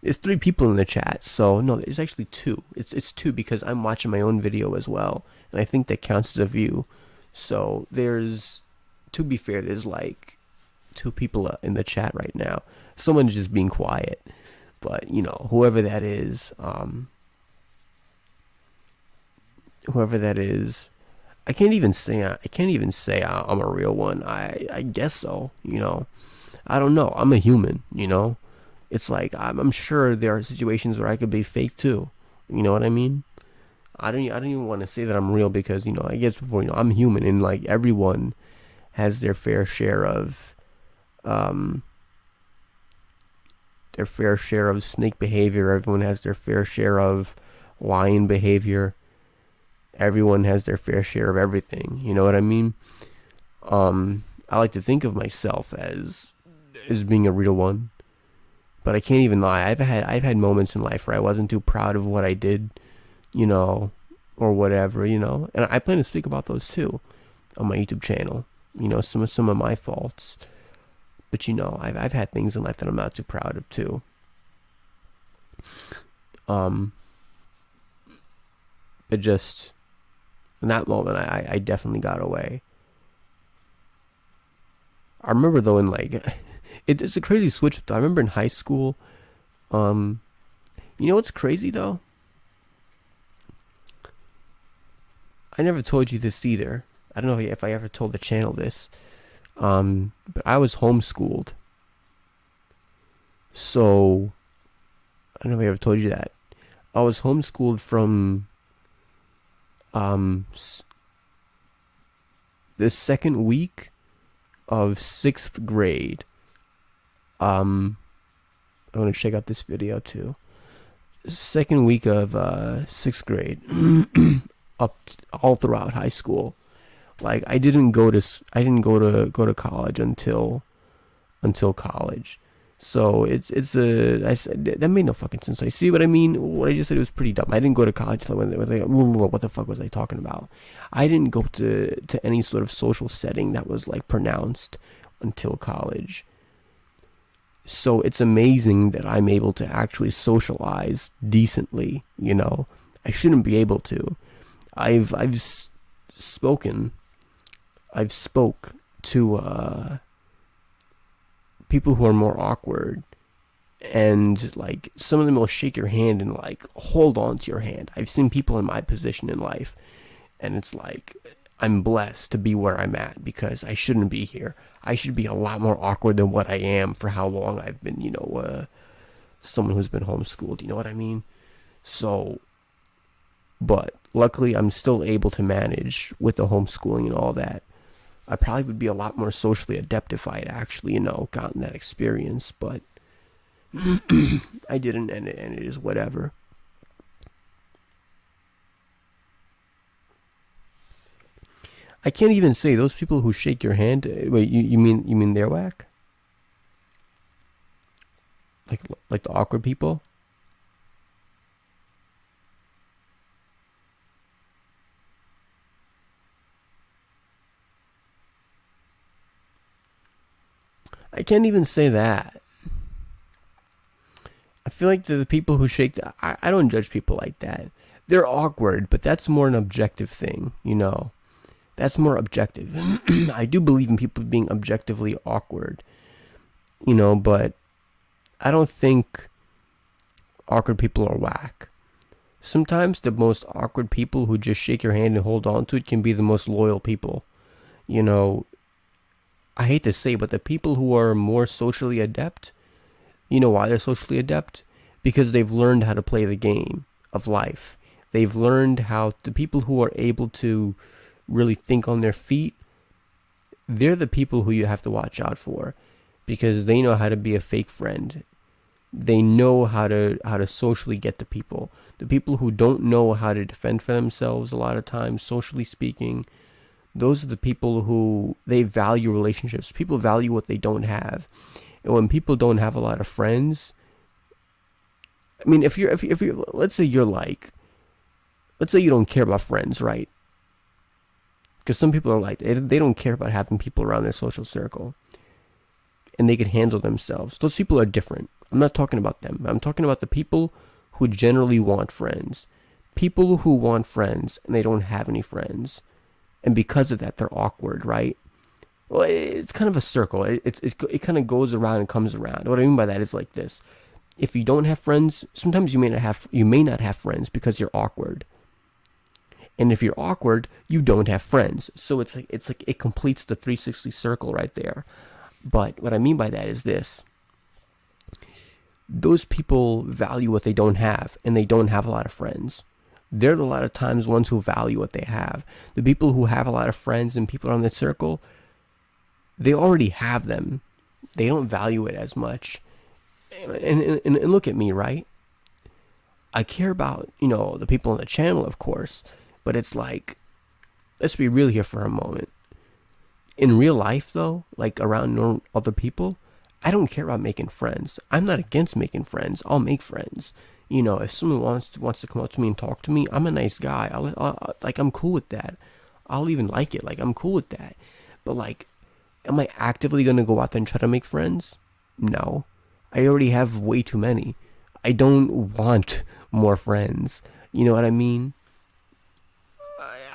There's 3 people in the chat, so no, there's actually 2. It's 2 because I'm watching my own video as well, and I think that counts as a view. So there's, to be fair, there's like 2 people in the chat right now. Someone's just being quiet. But, you know, whoever that is, I can't even say I'm a real one. I guess so, you know. I don't know. I'm a human, you know. It's like, I'm sure there are situations where I could be fake too. You know what I mean? I don't even want to say that I'm real because, you know, I guess before, you know, I'm human, and like everyone has their fair share of snake behavior. Everyone has their fair share of lion behavior. Everyone has their fair share of everything. You know what I mean? I like to think of myself as being a real one, but I can't even lie. I've had moments in life where I wasn't too proud of what I did, you know, or whatever, you know. And I plan to speak about those too on my YouTube channel. You know, some of my faults. But, you know, I've had things in life that I'm not too proud of, too. But just, in that moment, I definitely got away. I remember, though, in, like, it's a crazy switch, though. I remember in high school, you know what's crazy, though? I never told you this either. I don't know if I ever told the channel this. But I was homeschooled. So, I don't know if I ever told you that. I was homeschooled from, the second week of 6th grade. I want to check out this video too. Second week of, 6th grade. Up all throughout high school. Like, I didn't go to college until college. So I said that made no fucking sense. I see what I mean. What I just said was pretty dumb. I didn't go to college till what the fuck was I talking about? I didn't go to any sort of social setting that was like pronounced until college. So it's amazing that I'm able to actually socialize decently. You know, I shouldn't be able to. I've spoke to people who are more awkward, and like some of them will shake your hand and like hold on to your hand. I've seen people in my position in life, and it's like I'm blessed to be where I'm at because I shouldn't be here. I should be a lot more awkward than what I am for how long I've been, you know, someone who's been homeschooled. You know what I mean? So, but luckily I'm still able to manage with the homeschooling and all that. I probably would be a lot more socially adept if I had actually, you know, gotten that experience, but I didn't, and it is whatever. I can't even say those people who shake your hand. Wait, you mean they're whack? Like the awkward people? I can't even say that. I feel like the people who shake, I don't judge people like that. They're awkward, but that's more an objective thing, you know. That's more objective. I do believe in people being objectively awkward, you know, but I don't think awkward people are whack. Sometimes the most awkward people who just shake your hand and hold on to it can be the most loyal people, you know. I hate to say, but the people who are more socially adept, you know why they're socially adept? Because they've learned how to play the game of life. They've learned how, the people who are able to really think on their feet, they're the people who you have to watch out for, because they know how to be a fake friend. They know how to socially get to people. The people who don't know how to defend for themselves a lot of times, socially speaking, those are the people who they value relationships. People value what they don't have. And when people don't have a lot of friends, I mean, if you're let's say you're like, let's say you don't care about friends, right? Because some people are like, they don't care about having people around their social circle, and they can handle themselves. Those people are different. I'm not talking about them. I'm talking about the people who generally want friends. People who want friends and they don't have any friends, and because of that, they're awkward, right? Well, it's kind of a circle. It kind of goes around and comes around. What I mean by that is like this: if you don't have friends, sometimes you may not have friends because you're awkward. And if you're awkward, you don't have friends. So it's like it completes the 360 circle right there. But what I mean by that is this: those people value what they don't have, and they don't have a lot of friends. They're a lot of times ones who value what they have. The people who have a lot of friends and people around the circle, they already have them. They don't value it as much. And look at me, right? I care about, the people on the channel, of course. But it's like, let's be real here for a moment. In real life, though, like around other people, I don't care about making friends. I'm not against making friends. I'll make friends. If someone wants to come up to me and talk to me, I'm a nice guy. I'm cool with that. I'll even like it. Like, I'm cool with that. But like, am I actively going to go out there and try to make friends? No. I already have way too many. I don't want more friends. You know what I mean?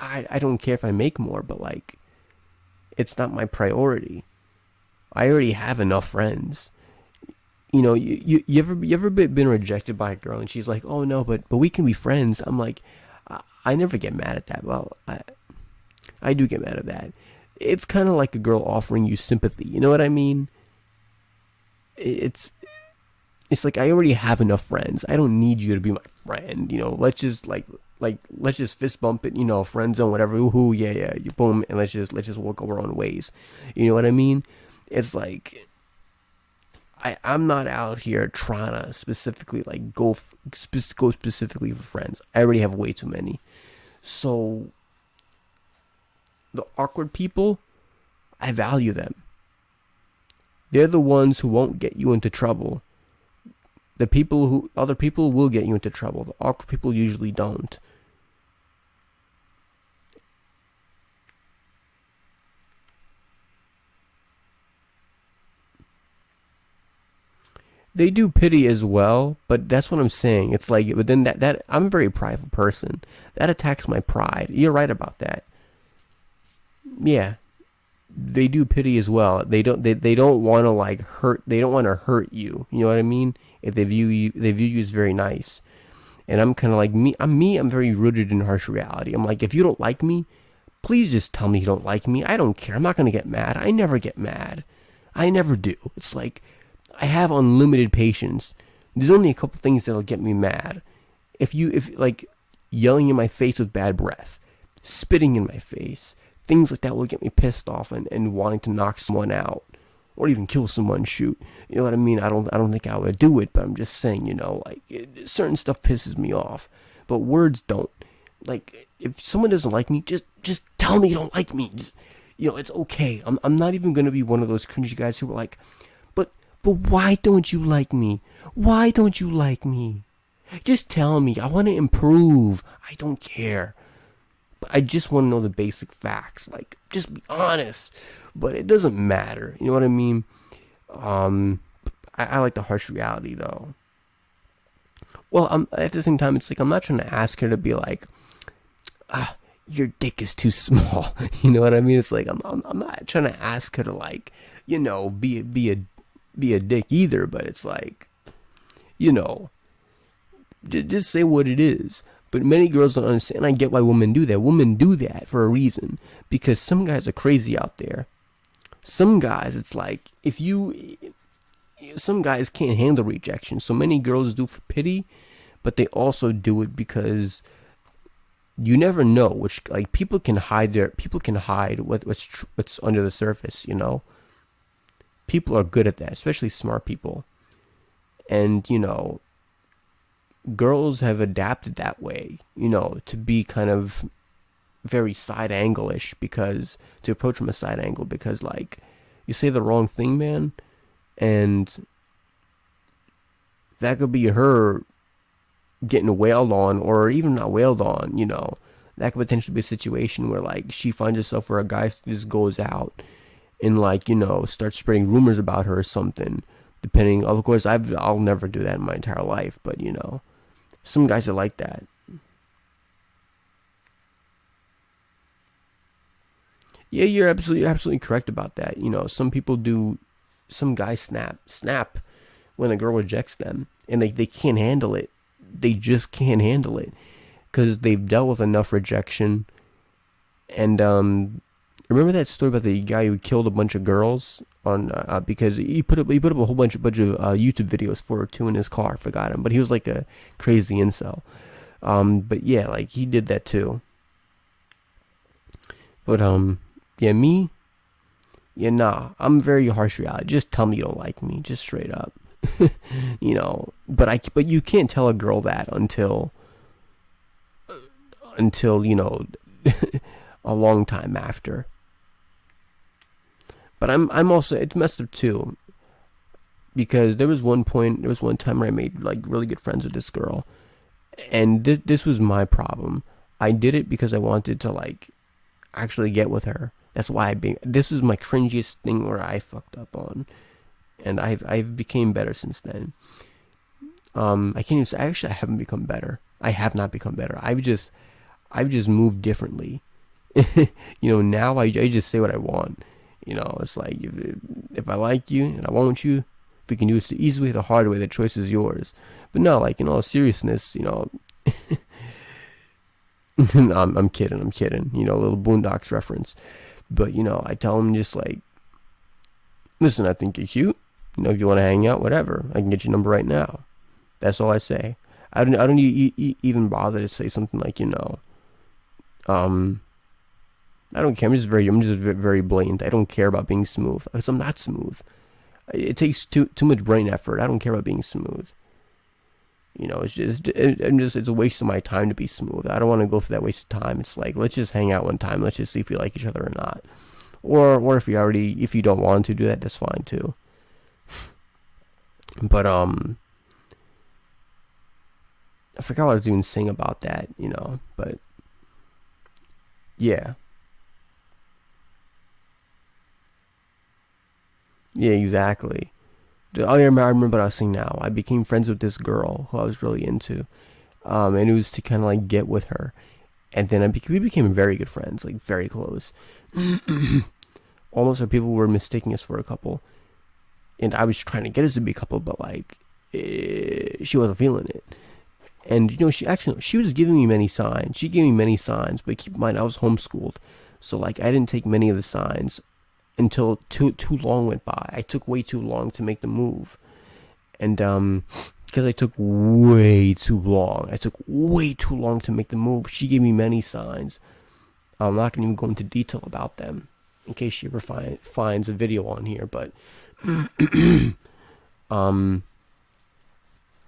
I don't care if I make more, but like, it's not my priority. I already have enough friends. You ever been rejected by a girl and she's like, oh no, but we can be friends. I'm like, I never get mad at that. Well, I do get mad at that. It's kind of like a girl offering you sympathy. You know what I mean? It's like, I already have enough friends. I don't need you to be my friend. Let's just let's just fist bump it, friend zone, whatever. Ooh, yeah, you boom, and let's just walk our own ways. You know what I mean? It's like, I'm not out here trying to specifically like go specifically for friends. I already have way too many. So the awkward people, I value them. They're the ones who won't get you into trouble. Other people will get you into trouble. The awkward people usually don't. They do pity as well, but that's what I'm saying. It's like, but then that I'm a very prideful person. That attacks my pride. You're right about that. Yeah. They do pity as well. They don't want to like hurt. They don't want to hurt you. You know what I mean? If they view you as very nice. And I'm kind of like me. I'm very rooted in harsh reality. I'm like, if you don't like me, please just tell me you don't like me. I don't care. I'm not gonna get mad. I never get mad. I never do. It's like, I have unlimited patience. There's only a couple things that'll get me mad. If like yelling in my face with bad breath, spitting in my face, things like that will get me pissed off and wanting to knock someone out or even kill someone, shoot. You know what I mean? I don't think I would do it, but I'm just saying, certain stuff pisses me off, but words don't. Like, if someone doesn't like me, just tell me you don't like me. Just, it's okay. I'm not even going to be one of those cringy guys who are like, but why don't you like me? Why don't you like me? Just tell me. I want to improve. I don't care. But I just want to know the basic facts. Like, just be honest. But it doesn't matter. You know what I mean? I like the harsh reality, though. Well, at the same time, it's like, I'm not trying to ask her to be like, your dick is too small. You know what I mean? It's like, I'm not trying to ask her to like, be a dick either, but it's like, just say what it is. But many girls don't understand. I get why women do that. Women do that for a reason, because some guys are crazy out there. Some guys, it's like, some guys can't handle rejection. So many girls do for pity, but they also do it because you never know which, like, people can hide what's under the surface. People are good at that, especially smart people. And, girls have adapted that way, to be kind of very side angle-ish, because to approach from a side angle, because like you say the wrong thing, man, and that could be her getting wailed on, or even not wailed on, you know. That could potentially be a situation where like she finds herself where a guy just goes out and like, you know, starts spreading rumors about her or something. Depending, of course, I'll never do that in my entire life, but you know, some guys are like that. Yeah, you're absolutely correct about that. You know, some people do, some guys snap when a girl rejects them, and they can't handle it. They just can't handle it because they've dealt with enough rejection. And remember that story about the guy who killed a bunch of girls on because he put up a whole bunch of YouTube videos for her too in his car. I forgot him, but he was like a crazy incel. But yeah, like he did that too. But yeah, me, yeah, nah, I'm very harsh reality. Just tell me you don't like me, just straight up. You know, but you can't tell a girl that until you know a long time after. But I'm also, it's messed up too, because there was one time where I made like really good friends with this girl, and this was my problem. I did it because I wanted to like actually get with her. That's why this is my cringiest thing where I fucked up on, and I've became better since then. I can't even say, actually I haven't become better. I have not become better. I've just moved differently. You know, now I just say what I want. You know, it's like if I like you and I want you, we can do it the easy way, the hard way. The choice is yours. But no, like in all seriousness, you know. I'm kidding. You know, a little Boondocks reference. But you know, I tell him just like, listen, I think you're cute. You know, if you want to hang out, whatever, I can get your number right now. That's all I say. I don't even bother to say something like, you know, I don't care. I'm just very blatant. I don't care about being smooth because I'm not smooth. It takes too much brain effort. I don't care about being smooth. You know, it's a waste of my time to be smooth. I don't want to go through that waste of time. It's like, let's just hang out one time. Let's just see if we like each other or not. Or if you don't want to do that, that's fine too. But I forgot what I was even saying about that, you know, but yeah. Yeah, exactly. Oh, yeah, I remember what I was saying now. I became friends with this girl who I was really into. And it was to kind of like get with her. And then we became very good friends, like very close. Almost like people were mistaking us for a couple. And I was trying to get us to be a couple, but like, she wasn't feeling it. And you know, she was giving me many signs. She gave me many signs, but keep in mind, I was homeschooled. So like, I didn't take many of the signs until too long went by. I took way too long to make the move. And because I took way too long to make the move, she gave me many signs. I'm not going to even go into detail about them in case she ever finds a video on here, but I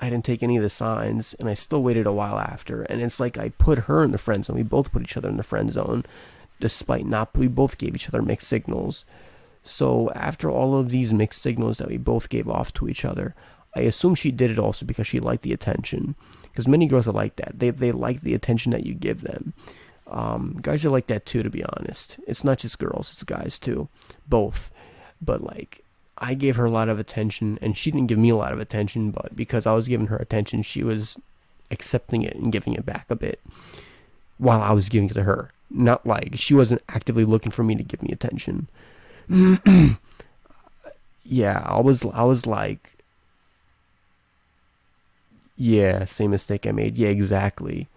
didn't take any of the signs, and I still waited a while after. And it's like I put her in the friend zone. We both put each other in the friend zone, despite we both gave each other mixed signals. So after all of these mixed signals that we both gave off to each other, I assume she did it also because she liked the attention. Because many girls are like that. They like the attention that you give them. Guys are like that too, to be honest. It's not just girls, it's guys too. Both. But like, I gave her a lot of attention, and she didn't give me a lot of attention, but because I was giving her attention, she was accepting it and giving it back a bit while I was giving it to her. Not like she wasn't actively looking for me to give me attention. Yeah, I was like, yeah, same mistake I made. Yeah, exactly.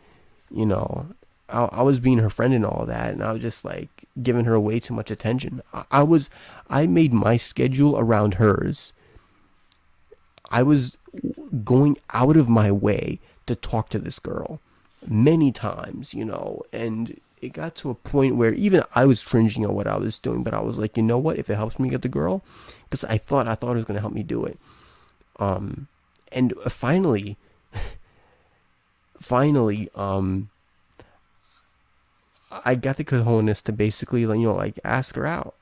You know, I was being her friend and all that, and I was just like giving her way too much attention. I made my schedule around hers. I was going out of my way to talk to this girl many times, you know, and it got to a point where even I was cringing at what I was doing, but I was like, you know what, if it helps me get the girl, because I thought it was going to help me do it. And finally, I got the cojones to basically, you know, like ask her out,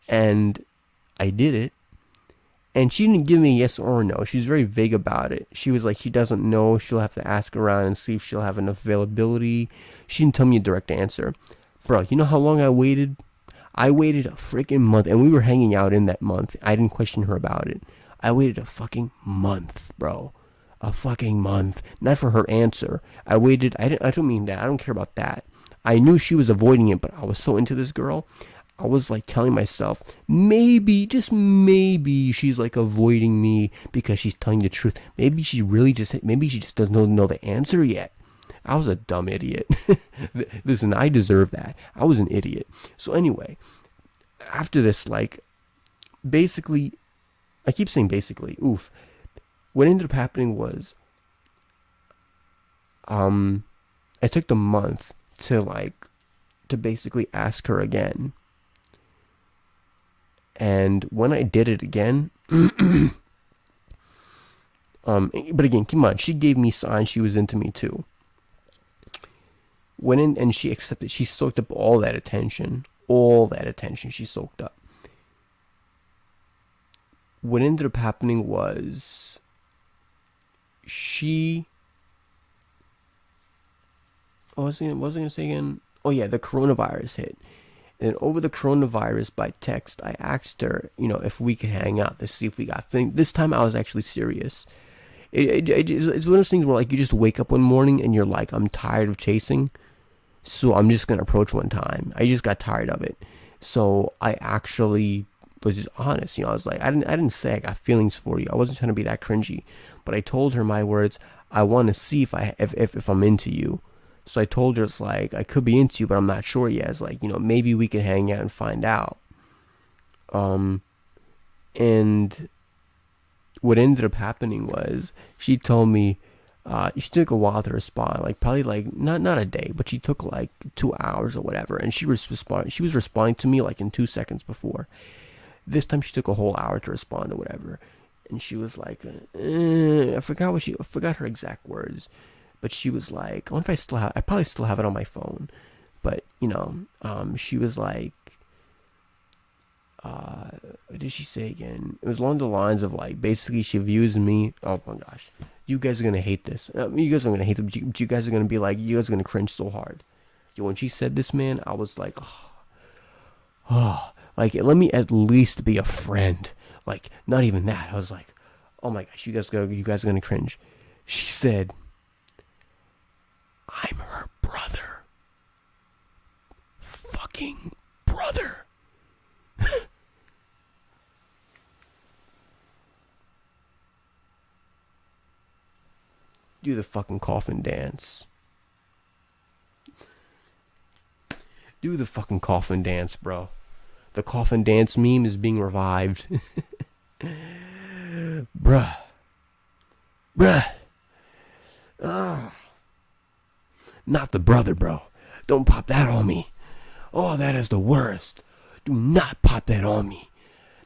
and I did it. And she didn't give me a yes or no. She was very vague about it. She was like, she doesn't know. She'll have to ask around and see if she'll have enough availability. She didn't tell me a direct answer. Bro, you know how long I waited? I waited a freaking month, and we were hanging out in that month. I didn't question her about it. I waited a fucking month, bro. A fucking month. Not for her answer. I waited. I don't mean that. I don't care about that. I knew she was avoiding it, but I was so into this girl. I was like telling myself, maybe, just maybe she's like avoiding me because she's telling the truth. Maybe she just doesn't know the answer yet. I was a dumb idiot. Listen, I deserve that. I was an idiot. So anyway, after this, like, basically, I keep saying basically, oof. What ended up happening was, I took the month to basically ask her again. And when I did it again, but again, keep in mind, she gave me signs she was into me too. Went in and she accepted, she soaked up all that attention she soaked up. What ended up happening was what was I going to say again? Oh yeah, the coronavirus hit. And over the coronavirus by text, I asked her, you know, if we could hang out to see if we got things. This time I was actually serious. It's one of those things where, like, you just wake up one morning and you're like, I'm tired of chasing, so I'm just going to approach one time. I just got tired of it. So I actually was just honest. You know, I was like, I didn't say I got feelings for you. I wasn't trying to be that cringy. But I told her my words, I want to see if I'm into you. So I told her, it's like, I could be into you, but I'm not sure yet. It's like, you know, maybe we can hang out and find out. And what ended up happening was, she told me, she took a while to respond, like probably like not a day, but she took like 2 hours or whatever. And she was responding to me like in 2 seconds before. This time she took a whole hour to respond or whatever. And she was like, I forgot her exact words. But she was like, I wonder if I probably still have it on my phone. But, you know, she was like, what did she say again? It was along the lines of, like, basically she views me, oh my gosh, you guys are going to hate this. You guys are going to hate it, but you guys are going to be like, you guys are going to cringe so hard. Yo, when she said this, man, I was like, like, let me at least be a friend. Like, not even that. I was like, oh my gosh, you guys are going to cringe. She said, I'm her brother. Fucking brother. Do the fucking coffin dance. Do the fucking coffin dance, bro. The coffin dance meme is being revived. Bruh. Not the brother, bro. Don't pop that on me. Oh, that is the worst. Do not pop that on me.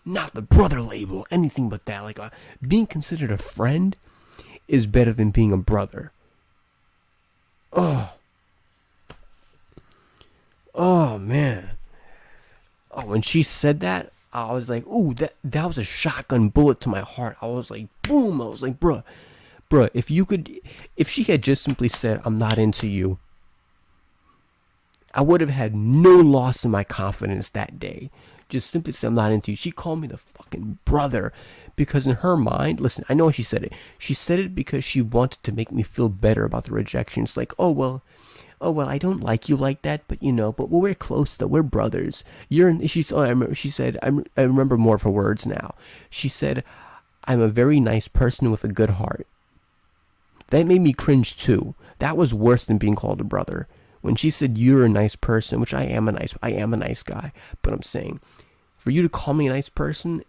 Not the brother label. Anything but that. Like, being considered a friend is better than being a brother. Oh, man. Oh, when she said that, I was like, ooh, that was a shotgun bullet to my heart. I was like, boom. I was like, bruh, if she had just simply said, I'm not into you, I would have had no loss in my confidence that day. Just simply said, I'm not into you. She called me the fucking brother because in her mind, listen, I know why she said it. She said it because she wanted to make me feel better about the rejection. It's like, oh, well, I don't like you like that, but you know, but we're close though. We're brothers. She said, I remember more of her words now. She said, I'm a very nice person with a good heart. That made me cringe too. That was worse than being called a brother. When she said, you're a nice person, which I am a nice guy, but I'm saying, for you to call me a nice person,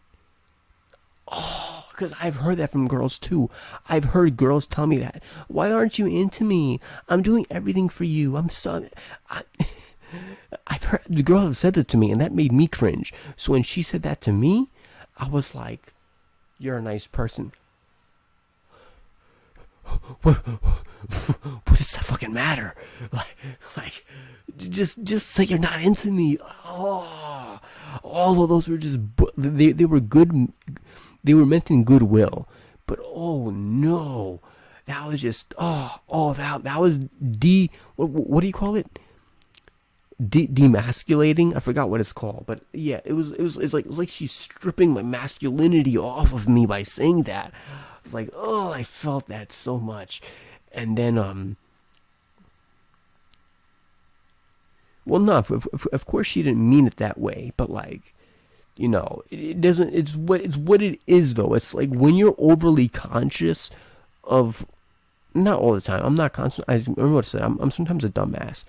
because I've heard that from girls too. I've heard girls tell me that. Why aren't you into me? I'm doing everything for you. I've heard the girls have said that to me, and that made me cringe. So when she said that to me, I was like, you're a nice person. what does that fucking matter? Like, just say you're not into me. Oh, all of those were just, they were good. They were meant in goodwill. But oh no, that was just, that was what do you call it? Demasculating. I forgot what it's called, but yeah, it was like she's stripping my masculinity off of me by saying that. It's like, oh, I felt that so much. And then well, no, of course she didn't mean it that way, but like, you know, it doesn't, it's what it is though. It's like when you're overly conscious of, not all the time, I'm not conscious, I remember what I said, I'm sometimes a dumbass.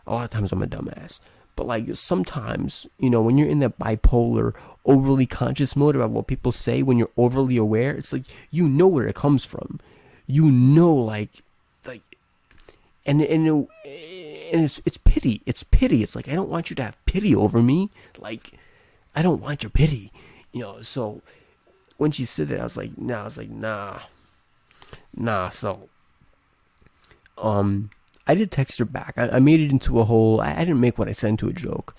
A lot of times I'm a dumbass. But like sometimes, you know, when you're in that bipolar, overly conscious mode about what people say, when you're overly aware, it's like, you know where it comes from. You know, like, and it's pity. It's pity. It's like, I don't want you to have pity over me. Like, I don't want your pity. You know, so when she said that, I was like, nah. So, I did text her back. I made it into a whole, I didn't make what I said into a joke,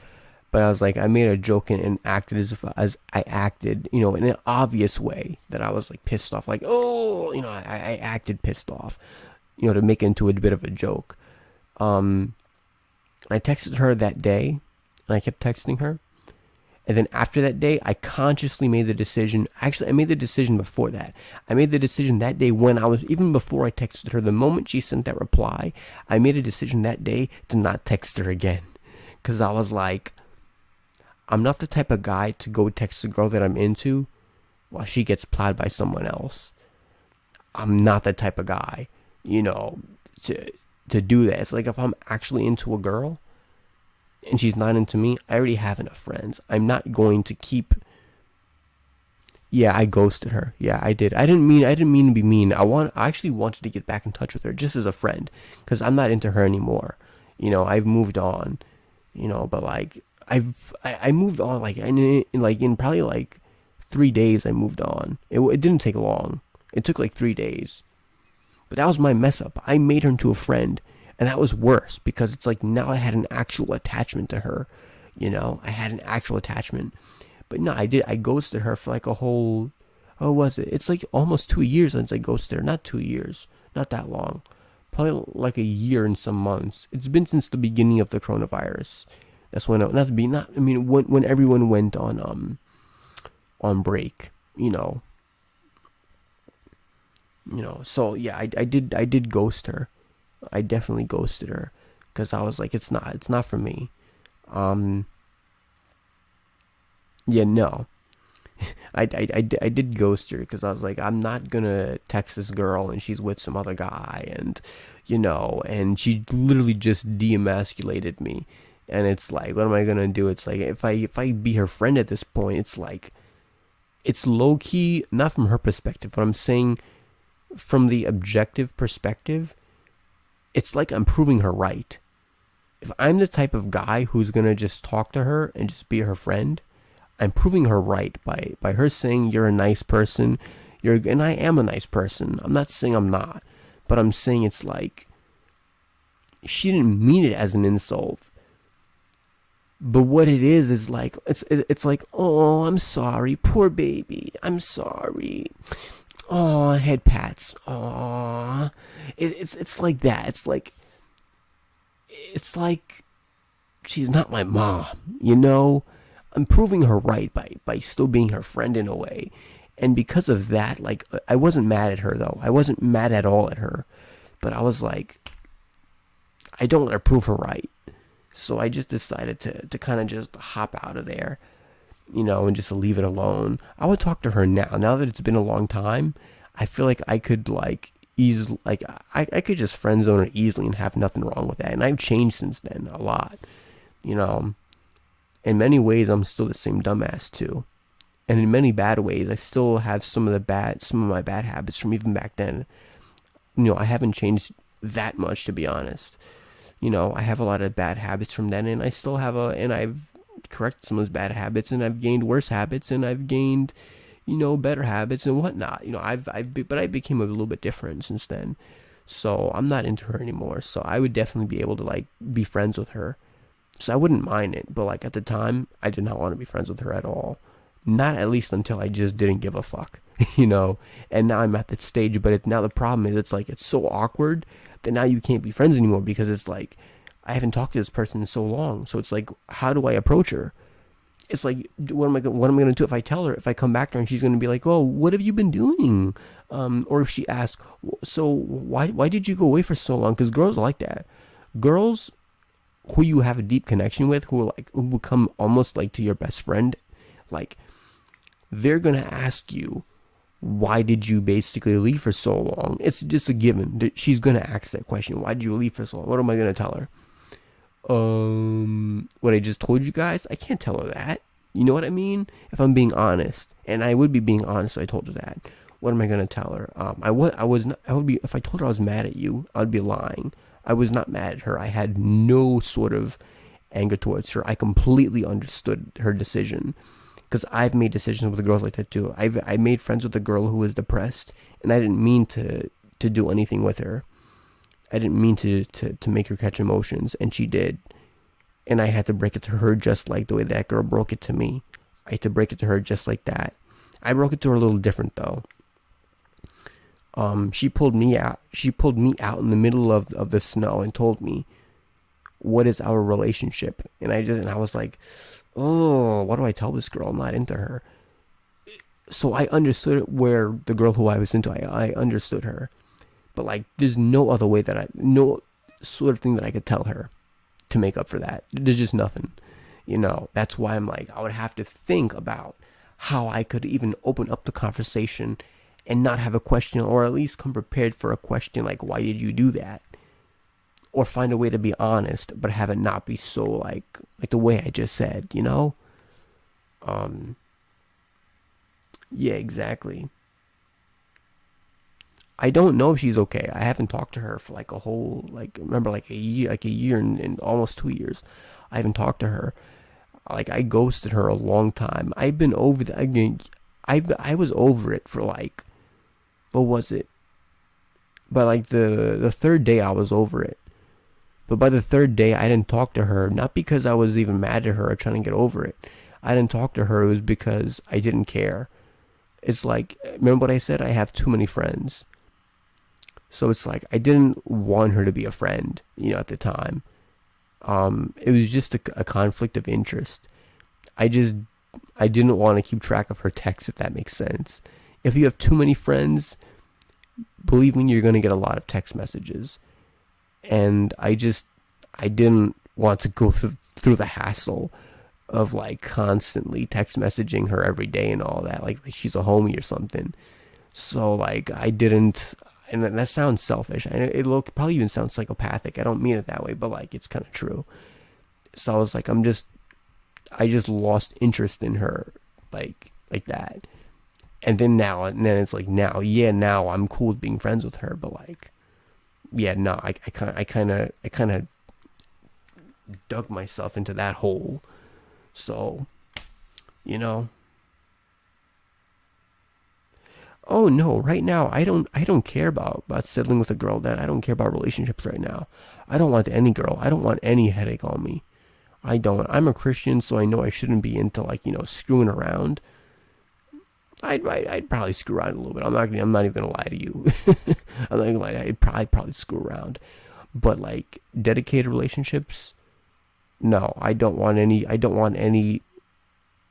but I was like, I made a joke and acted as I acted, you know, in an obvious way that I was like pissed off, like, oh, you know, I acted pissed off, you know, to make it into a bit of a joke. I texted her that day, and I kept texting her. And then after that day, I consciously made the decision. Actually, I made the decision before that. I made the decision that day when I was, even before I texted her, the moment she sent that reply, I made a decision that day to not text her again. Because I was like, I'm not the type of guy to go text a girl that I'm into while she gets plowed by someone else. I'm not that type of guy, you know, to do that. It's like if I'm actually into a girl and she's not into me, I already have enough friends. I'm not going to keep. Yeah, I ghosted her. Yeah, I did. I didn't mean to be mean. I actually wanted to get back in touch with her just as a friend, because I'm not into her anymore. You know, I've moved on. You know, but like I moved on in probably like 3 days. I moved on. It didn't take long. It took like 3 days. But that was my mess up. I made her into a friend. And that was worse, because it's like now I had an actual attachment to her. You know, I had an actual attachment. But no, I ghosted her for like a whole, it's like almost 2 years since I ghosted her. Not 2 years. Not that long. Probably like a year and some months. It's been since the beginning of the coronavirus. That's when, when everyone went on break, you know. So yeah, I did ghost her. I definitely ghosted her, because I was like, it's not for me. Yeah, no. I did ghost her, because I was like, I'm not gonna text this girl and she's with some other guy, and you know, and she literally just demasculated me. And it's like, what am I gonna do? It's like, if I be her friend at this point, it's like, it's low key, not from her perspective, but I'm saying from the objective perspective, it's like I'm proving her right. If I'm the type of guy who's gonna just talk to her and just be her friend, I'm proving her right by her saying you're a nice person. And I am a nice person. I'm not saying I'm not, but I'm saying it's like, she didn't mean it as an insult. But what it is like, it's like, oh, I'm sorry, poor baby, I'm sorry. Oh, head pats. Oh, it's like that. It's like she's not my mom, you know. I'm proving her right by still being her friend in a way, and because of that, like, I wasn't mad at her though. I wasn't mad at all at her, but I was like, I don't let her prove her right. So I just decided to kind of just hop out of there, you know, and just leave it alone. I would talk to her now that it's been a long time. I feel like I could like easily, like I could just friend zone her easily and have nothing wrong with that. And I've changed since then a lot, you know. In many ways, I'm still the same dumbass too, and in many bad ways, I still have some of my bad habits from even back then. You know, I haven't changed that much, to be honest. You know, I have a lot of bad habits from then, and I still have and I've corrected some of those bad habits, and I've gained worse habits, and I've gained, you know, better habits and whatnot. You know, but I became a little bit different since then. So I'm not into her anymore. So I would definitely be able to like be friends with her. So I wouldn't mind it. But like at the time, I did not want to be friends with her at all. Not at least until I just didn't give a fuck, you know. And now I'm at that stage. But now the problem is it's like it's so awkward that now you can't be friends anymore because it's like I haven't talked to this person in so long. So it's like, how do I approach her? It's like, what am I going to do if I tell her, if I come back to her and she's going to be like, oh, what have you been doing? Or if she asks, so why did you go away for so long? Because girls are like that. Girls who you have a deep connection with, who become almost like to your best friend, like they're going to ask you, why did you basically leave for so long? It's just a given. She's going to ask that question. Why did you leave for so long? What am I going to tell her? What I just told you guys, I can't tell her that. You know what I mean? If I'm being honest, and I would be being honest, if I told her that. What am I gonna tell her? I would be, if I told her I was mad at you, I would be lying. I was not mad at her. I had no sort of anger towards her. I completely understood her decision, because I've made decisions with girls like that too. I made friends with a girl who was depressed, and I didn't mean to do anything with her. I didn't mean to make her catch emotions, and she did. And I had to break it to her just like the way that girl broke it to me. I had to break it to her just like that. I broke it to her a little different though. She pulled me out. She pulled me out in the middle of the snow and told me, what is our relationship? And I was like, oh, what do I tell this girl? I'm not into her. So I understood where the girl who I was into, I understood her. But like, there's no other way no sort of thing that I could tell her to make up for that. There's just nothing, you know. That's why I'm like, I would have to think about how I could even open up the conversation and not have a question, or at least come prepared for a question like, why did you do that? Or find a way to be honest, but have it not be so like the way I just said, you know? Yeah, exactly. I don't know if she's okay. I haven't talked to her for like a whole, remember a year and almost 2 years. I haven't talked to her. Like, I ghosted her a long time. I've been over that. I was over it for like, what was it? By like the third day I was over it. But by the third day I didn't talk to her, not because I was even mad at her or trying to get over it. I didn't talk to her, it was because I didn't care. It's like, remember what I said? I have too many friends. So it's like, I didn't want her to be a friend, you know, at the time. It was just a conflict of interest. I didn't want to keep track of her texts, if that makes sense. If you have too many friends, believe me, you're going to get a lot of text messages. And I didn't want to go through the hassle of like constantly text messaging her every day and all that, like she's a homie or something. So like, I didn't. And that sounds selfish. And it'll probably even sound psychopathic. I don't mean it that way, but like, it's kind of true. So I was like, I just lost interest in her, like that. And then it's like now I'm cool with being friends with her, but like, yeah, no, I kind of dug myself into that hole. So, you know. Oh no, right now I don't care about settling with a girl. That I don't care about relationships right now. I don't want any girl. I don't want any headache on me. I don't. I'm a Christian, so I know I shouldn't be into like, you know, screwing around. I'd probably screw around a little bit. I'm not even gonna lie to you. I'm not gonna lie. I'd probably screw around. But like dedicated relationships, no, I don't want any. I don't want any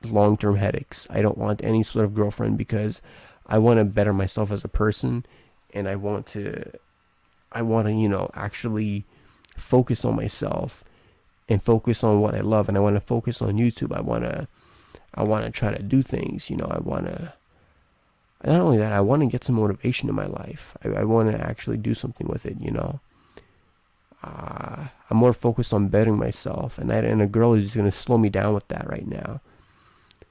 long-term headaches. I don't want any sort of girlfriend, because I want to better myself as a person, and I want to, you know, actually focus on myself and focus on what I love, and I want to focus on YouTube. I want to try to do things, you know. Not only that, I want to get some motivation in my life. I want to actually do something with it, you know. I'm more focused on bettering myself, and a girl is just going to slow me down with that right now.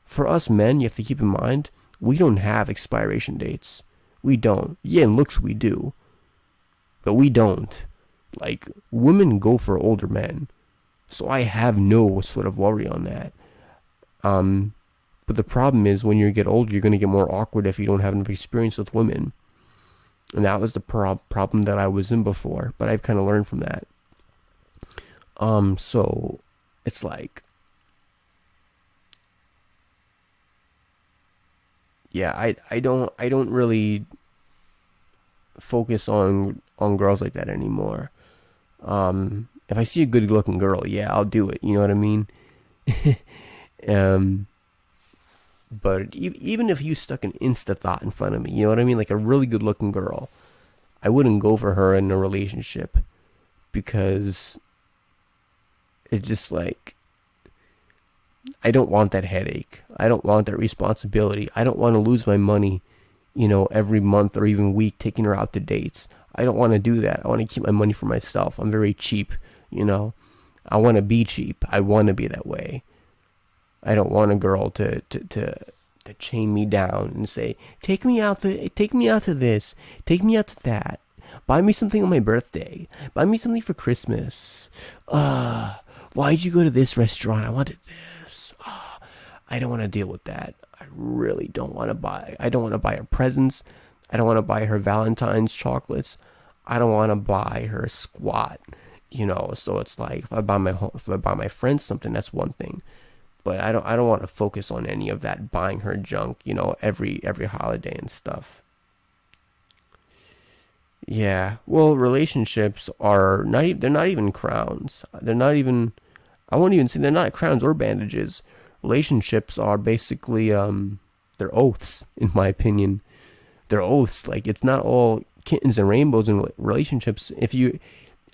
For us men, you have to keep in mind, we don't have expiration dates. We don't. Yeah, in looks we do. But we don't. Like, women go for older men. So I have no sort of worry on that. But the problem is, when you get older, you're going to get more awkward if you don't have enough experience with women. And that was the problem that I was in before, but I've kind of learned from that. So it's like, yeah, I don't really focus on girls like that anymore. If I see a good looking girl, yeah, I'll do it. You know what I mean? But even if you stuck an Insta thought in front of me, you know what I mean? Like a really good looking girl, I wouldn't go for her in a relationship, because it's just like, I don't want that headache. I don't want that responsibility. I don't want to lose my money, every month or even week taking her out to dates. I don't want to do that. I want to keep my money for myself. I'm very cheap, I want to be cheap. I want to be that way. I don't want a girl to chain me down and say, take me out to this, take me out to that, buy me something on my birthday, buy me something for Christmas. Why'd you go to this restaurant? I wanted this. I don't want to deal with that. I really don't want to buy. I don't want to buy her presents. I don't want to buy her Valentine's chocolates. I don't want to buy her squat. So it's like, if I buy my friends something, that's one thing. But I don't want to focus on any of that buying her junk, every holiday and stuff. Yeah, well, relationships are they're not even crowns. They're not even, I won't even say they're not crowns or bandages. Relationships are basically, they're oaths, in my opinion. They're oaths. Like, it's not all kittens and rainbows in relationships. At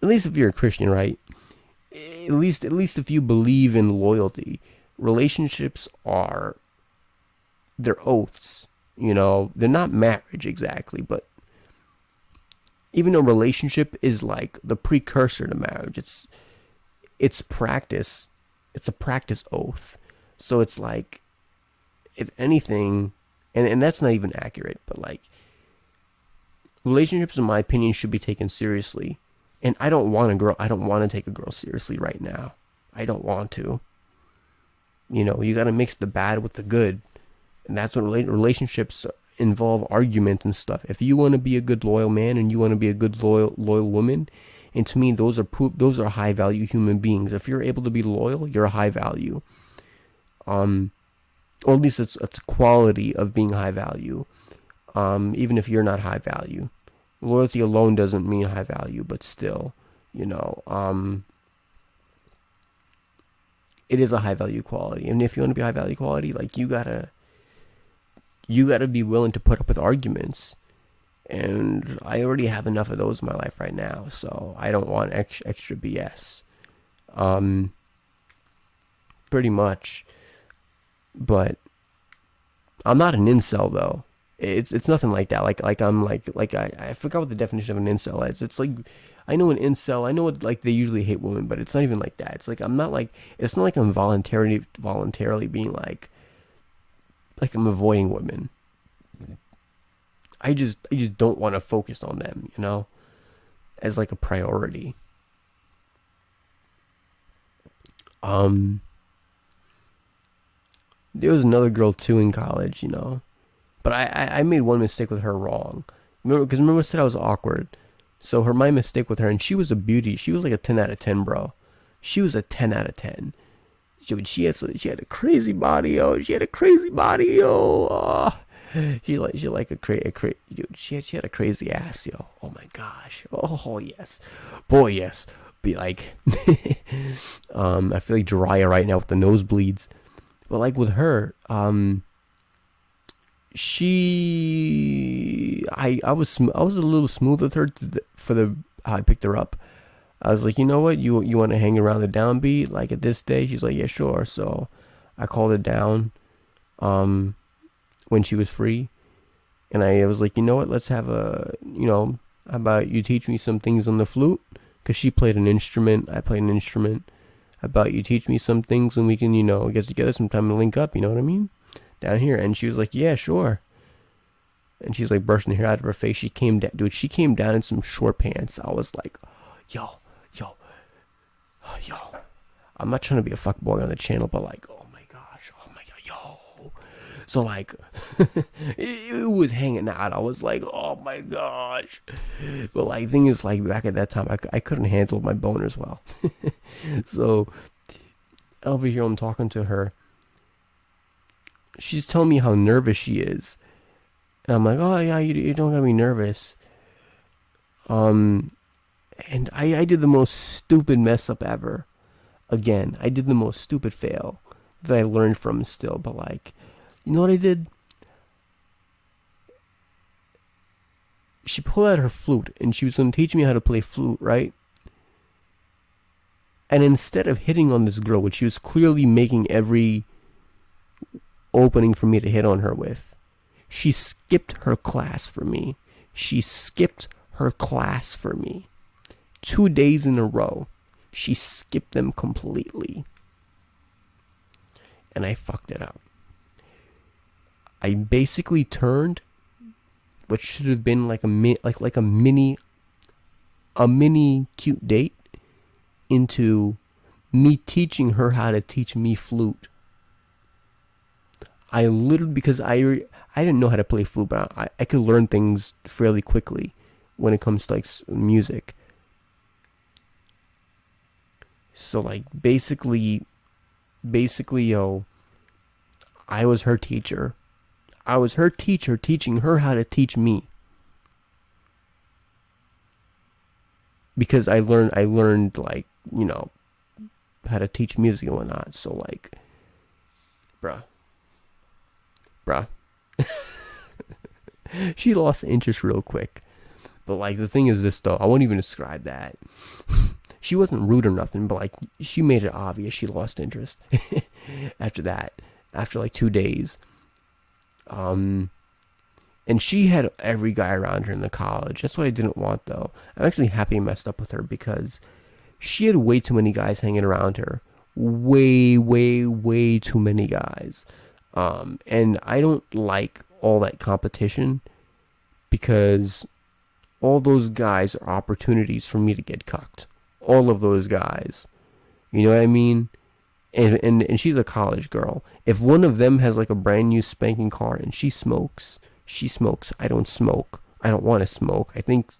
least if you're a Christian, right? At least if you believe in loyalty, relationships they're oaths. They're not marriage exactly, but even though relationship is like the precursor to marriage, it's practice. It's a practice oath. So it's like, if anything, and that's not even accurate, but like, relationships, in my opinion, should be taken seriously. And I don't want to take a girl seriously right now. I don't want to. You got to mix the bad with the good. And that's what relationships involve, argument and stuff. If you want to be a good loyal man and you want to be a good loyal woman, and to me those are high value human beings. If you're able to be loyal, you're a high value. Or at least it's a quality of being high value. Even if you're not high value. Loyalty alone doesn't mean high value, but still, it is a high value quality. And if you want to be high value quality, like, you gotta be willing to put up with arguments. And I already have enough of those in my life right now, so I don't want extra BS. Pretty much. But I'm not an incel though. It's nothing like that. Like I forgot what the definition of an incel is. It's like, I know an incel. I know what, like, they usually hate women, but it's not even like that. It's like, it's not like I'm voluntarily being like I'm avoiding women. I just don't want to focus on them, as like a priority. There was another girl too in college, but I made one mistake with her wrong. Remember I said I was awkward. So my mistake with her, and she was a beauty. She was like a 10 out of 10, bro. She was a 10 out of 10. She had a crazy body, yo. She had a crazy ass, yo. Oh my gosh. Oh yes, boy, yes. Be like, I feel like Jiraiya right now with the nosebleeds. But like with her, I was a little smooth with her how I picked her up. I was like, you know what, you want to hang around the downbeat like at this day? She's like, yeah, sure. So I called her down when she was free, and I was like, you know what, let's have how about you teach me some things on the flute, because she played an instrument, I played an instrument. How about you teach me some things and we can get together sometime and link up, you know what I mean, down here. And she was like, yeah, sure. And she's like bursting hair out of her face. She came down in some short pants. I was like, yo, I'm not trying to be a fuckboy on the channel, but like, oh my god, So like, it was hanging out. I was like, oh my gosh. But like, thing is, like back at that time, I couldn't handle my boners well. So over here, I'm talking to her. She's telling me how nervous she is, and I'm like, oh yeah, you don't gotta be nervous. And I did the most stupid mess up ever. Again, I did the most stupid fail that I learned from still. But like, you know what I did? She pulled out her flute and she was going to teach me how to play flute, right? And instead of hitting on this girl, which she was clearly making every opening for me to hit on her with, she skipped her class for me. She skipped her class for me. 2 days in a row, she skipped them completely. And I fucked it up. I basically turned what should have been like a mini cute date into me teaching her how to teach me flute. I literally, because I didn't know how to play flute, but I could learn things fairly quickly when it comes to like music. So like basically, yo, I was her teacher. I was her teacher teaching her how to teach me. Because I learned like, you know, how to teach music and whatnot. So like, bruh. She lost interest real quick. But like, the thing is this though, I won't even describe that. She wasn't rude or nothing, but like, she made it obvious she lost interest. After that. After like 2 days. And she had every guy around her in the college. That's what I didn't want though. I'm actually happy I messed up with her because she had way too many guys hanging around her. Way too many guys. And I don't like all that competition because all those guys are opportunities for me to get cucked. All of those guys. You know what I mean? And she's a college girl. If one of them has like a brand new spanking car and she smokes. I don't smoke. I don't want to smoke. I think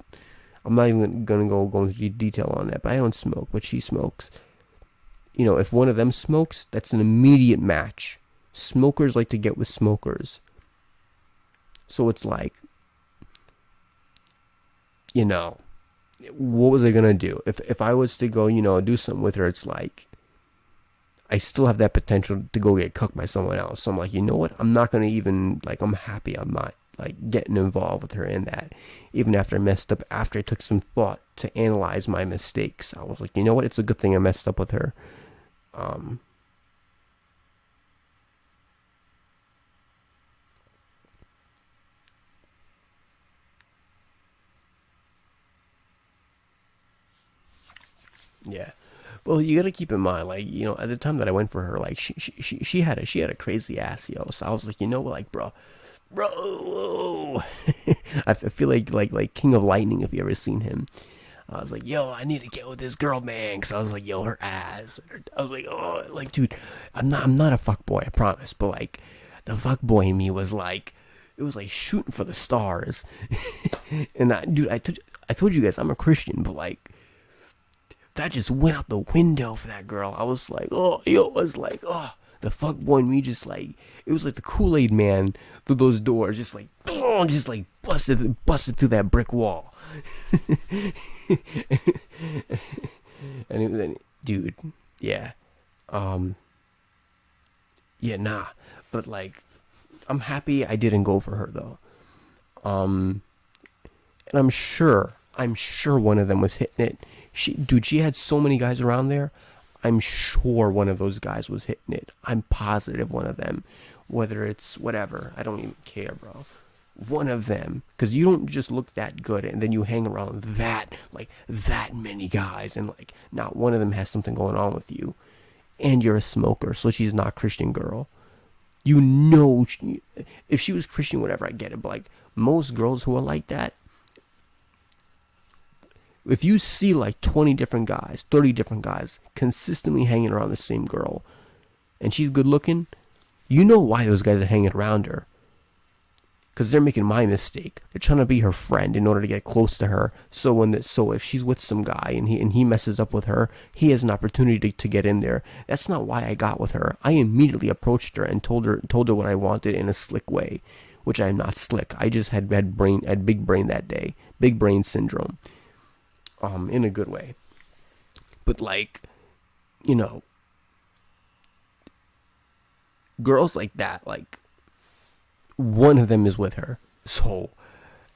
I'm not even gonna go into detail on that, but I don't smoke, but she smokes. You know, if one of them smokes, that's an immediate match. Smokers like to get with smokers. So it's like, you know, what was I gonna do? If I was to go, you know, do something with her, it's like I still have that potential to go get cooked by someone else. So I'm like, you know what? I'm not gonna even, like, I'm happy I'm not like getting involved with her in that. Even after I messed up, after I took some thought to analyze my mistakes, I was like, you know what? It's a good thing I messed up with her. Yeah. Well, you gotta keep in mind, like, you know, at the time that I went for her, like, she had a crazy ass, yo. So I was like, you know, like, bro, I feel like King of Lightning, if you ever seen him. I was like, yo, I need to get with this girl, man, because I was like, yo, her ass. I was like, oh, like, dude, I'm not a fuckboy, I promise, but like, the fuckboy in me was like, it was like shooting for the stars. And I told you guys I'm a Christian, but like, that just went out the window for that girl. I was like, oh, yo, it was like, oh, the fuckboy in me just like, it was like the Kool-Aid man through those doors, just like, boom, just like busted through that brick wall. And then, dude, yeah, yeah, nah, but like, I'm happy I didn't go for her though. And I'm sure one of them was hitting it. She had so many guys around there. I'm sure one of those guys was hitting it. I'm positive one of them. Whether it's whatever, I don't even care, bro. One of them, because you don't just look that good and then you hang around that many guys and like not one of them has something going on with you, and you're a smoker, so she's not a Christian girl. You know, if she was Christian, whatever, I get it. But like most girls who are like that, if you see like 20 different guys, 30 different guys consistently hanging around the same girl, and she's good looking, you know why those guys are hanging around her. Because they're making my mistake. They're trying to be her friend in order to get close to her. So if she's with some guy and he messes up with her, he has an opportunity to get in there. That's not why I got with her. I immediately approached her and told her what I wanted in a slick way, which I'm not slick. I just had big brain that day, big brain syndrome, in a good way. But like, you know, girls like that, like, one of them is with her, so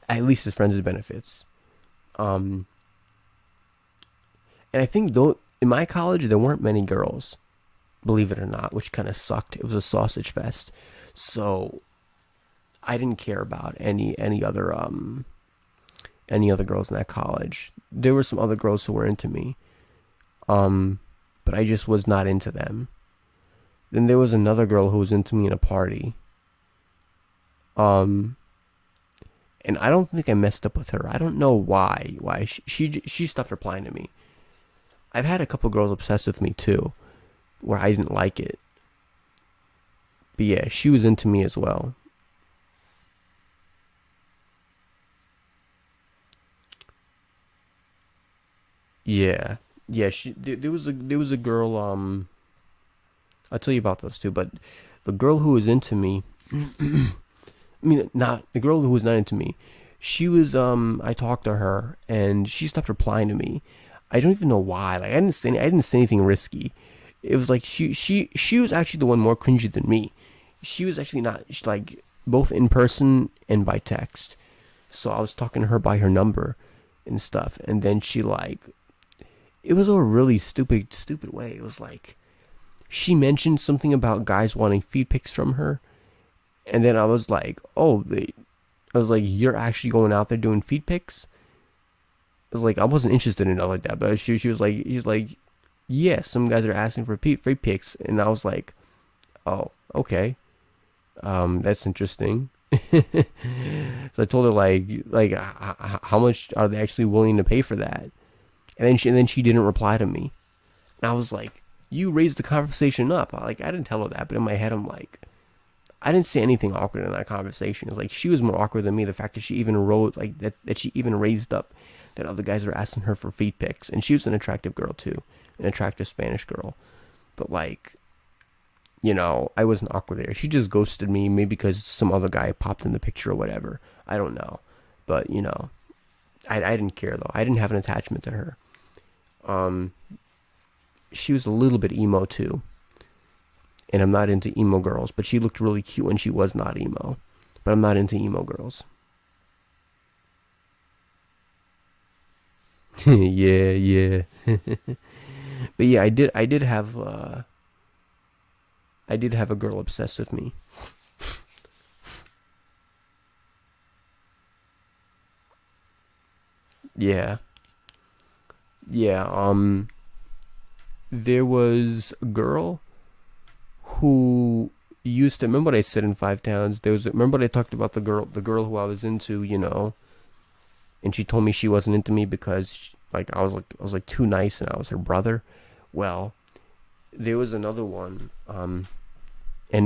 at least it's friends with benefits. And I think though in my college there weren't many girls, believe it or not, which kind of sucked. It was a sausage fest, so I didn't care about any other girls in that college. There were some other girls who were into me, but I just was not into them. Then there was another girl who was into me in a party. And I don't think I messed up with her. I don't know why she stopped replying to me. I've had a couple girls obsessed with me too, where I didn't like it. But yeah, she was into me as well. Yeah. There was a girl, I'll tell you about those two, but the girl who was into me, I mean, not the girl who was not into me. She was, I talked to her and she stopped replying to me. I don't even know why. Like, I didn't say anything risky. It was like she was actually the one more cringy than me. She was actually not, like, both in person and by text. So I was talking to her by her number and stuff. And then she, like, it was a really stupid way. It was like, she mentioned something about guys wanting feed pics from her. And then I was like, you're actually going out there doing feed pics? I was like, I wasn't interested in it like that. But she was like, yeah, some guys are asking for free pics. And I was like, oh, okay. That's interesting. So I told her, like, how much are they actually willing to pay for that? And then she didn't reply to me. And I was like, you raised the conversation up. I didn't tell her that, but in my head, I'm like, I didn't say anything awkward in that conversation. It was like, she was more awkward than me. The fact that she even wrote, like, that she even raised up that other guys were asking her for feed pics. And she was an attractive girl, too. An attractive Spanish girl. But, like, you know, I wasn't awkward there. She just ghosted me, maybe because some other guy popped in the picture or whatever. I don't know. But, you know, I didn't care, though. I didn't have an attachment to her. She was a little bit emo, too. And I'm not into emo girls, but she looked really cute when she was not emo. But I'm not into emo girls. yeah. But yeah, I did have a girl obsessed with me. Yeah. There was a girl who used to, remember what I said in Five Towns? Remember what I talked about the girl who I was into, you know, and she told me she wasn't into me because I was too nice and I was her brother. Well, there was another one, and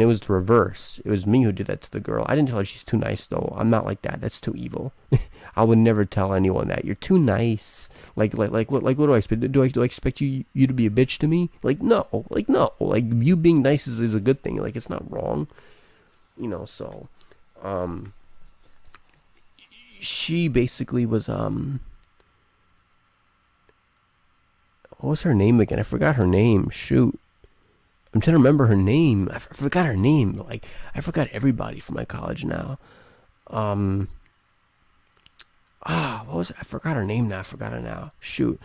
it was the reverse. It was me who did that to the girl. I didn't tell her she's too nice, though. I'm not like that. That's too evil. I would never tell anyone that. You're too nice. What do I expect? Do I expect you to be a bitch to me? No. Like, you being nice is a good thing. Like, it's not wrong. You know, so, she basically was, what was her name again? I forgot her name. Shoot. I'm trying to remember her name. I forgot her name. Like, I forgot everybody from my college now. What was it? I forgot her name now. I forgot her now. Shoot.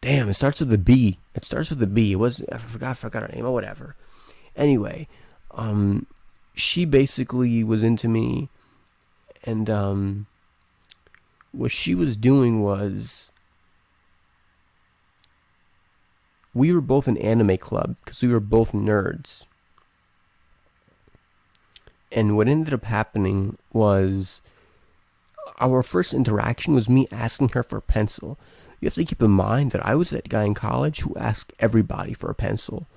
Damn, it starts with a B. I forgot her name or whatever. Anyway, she basically was into me, and what she was doing was, we were both an anime club because we were both nerds. And what ended up happening was, our first interaction was me asking her for a pencil. You have to keep in mind that I was that guy in college who asked everybody for a pencil.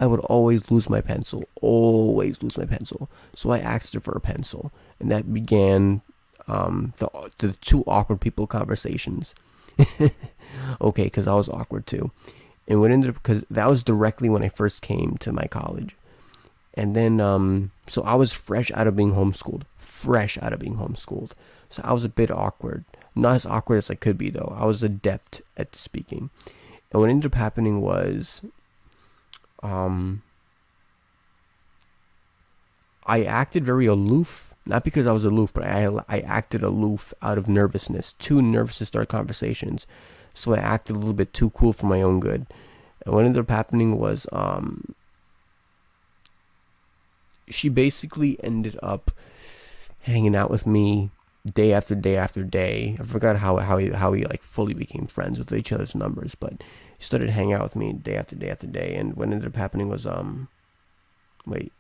I would always lose my pencil. Always lose my pencil. So I asked her for a pencil. And that began the two awkward people conversations. Okay, because I was awkward too. And what ended up, because that was directly when I first came to my college. And then, so I was fresh out of being homeschooled. So I was a bit awkward. Not as awkward as I could be, though. I was adept at speaking. And what ended up happening was, I acted very aloof. Not because I was aloof, but I acted aloof out of nervousness. Too nervous to start conversations. So I acted a little bit too cool for my own good. And what ended up happening was, she basically ended up hanging out with me day after day after day. I forgot how we like fully became friends with each other's numbers, but she started hanging out with me day after day after day. And what ended up happening was wait.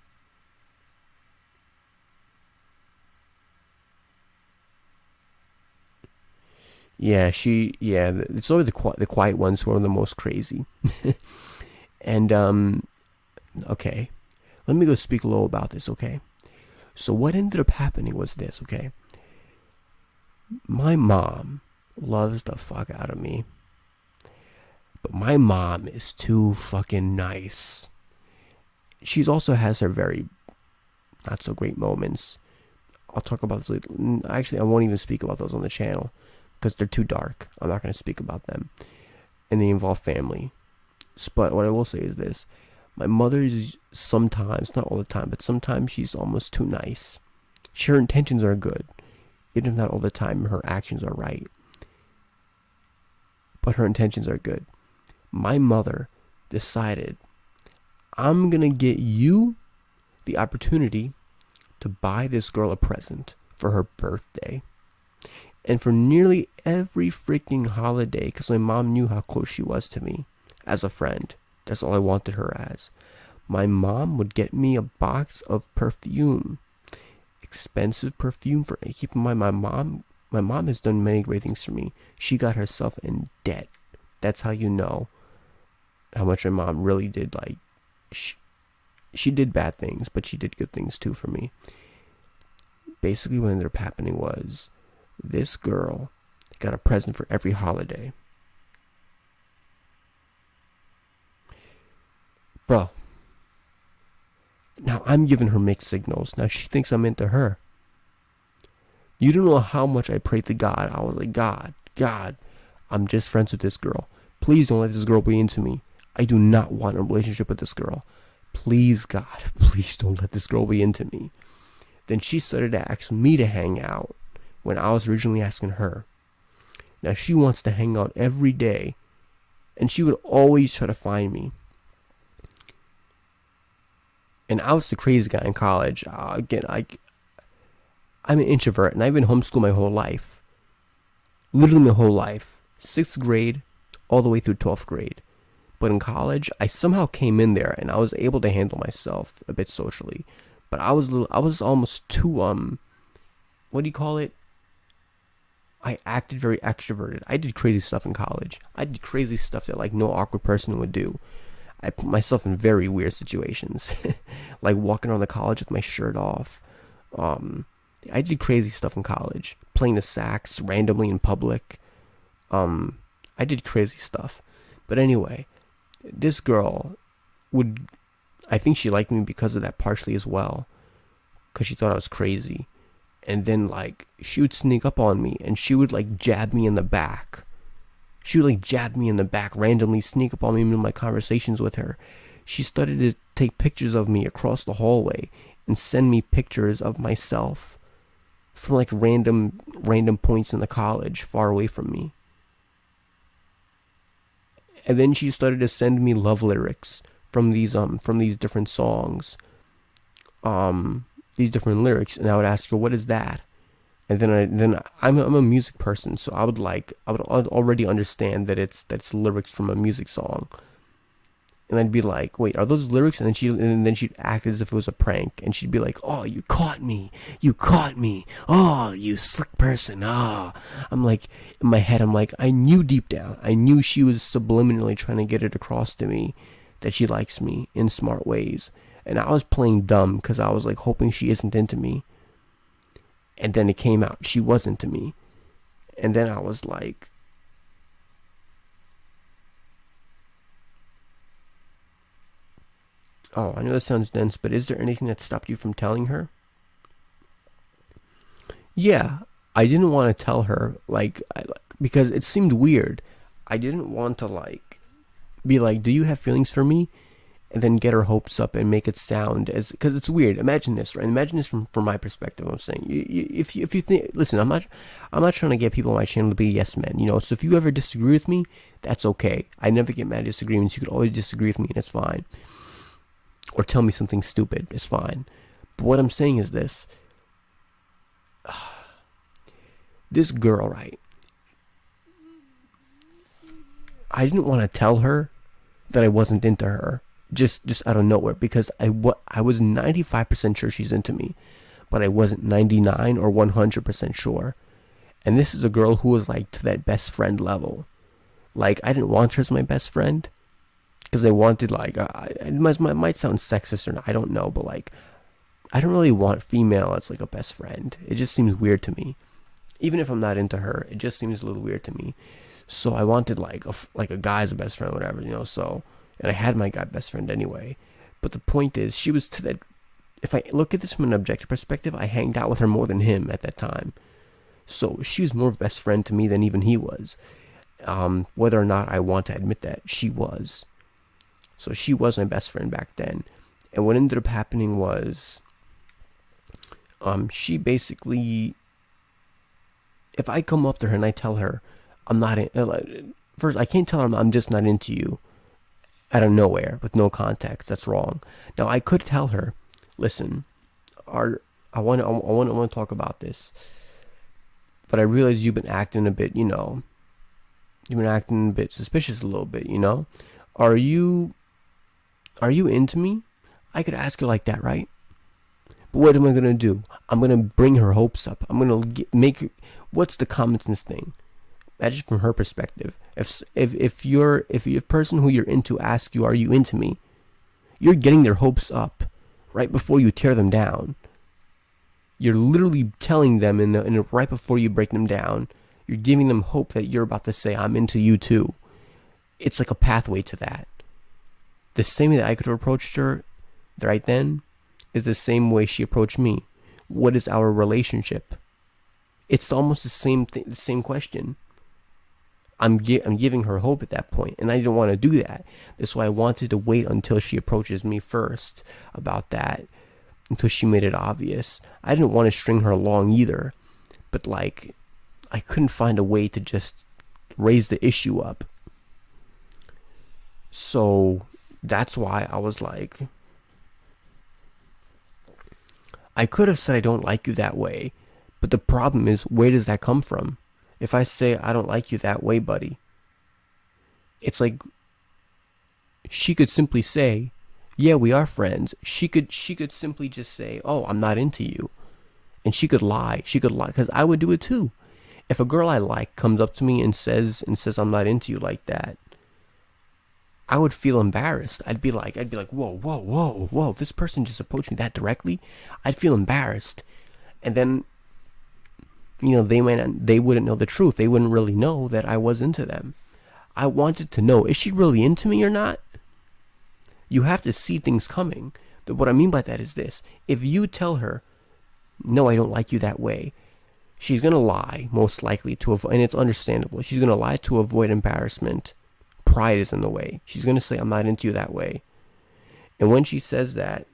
Yeah, it's always the quiet ones who are the most crazy. And okay. Let me go speak low about this, okay? So what ended up happening was this, okay? My mom loves the fuck out of me. But my mom is too fucking nice. She also has her very not so great moments. I'll talk about this later. Actually, I won't even speak about those on the channel because they're too dark. I'm not going to speak about them. And they involve family. But what I will say is this. My mother is sometimes, not all the time, but sometimes she's almost too nice. Her intentions are good. Even if not all the time, her actions are right. But her intentions are good. My mother decided, I'm going to get you the opportunity to buy this girl a present for her birthday. And for nearly every freaking holiday, because my mom knew how close she was to me as a friend. That's all I wanted her as. My mom would get me a box of perfume. Expensive perfume for me. Keep in mind, my mom has done many great things for me. She got herself in debt. That's how you know how much my mom really did. Like, she did bad things, but she did good things too for me. Basically, what ended up happening was this girl got a present for every holiday. Bro. Now I'm giving her mixed signals. Now she thinks I'm into her. You don't know how much I prayed to God. I was like, God, I'm just friends with this girl. Please don't let this girl be into me. I do not want a relationship with this girl. Please, God, please don't let this girl be into me. Then she started to ask me to hang out when I was originally asking her. Now she wants to hang out every day, and she would always try to find me. And I was the crazy guy in college. Again, I'm an introvert, and I've been homeschooled my whole life. Literally my whole life. 6th grade, all the way through 12th grade. But in college, I somehow came in there, and I was able to handle myself a bit socially. But I was almost too, what do you call it? I acted very extroverted. I did crazy stuff in college. I did crazy stuff that, like, no awkward person would do. I put myself in very weird situations, like walking around the college with my shirt off. I did crazy stuff in college, playing the sax randomly in public. I did crazy stuff. But anyway, this girl I think she liked me because of that partially as well, because she thought I was crazy. And then, like, she would sneak up on me, and she would, like, jab me in the back. She would, like, jab me in the back, randomly sneak up on me in my conversations with her. She started to take pictures of me across the hallway and send me pictures of myself from, like, random points in the college far away from me. And then she started to send me love lyrics from these different songs. These different lyrics, and I would ask her, what is that? And then I'm a music person, so I would already understand that it's lyrics from a music song. And I'd be like, wait, are those lyrics? And then she'd act as if it was a prank, and she'd be like, oh, you caught me, oh, you slick person, ah. I'm like, in my head, I'm like, I knew deep down, I knew she was subliminally trying to get it across to me that she likes me in smart ways. And I was playing dumb because I was like hoping she isn't into me. And then it came out she was into me. And then I was like, oh, I know that sounds dense, but is there anything that stopped you from telling her? Yeah, I didn't want to tell her, because it seemed weird. I didn't want to, be like, do you have feelings for me? And then get her hopes up and make it sound as, because it's weird. Imagine this, right? Imagine this from my perspective. I'm saying, if you think, listen, I'm not trying to get people on my channel to be yes men, So if you ever disagree with me, that's okay. I never get mad at disagreements. You could always disagree with me, and it's fine. Or tell me something stupid, it's fine. But what I'm saying is this. This girl, right? I didn't want to tell her that I wasn't into her. Just out of nowhere, because I was 95% sure she's into me, but I wasn't 99 or 100% sure. And this is a girl who was to that best friend level. I didn't want her as my best friend, because I wanted it might sound sexist or not, I don't know, but I don't really want female as a best friend. It just seems weird to me. Even if I'm not into her, it just seems a little weird to me. So I wanted a guy as a best friend, whatever, so. And I had my guy best friend anyway. But the point is, she was to that. If I look at this from an objective perspective, I hanged out with her more than him at that time. So she was more of a best friend to me than even he was. Whether or not I want to admit that, she was. So she was my best friend back then. And what ended up happening was, she basically, if I come up to her and I tell her, I'm not in, first, I can't tell her I'm just not into you. Out of nowhere, with no context. That's wrong. Now, I could tell her, listen, I want to talk about this, but I realize you've been acting a bit, you've been acting a bit suspicious a little bit, Are you into me? I could ask her like that, right? But what am I going to do? I'm going to bring her hopes up. I'm going to what's the common sense thing? Imagine from her perspective. If a person who you're into asks you, are you into me? You're getting their hopes up right before you tear them down. You're literally telling them right before you break them down. You're giving them hope that you're about to say, I'm into you too. It's like a pathway to that. The same way that I could have approached her right then is the same way she approached me. What is our relationship? It's almost the same thing, the same question. I'm giving her hope at that point, and I didn't want to do that. That's why I wanted to wait until she approaches me first about that, until she made it obvious. I didn't want to string her along either, but I couldn't find a way to just raise the issue up. So that's why I was I could have said I don't like you that way, but the problem is, where does that come from? If I say, I don't like you that way, buddy, it's she could simply say, yeah, we are friends. She could simply just say, oh, I'm not into you. And she could lie, because I would do it too. If a girl I like comes up to me and says, I'm not into you like that, I would feel embarrassed. I'd be like, whoa, this person just approached me that directly. I'd feel embarrassed. And then, they wouldn't know the truth. They wouldn't really know that I was into them. I wanted to know, is she really into me or not? You have to see things coming. What I mean by that is this. If you tell her, no, I don't like you that way, she's going to lie, most likely, and it's understandable. She's going to lie to avoid embarrassment. Pride is in the way. She's going to say, I'm not into you that way. And when she says that,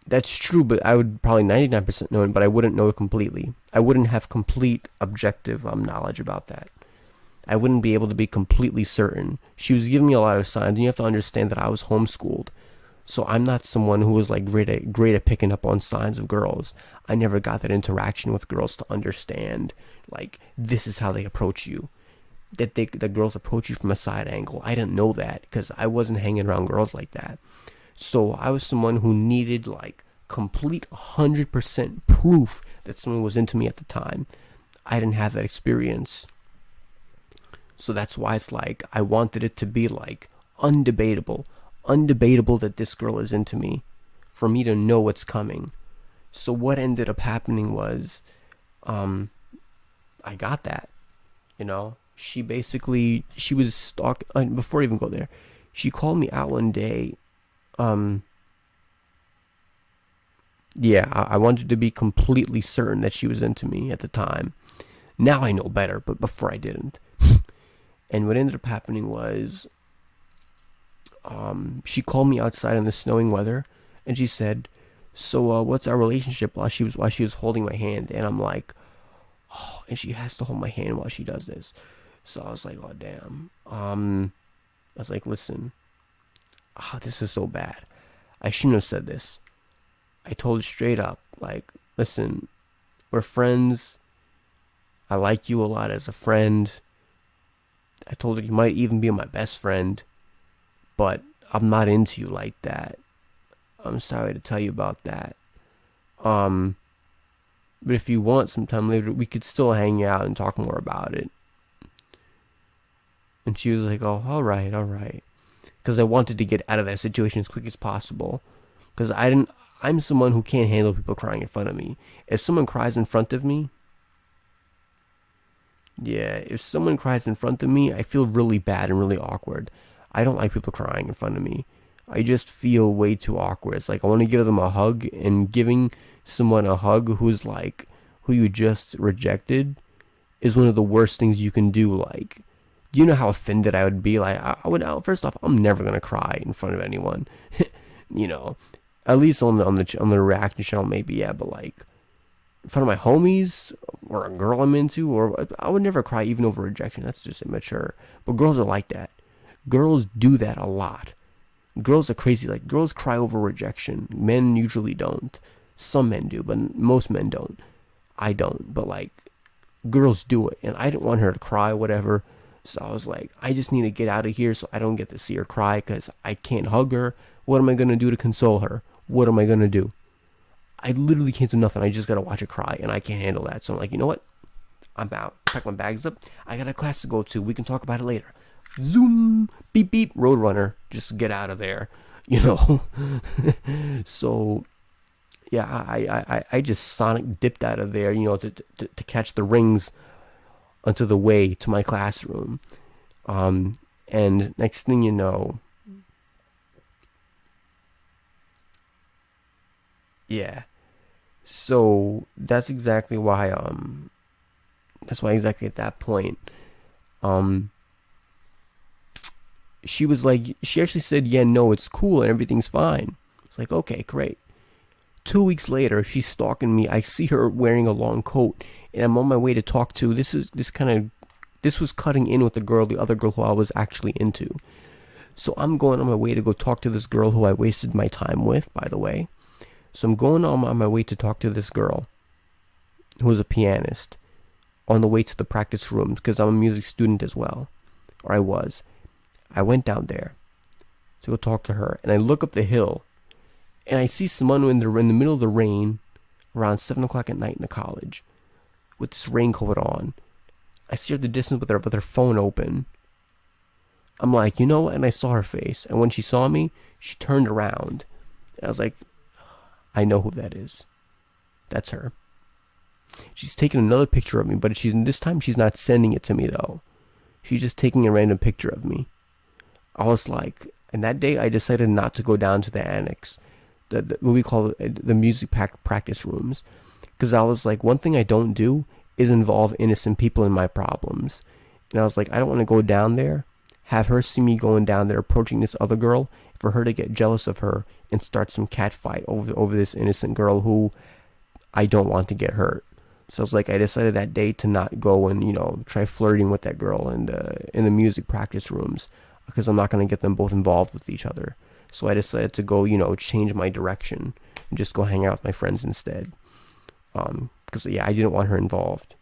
that's true, but I would probably 99% know it, but I wouldn't know it completely. I wouldn't have complete objective knowledge about that. I wouldn't be able to be completely certain. She was giving me a lot of signs, and you have to understand that I was homeschooled. So I'm not someone who was great at picking up on signs of girls. I never got that interaction with girls to understand, this is how they approach you. That girls approach you from a side angle. I didn't know that because I wasn't hanging around girls like that. So I was someone who needed complete 100% proof that someone was into me at the time. I didn't have that experience. So that's why it's like, I wanted it to be like undebatable that this girl is into me, for me to know what's coming. So what ended up happening was, I got that, you know. She was stalking, before I even go there, she called me out one day. Yeah, I wanted to be completely certain that she was into me at the time. Now I know better, but before I didn't. And what ended up happening was, she called me outside in the snowing weather, and she said, "So, what's our relationship?" While she was holding my hand, and I'm like, oh, and she has to hold my hand while she does this. So I was like, oh damn. I was like, listen, this is so bad. I shouldn't have said this. I told her straight up, like, listen, we're friends. I like you a lot as a friend. I told her you might even be my best friend, but I'm not into you like that. I'm sorry to tell you about that. But if you want sometime later, we could still hang out and talk more about it. And she was like, oh, all right. Because I wanted to get out of that situation as quick as possible. Because I'm someone who can't handle people crying in front of me. If someone cries in front of me, if someone cries in front of me, I feel really bad and really awkward. I don't like people crying in front of me. I just feel way too awkward. It's like I want to give them a hug, and giving someone a hug who you just rejected is one of the worst things you can do. Like, do you know how offended I would be? Like, I would, first off, I'm never gonna cry in front of anyone. You know, at least on the reaction channel, maybe, yeah, but like in front of my homies or a girl I'm into, or I would never cry even over rejection. That's just immature. But girls are like that. Girls do that a lot. Girls are crazy. Like, girls cry over rejection. Men usually don't. Some men do, but most men don't. I don't, but like, girls do it, and I didn't want her to cry, whatever. So I was like, I just need to get out of here so I don't get to see her cry, because I can't hug her. What am I gonna do to console her? What am I gonna do? I literally can't do nothing. I just gotta watch her cry, and I can't handle that. So I'm like, you know what? I'm out. Pack my bags up. I got a class to go to. We can talk about it later. Zoom, beep beep, Roadrunner. Just get out of there, you know. So yeah, I just sonic dipped out of there, you know, to catch the rings onto the way to my classroom. And next thing you know, yeah. So that's exactly why exactly at that point, she was like, she actually said, yeah, no, it's cool and everything's fine. It's like, okay, great. 2 weeks later, she's stalking me. I see her wearing a long coat, and I'm on my way to talk to, this was cutting in with the other girl who I was actually into. So I'm going on my way to go talk to this girl who I wasted my time with, by the way. So I'm going on my way to talk to this girl who is a pianist, on the way to the practice rooms, because I'm a music student as well, or I was. I went down there to go talk to her, and I look up the hill, and I see someone in the middle of the rain, around 7 o'clock at night in the college, with this raincoat on. I see her at the distance with her phone open. I'm like, you know what? And I saw her face, and when she saw me, she turned around, and I was like, I know who that is. That's her. She's taking another picture of me, but this time she's not sending it to me though. She's just taking a random picture of me. I was like, and that day I decided not to go down to the annex, what we call the music practice rooms, because I was like, one thing I don't do is involve innocent people in my problems. And I was like, I don't want to go down there, have her see me going down there approaching this other girl, for her to get jealous of her and start some cat fight over this innocent girl who I don't want to get hurt. So I was like, I decided that day to not go and, you know, try flirting with that girl in the music practice rooms, because I'm not going to get them both involved with each other. So I decided to go, you know, change my direction and just go hang out with my friends instead. Because, yeah, I didn't want her involved.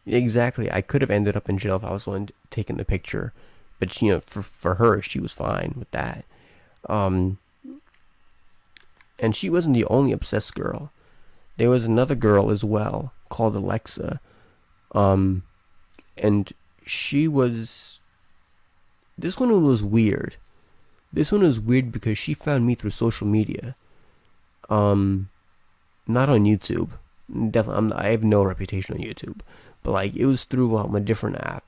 Exactly. I could have ended up in jail if I was the one taking the picture, but you know, for her, she was fine with that. And she wasn't the only obsessed girl. There was another girl as well called Alexa. And she was... This one was weird. This one was weird because she found me through social media. Not on YouTube. Definitely, I have no reputation on YouTube. But like, it was through a different app.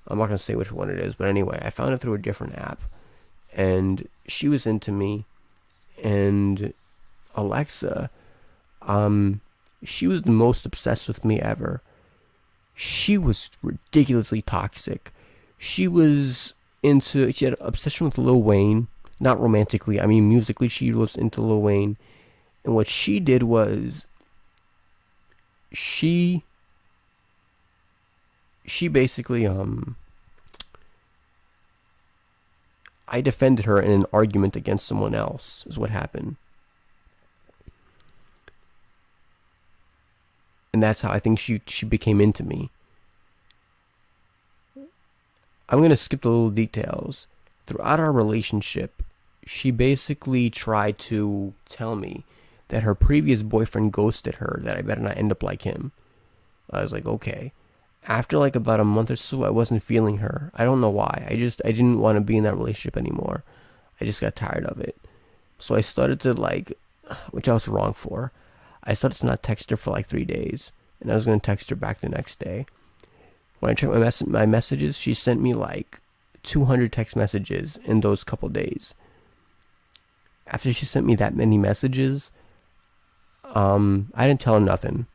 I'm not gonna say which one it is, but anyway, I found it through a different app. And she was into me. And Alexa, she was the most obsessed with me ever. She was ridiculously toxic. She had an obsession with Lil Wayne. Not romantically, I mean musically, she was into Lil Wayne. And what she did was, she basically, I defended her in an argument against someone else, is what happened. And that's how I think she became into me. I'm going to skip the little details. Throughout our relationship, she basically tried to tell me that her previous boyfriend ghosted her, that I better not end up like him. I was like, okay. After like about a month or so, I wasn't feeling her. I don't know why. I didn't want to be in that relationship anymore. I just got tired of it. So I started to like, which I was wrong for. I started to not text her for like 3 days. And I was going to text her back the next day. When I checked my messages, she sent me like 200 text messages in those couple days. After she sent me that many messages, I didn't tell her nothing.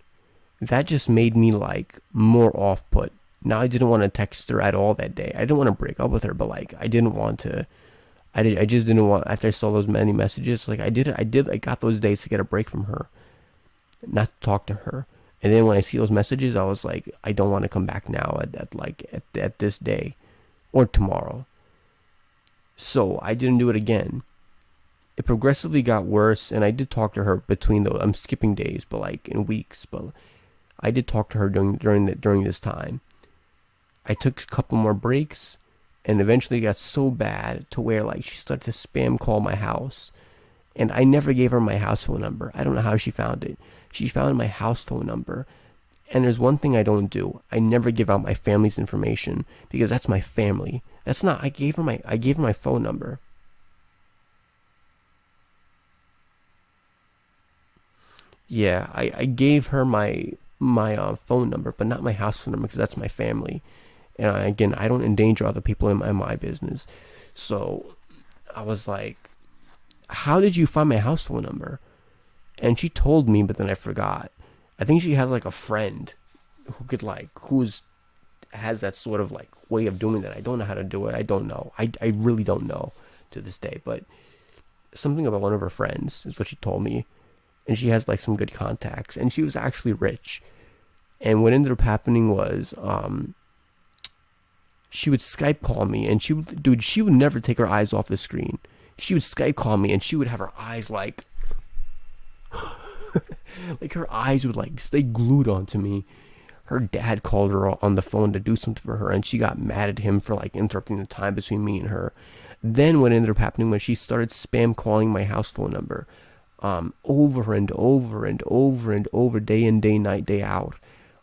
That just made me like more off-put. Now I didn't want to text her at all that day. I didn't want to break up with her, but like I didn't want to. I just didn't want. After I saw those many messages, like I got those days to get a break from her, not to talk to her. And then when I see those messages, I was like, I don't want to come back now at this day or tomorrow. So I didn't do it again. It progressively got worse, and I did talk to her between those. I'm skipping days, but like in weeks. But I did talk to her during this time. I took a couple more breaks, and eventually it got so bad to where like she started to spam call my house, and I never gave her my house phone number. I don't know how she found it. She found my house phone number. And there's one thing I don't do. I never give out my family's information because that's my family. That's not. I gave her my phone number. Yeah, I gave her my phone number, but not my house phone number because that's my family. And again, I don't endanger other people in my business. So I was like, how did you find my house phone number? And she told me, but then I forgot. I think she has like a friend who could like, has that sort of like way of doing that. I don't know how to do it. I don't know. I really don't know to this day, but something about one of her friends is what she told me. And she has like some good contacts, and she was actually rich. And what ended up happening was, she would Skype call me, and she would never take her eyes off the screen. She would Skype call me, and she would have her eyes like, like her eyes would like stay glued onto me. Her dad called her on the phone to do something for her, and she got mad at him for like interrupting the time between me and her. Then what ended up happening was she started spam calling my house phone number, over and over and over and over, day in, day night, day out,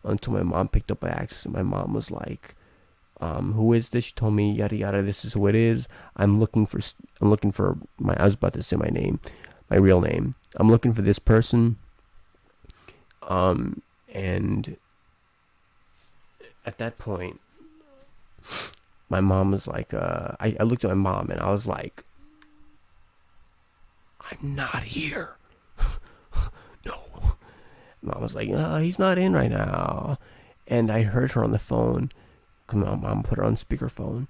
until my mom picked up by accident. My mom was like, who is this? She told me, yada yada, this is who it is. I was about to say my name, my real name. I'm looking for this person. And at that point, my mom was like, I looked at my mom and I was like, I'm not here. No. Mom was like, he's not in right now. And I heard her on the phone. My mom put her on speakerphone.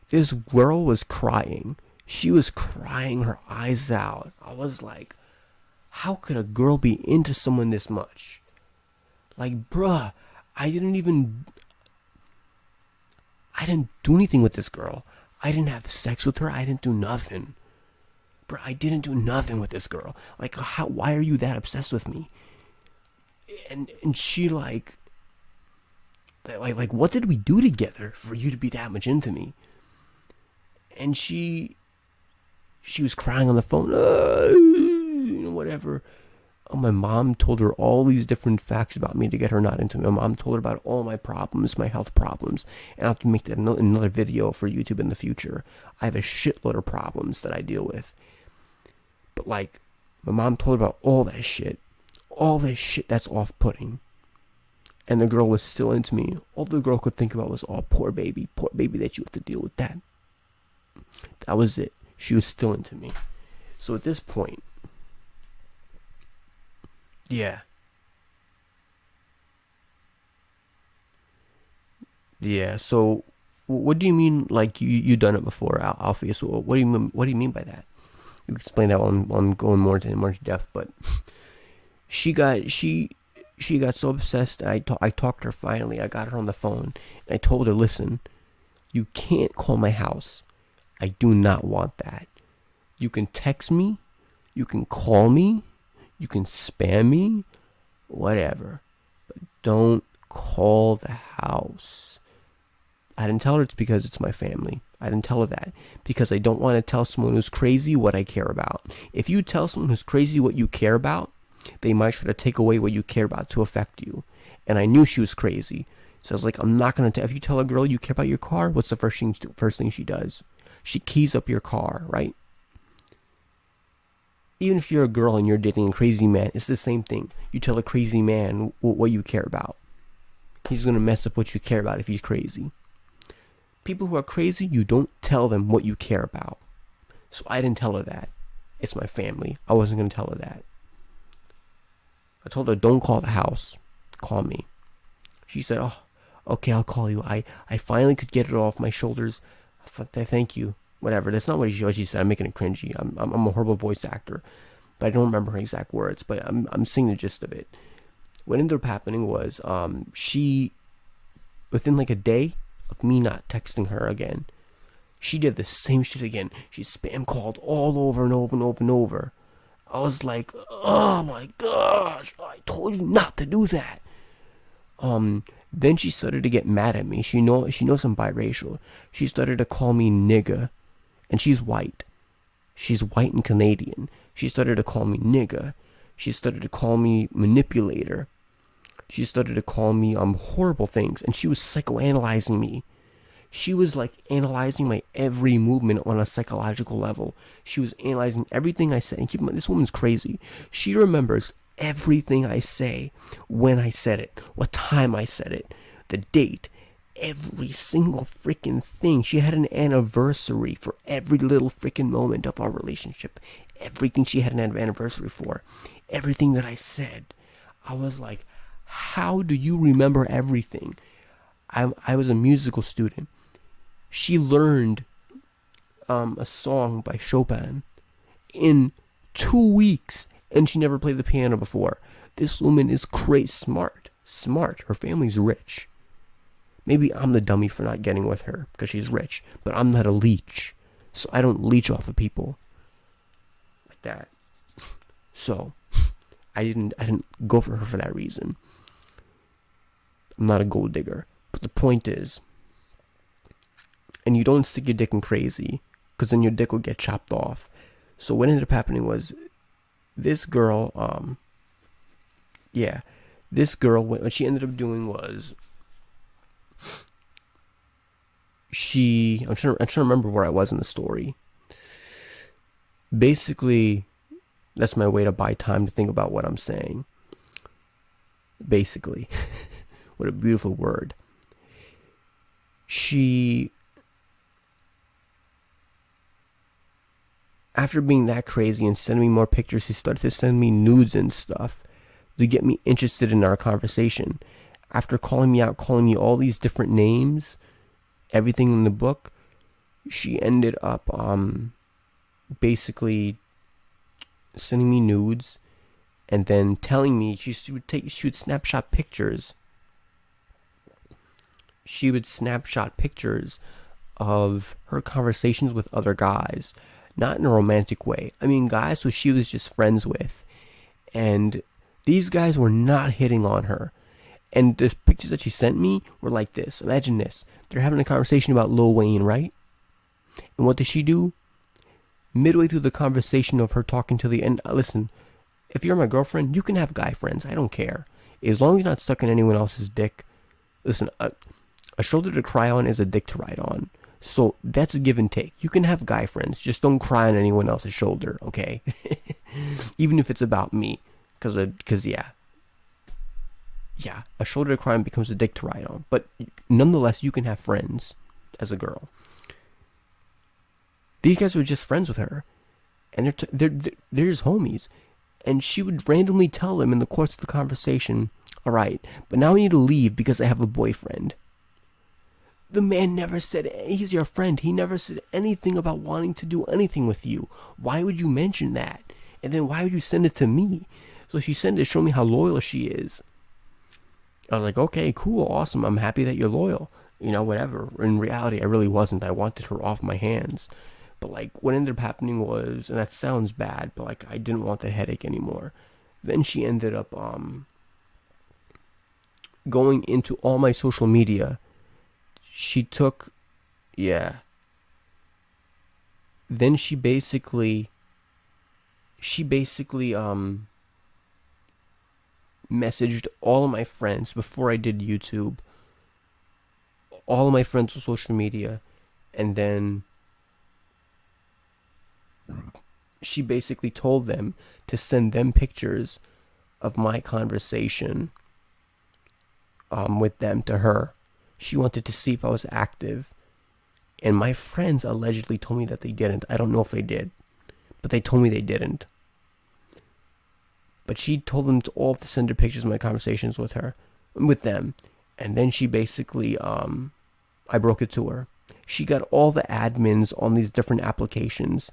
This girl was crying. She was crying her eyes out. I was like, how could a girl be into someone this much? Like, bruh, I didn't do anything with this girl. I didn't have sex with her. I didn't do nothing. Bruh, I didn't do nothing with this girl. Like, why are you that obsessed with me? And she like, what did we do together for you to be that much into me? And she was crying on the phone, whatever. Oh, my mom told her all these different facts about me to get her not into me. My mom told her about all my problems, my health problems. And I'll have to make that another video for YouTube in the future. I have a shitload of problems that I deal with. But like, my mom told her about all that shit. All this shit that's off-putting. And the girl was still into me. All the girl could think about was, oh, poor baby that you have to deal with that. That was it. She was still into me. So at this point, yeah. Yeah, so what do you mean, like, you done it before, Alfie? So what do you mean by that? You explain that while I'm going more into depth, but she got so obsessed. I talked to her finally. I got her on the phone, and I told her, listen, you can't call my house. I do not want that. You can text me, you can call me, you can spam me, whatever, but don't call the house. I didn't tell her it's because it's my family. I didn't tell her that because I don't want to tell someone who's crazy what I care about. If you tell someone who's crazy what you care about, they might try to take away what you care about to affect you. And I knew she was crazy. So I was like, I'm not going to if you tell a girl you care about your car, what's the first thing she does? She keys up your car, right? Even if you're a girl and you're dating a crazy man, it's the same thing. You tell a crazy man what you care about. He's going to mess up what you care about if he's crazy. People who are crazy, you don't tell them what you care about. So I didn't tell her that. It's my family. I wasn't going to tell her that. I told her, don't call the house. Call me. She said, oh, okay, I'll call you. I finally could get it off my shoulders. Thank you. Whatever. That's not what she said. I'm making it cringy. I'm a horrible voice actor. But I don't remember her exact words. But I'm seeing the gist of it. What ended up happening was she, within like a day of me not texting her again, she did the same shit again. She spam called all over and over and over and over. I was like, oh my gosh, I told you not to do that. Then she started to get mad at me. She knows I'm biracial. She started to call me nigga. And she's white. She's white and Canadian. She started to call me nigga. She started to call me manipulator. She started to call me horrible things. And she was psychoanalyzing me. She was like analyzing my every movement on a psychological level. She was analyzing everything I said. And keep in mind, this woman's crazy. She remembers everything I say, when I said it, what time I said it, the date, every single freaking thing. She had an anniversary for every little freaking moment of our relationship. Everything she had an anniversary for. Everything that I said. I was like, how do you remember everything? I was a musical student. She learned a song by Chopin in 2 weeks, and she never played the piano before. This woman is crazy smart. Her family's rich. Maybe I'm the dummy for not getting with her because she's rich, but I'm not a leech, so I don't leech off of people like that. So I didn't go for her for that reason. I'm not a gold digger, but the point is, and you don't stick your dick in crazy, because then your dick will get chopped off. So what ended up happening was, this girl, what she ended up doing was, I'm trying to remember where I was in the story. Basically, that's my way to buy time to think about what I'm saying. Basically. What a beautiful word. After being that crazy and sending me more pictures, she started to send me nudes and stuff to get me interested in our conversation. After calling me out, calling me all these different names, everything in the book, she ended up basically sending me nudes and then telling me she would snapshot pictures. She would snapshot pictures of her conversations with other guys. Not in a romantic way. I mean, guys who she was just friends with. And these guys were not hitting on her. And the pictures that she sent me were like this. Imagine this. They're having a conversation about Lil Wayne, right? And what did she do? Midway through the conversation of her talking to the and listen, if you're my girlfriend, you can have guy friends. I don't care. As long as you're not sucking anyone else's dick. Listen, a shoulder to cry on is a dick to ride on. So that's a give and take. You can have guy friends. Just don't cry on anyone else's shoulder, okay? Even if it's about me. Because yeah. Yeah, a shoulder to cry on becomes a dick to ride on. But nonetheless, you can have friends as a girl. These guys were just friends with her. And they're just homies. And she would randomly tell them in the course of the conversation, all right, but now I need to leave because I have a boyfriend. The man never said, he's your friend. He never said anything about wanting to do anything with you. Why would you mention that? And then why would you send it to me? So she sent it to show me how loyal she is. I was like, okay, cool, awesome. I'm happy that you're loyal. You know, whatever. In reality, I really wasn't. I wanted her off my hands. But like, what ended up happening was, and that sounds bad, but like, I didn't want that headache anymore. Then she ended up going into all my social media. She took, yeah. Then she basically messaged all of my friends before I did YouTube. All of my friends on social media, and then she basically told them to send them pictures of my conversation with them to her. She wanted to see if I was active. And my friends allegedly told me that they didn't. I don't know if they did. But they told me they didn't. But she told them to all to send her pictures of my conversations with them. And then she basically, I broke it to her. She got all the admins on these different applications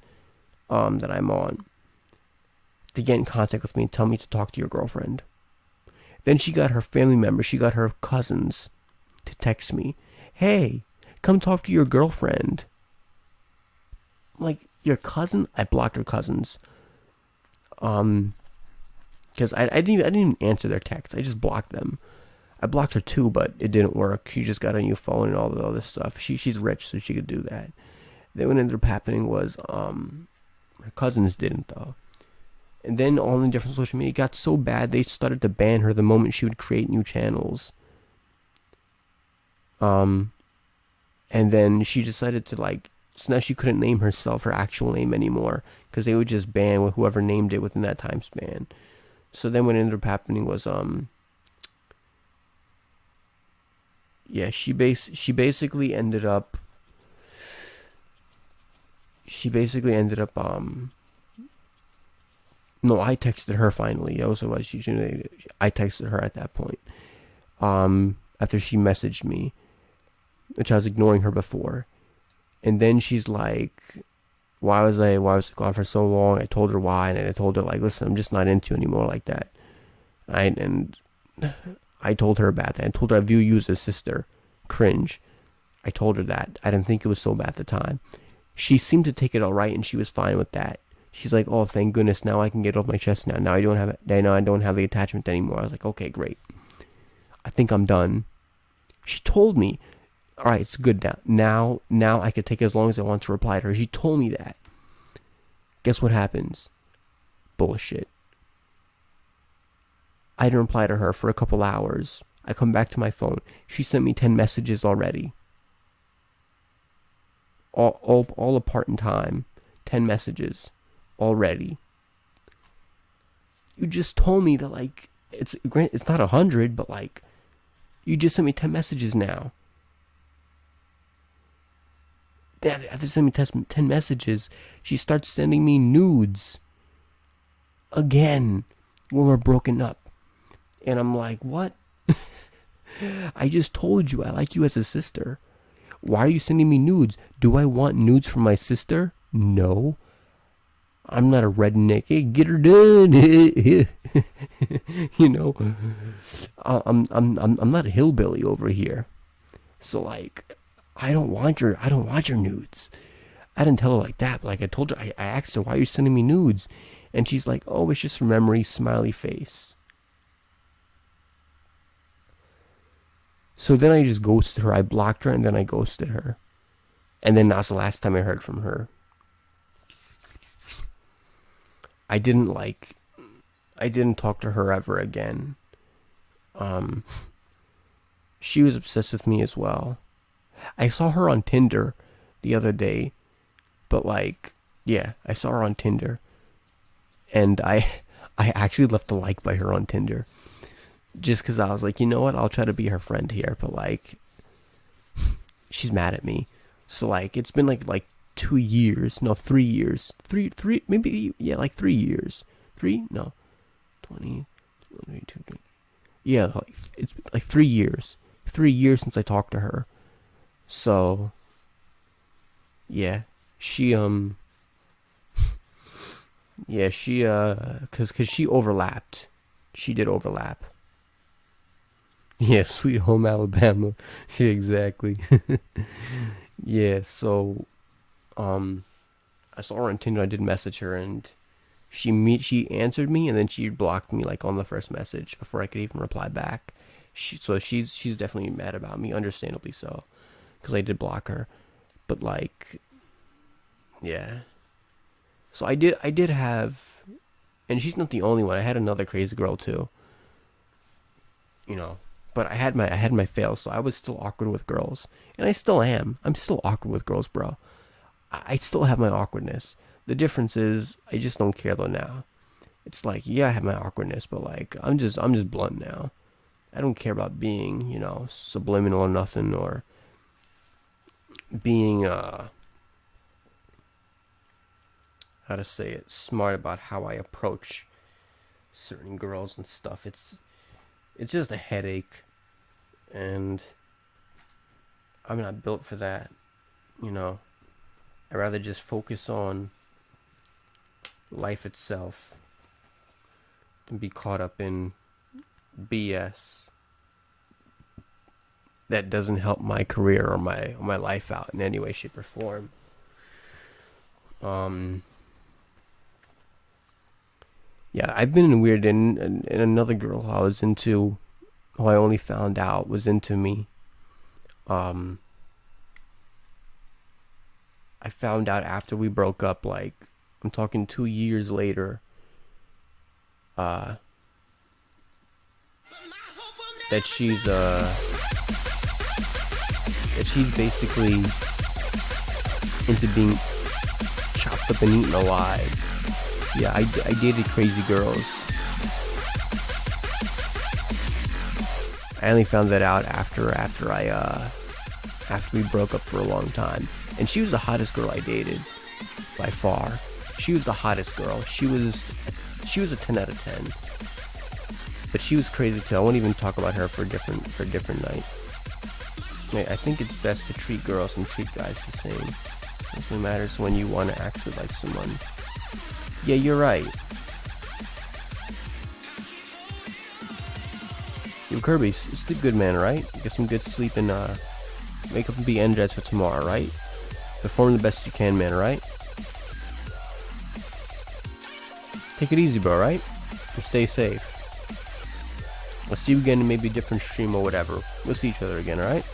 that I'm on to get in contact with me and tell me to talk to your girlfriend. Then she got her family members, she got her cousins to text me, hey, come talk to your girlfriend. I'm like, your cousin? I blocked her cousins. Because I didn't even answer their texts. I just blocked them. I blocked her too, but it didn't work. She just got a new phone and all the other stuff. She's rich, so she could do that. Then what ended up happening was, her cousins didn't though. And then all the different social media got so bad they started to ban her the moment she would create new channels. And then she decided to so now she couldn't name herself her actual name anymore because they would just ban whoever named it within that time span. So then what ended up happening was she basically ended up no, I texted her finally. That was what I texted her at that point. After she messaged me, which I was ignoring her before. And then she's like, why was I gone for so long? I told her why, and I told her listen, I'm just not into you anymore like that. And I told her about that. I told her I view you as a sister. Cringe. I told her that. I didn't think it was so bad at the time. She seemed to take it all right, and she was fine with that. She's like, oh, thank goodness, now I can get off my chest now. Now I don't have the attachment anymore. I was like, okay, great. I think I'm done. She told me, all right, it's good now. Now I could take as long as I want to reply to her. She told me that. Guess what happens? Bullshit. I didn't reply to her for a couple hours. I come back to my phone. She sent me 10 messages already. All apart in time. 10 messages already. You just told me that it's not 100, but you just sent me 10 messages now. After sending me 10 messages, she starts sending me nudes. Again, when we're broken up. And I'm like, what? I just told you I like you as a sister. Why are you sending me nudes? Do I want nudes from my sister? No. I'm not a redneck. Hey, get her done. You know, I'm not a hillbilly over here. So I don't want your nudes. I didn't tell her like that, but I told her, I asked her, why are you sending me nudes? And she's like, oh, it's just for memory, smiley face. So then I just ghosted her. I blocked her and then I ghosted her. And then that's the last time I heard from her. I didn't talk to her ever again. She was obsessed with me as well. I saw her on Tinder the other day, but like, yeah, I saw her on Tinder, and I actually left a like by her on Tinder, just because I was like, you know what, I'll try to be her friend here, but like, she's mad at me, so like, it's been like 2 years, no, 3 years, three maybe, yeah, like 3 years, 20, yeah, like, it's like 3 years. 3 years since I talked to her. So yeah, she yeah, she cuz she overlapped. She did overlap. Yeah, Sweet Home Alabama. Yeah, exactly. Yeah, so I saw her on Tinder. I did message her, and she answered me, and then she blocked me like on the first message before I could even reply back. She's definitely mad about me, understandably so, because I did block her. But like, yeah. So I did have, and she's not the only one. I had another crazy girl too. You know, but I had my fails, so I was still awkward with girls, and I still am. I'm still awkward with girls, bro. I still have my awkwardness. The difference is I just don't care though now. It's like, yeah, I have my awkwardness, but like I'm just blunt now. I don't care about being, you know, subliminal or nothing, or being how to say it, smart about how I approach certain girls and stuff. It's just a headache, and I'm not built for that, you know. I'd rather just focus on life itself than be caught up in BS that doesn't help my career or my life out in any way, shape, or form. Yeah, I've been weird, and another girl I was into, who I only found out was into me. I found out after we broke up, like, I'm talking 2 years later, that she's basically into being chopped up and eaten alive. Yeah, I dated crazy girls. I only found that out after we broke up for a long time. And she was the hottest girl I dated, by far. She was the hottest girl. She was a 10 out of 10. But she was crazy too. I won't even talk about her for a different night. I think it's best to treat girls and treat guys the same. It only matters when you want to actually like someone. Yeah, you're right. Yo, Kirby, sleep good, man, right? Get some good sleep and wake up and be energized for tomorrow, right? Perform the best you can, man, right? Take it easy, bro, right? And stay safe. I'll see you again in maybe a different stream or whatever. We'll see each other again, alright?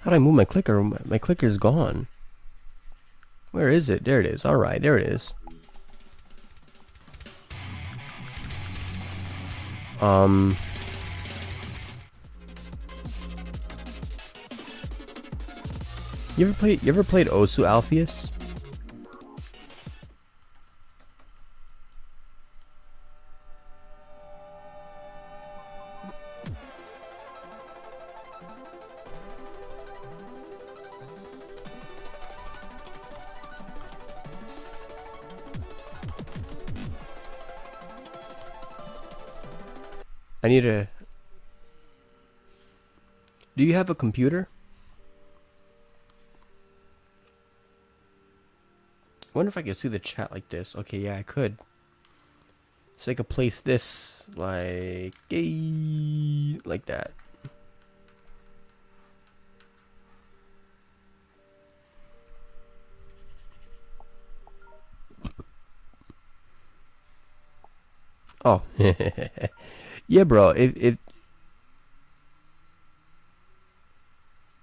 How'd I move my clicker? My clicker's gone. Where is it? There it is. Alright, there it is. You ever played Osu Alpheus? I need a... Do you have a computer? I wonder if I could see the chat like this. Okay, yeah, I could. So I could place this like that. Oh, yeah, bro. If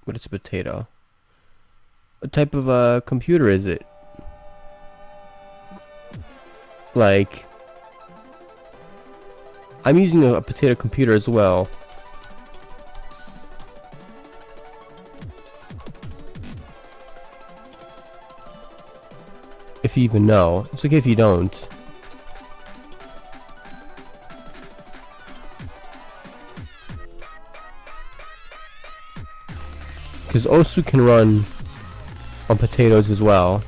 what is a potato? What type of computer is it? Like, I'm using a potato computer as well. If you even know. It's okay if you don't. Because Osu can run on potatoes as well.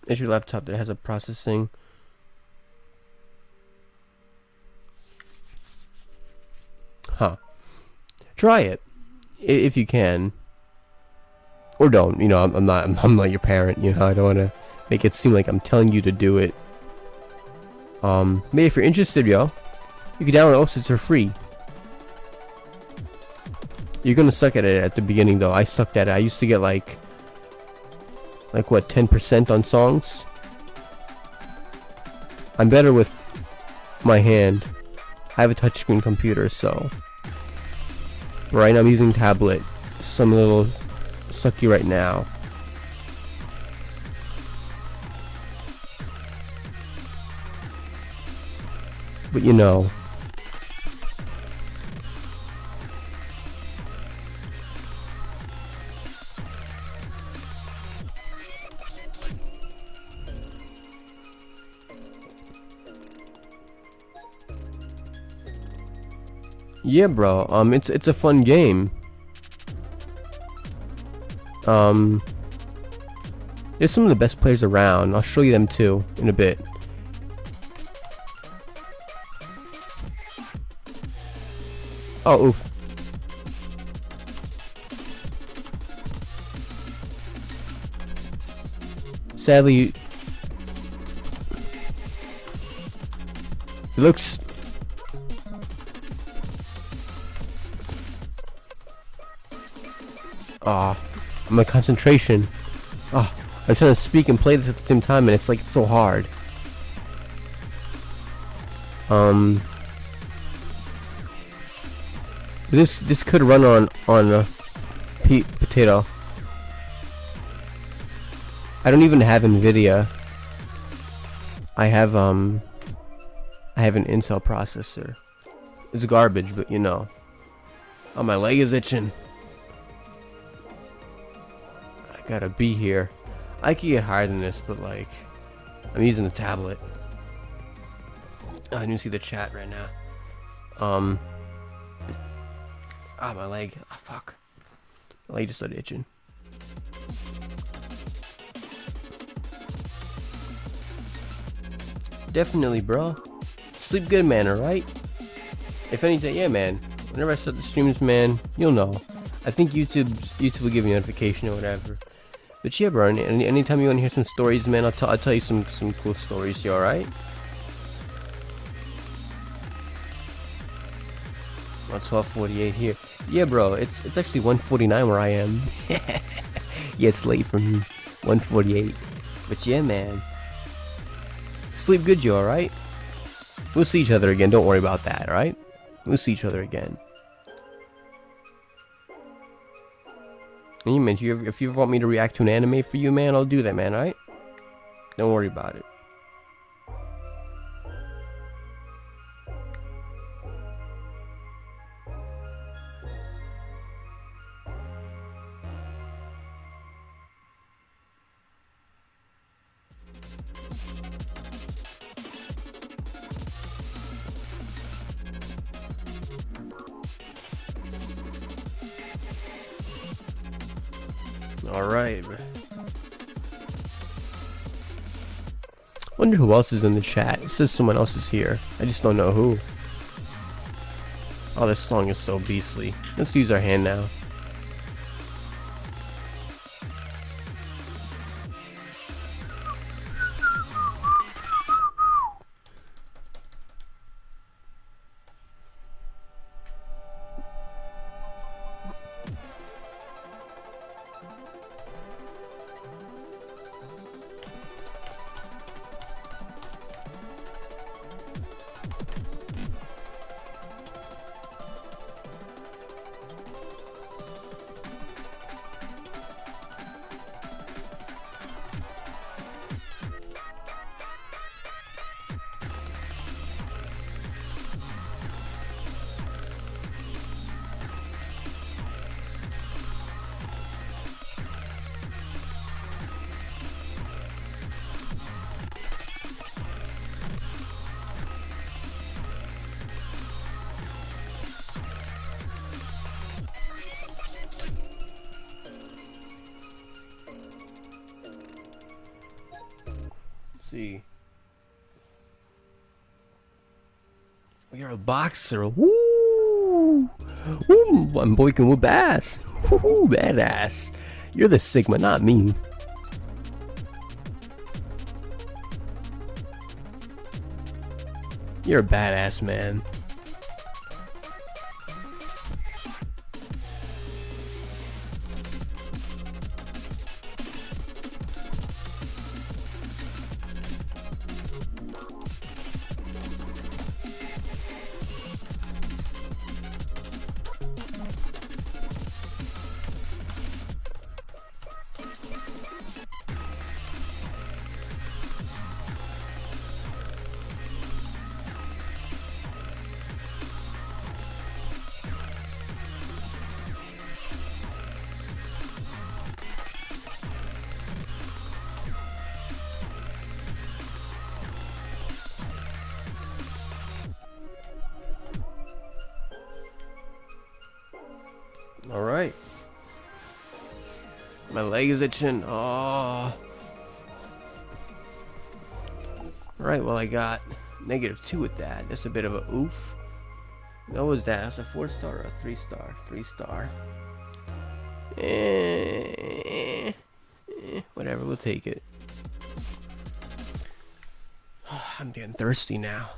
It's your laptop that has a processing. Huh. Try it if you can, or don't. You know, I'm not your parent. You know, I don't want to make it seem like I'm telling you to do it. Maybe if you're interested, yo, you can download OSIS for free. You're gonna suck at it at the beginning, though. I sucked at it. I used to get like what, 10% on songs. I'm better with my hand. I have a touchscreen computer, so right now I'm using tablet. Some little sucky right now. But you know. Yeah, bro. It's a fun game. There's some of the best players around. I'll show you them too in a bit. Oh, oof. Sadly, it looks. My concentration. I'm trying to speak and play this at the same time, and it's like so hard. This could run on a potato. I don't even have NVIDIA. I have an Intel processor. It's garbage, but you know. Oh, my leg is itching. I gotta be here. I could get higher than this, but like, I'm using a tablet. I didn't see the chat right now. My leg. Fuck. My leg just started itching. Definitely, bro. Sleep good, man, alright? If anything, yeah, man. Whenever I start the streams, man, you'll know. I think YouTube will give you a notification or whatever. But yeah, bro, anytime you want to hear some stories, man, I'll tell you some cool stories, you alright? Oh, 12:48 here. Yeah, bro, it's actually 1:49 where I am. Yeah, it's late for me. 1:48. But yeah, man. Sleep good, you alright? We'll see each other again, don't worry about that, alright? We'll see each other again. And you, man, if you want me to react to an anime for you, man, I'll do that, man, alright? Don't worry about it. Alright. Wonder who else is in the chat. It says someone else is here. I just don't know who. Oh, this song is so beastly. Let's use our hand now. see. You're a boxer. Woo! Woo! I'm boyking with bass. Woo! Badass. You're the Sigma, not me. You're a badass, man. All right. My leg is itching. Oh. All right. Well, I got -2 with that. That's a bit of a oof. What was that? That's a 4-star or a 3-star? 3-star. Whatever. We'll take it. I'm getting thirsty now.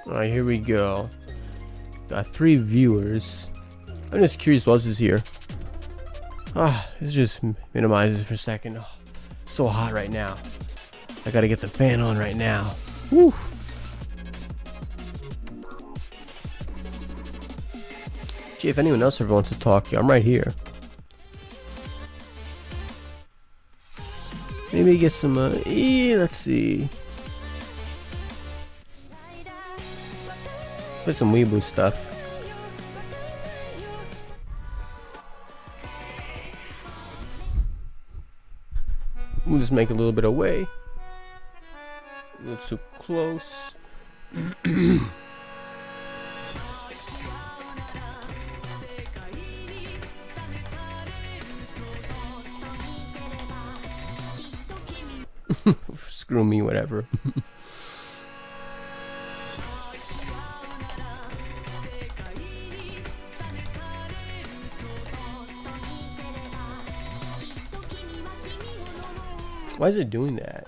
Alright, here we go. Got 3 viewers. I'm just curious what else is here. Let's just minimize this for a second. Oh, so hot right now. I gotta get the fan on right now. Woo! Gee, if anyone else ever wants to talk, I'm right here. Maybe get some, let's see. Put some weeaboo stuff. We'll just make a little bit of way. A little too close. Screw me, whatever. Why is it doing that?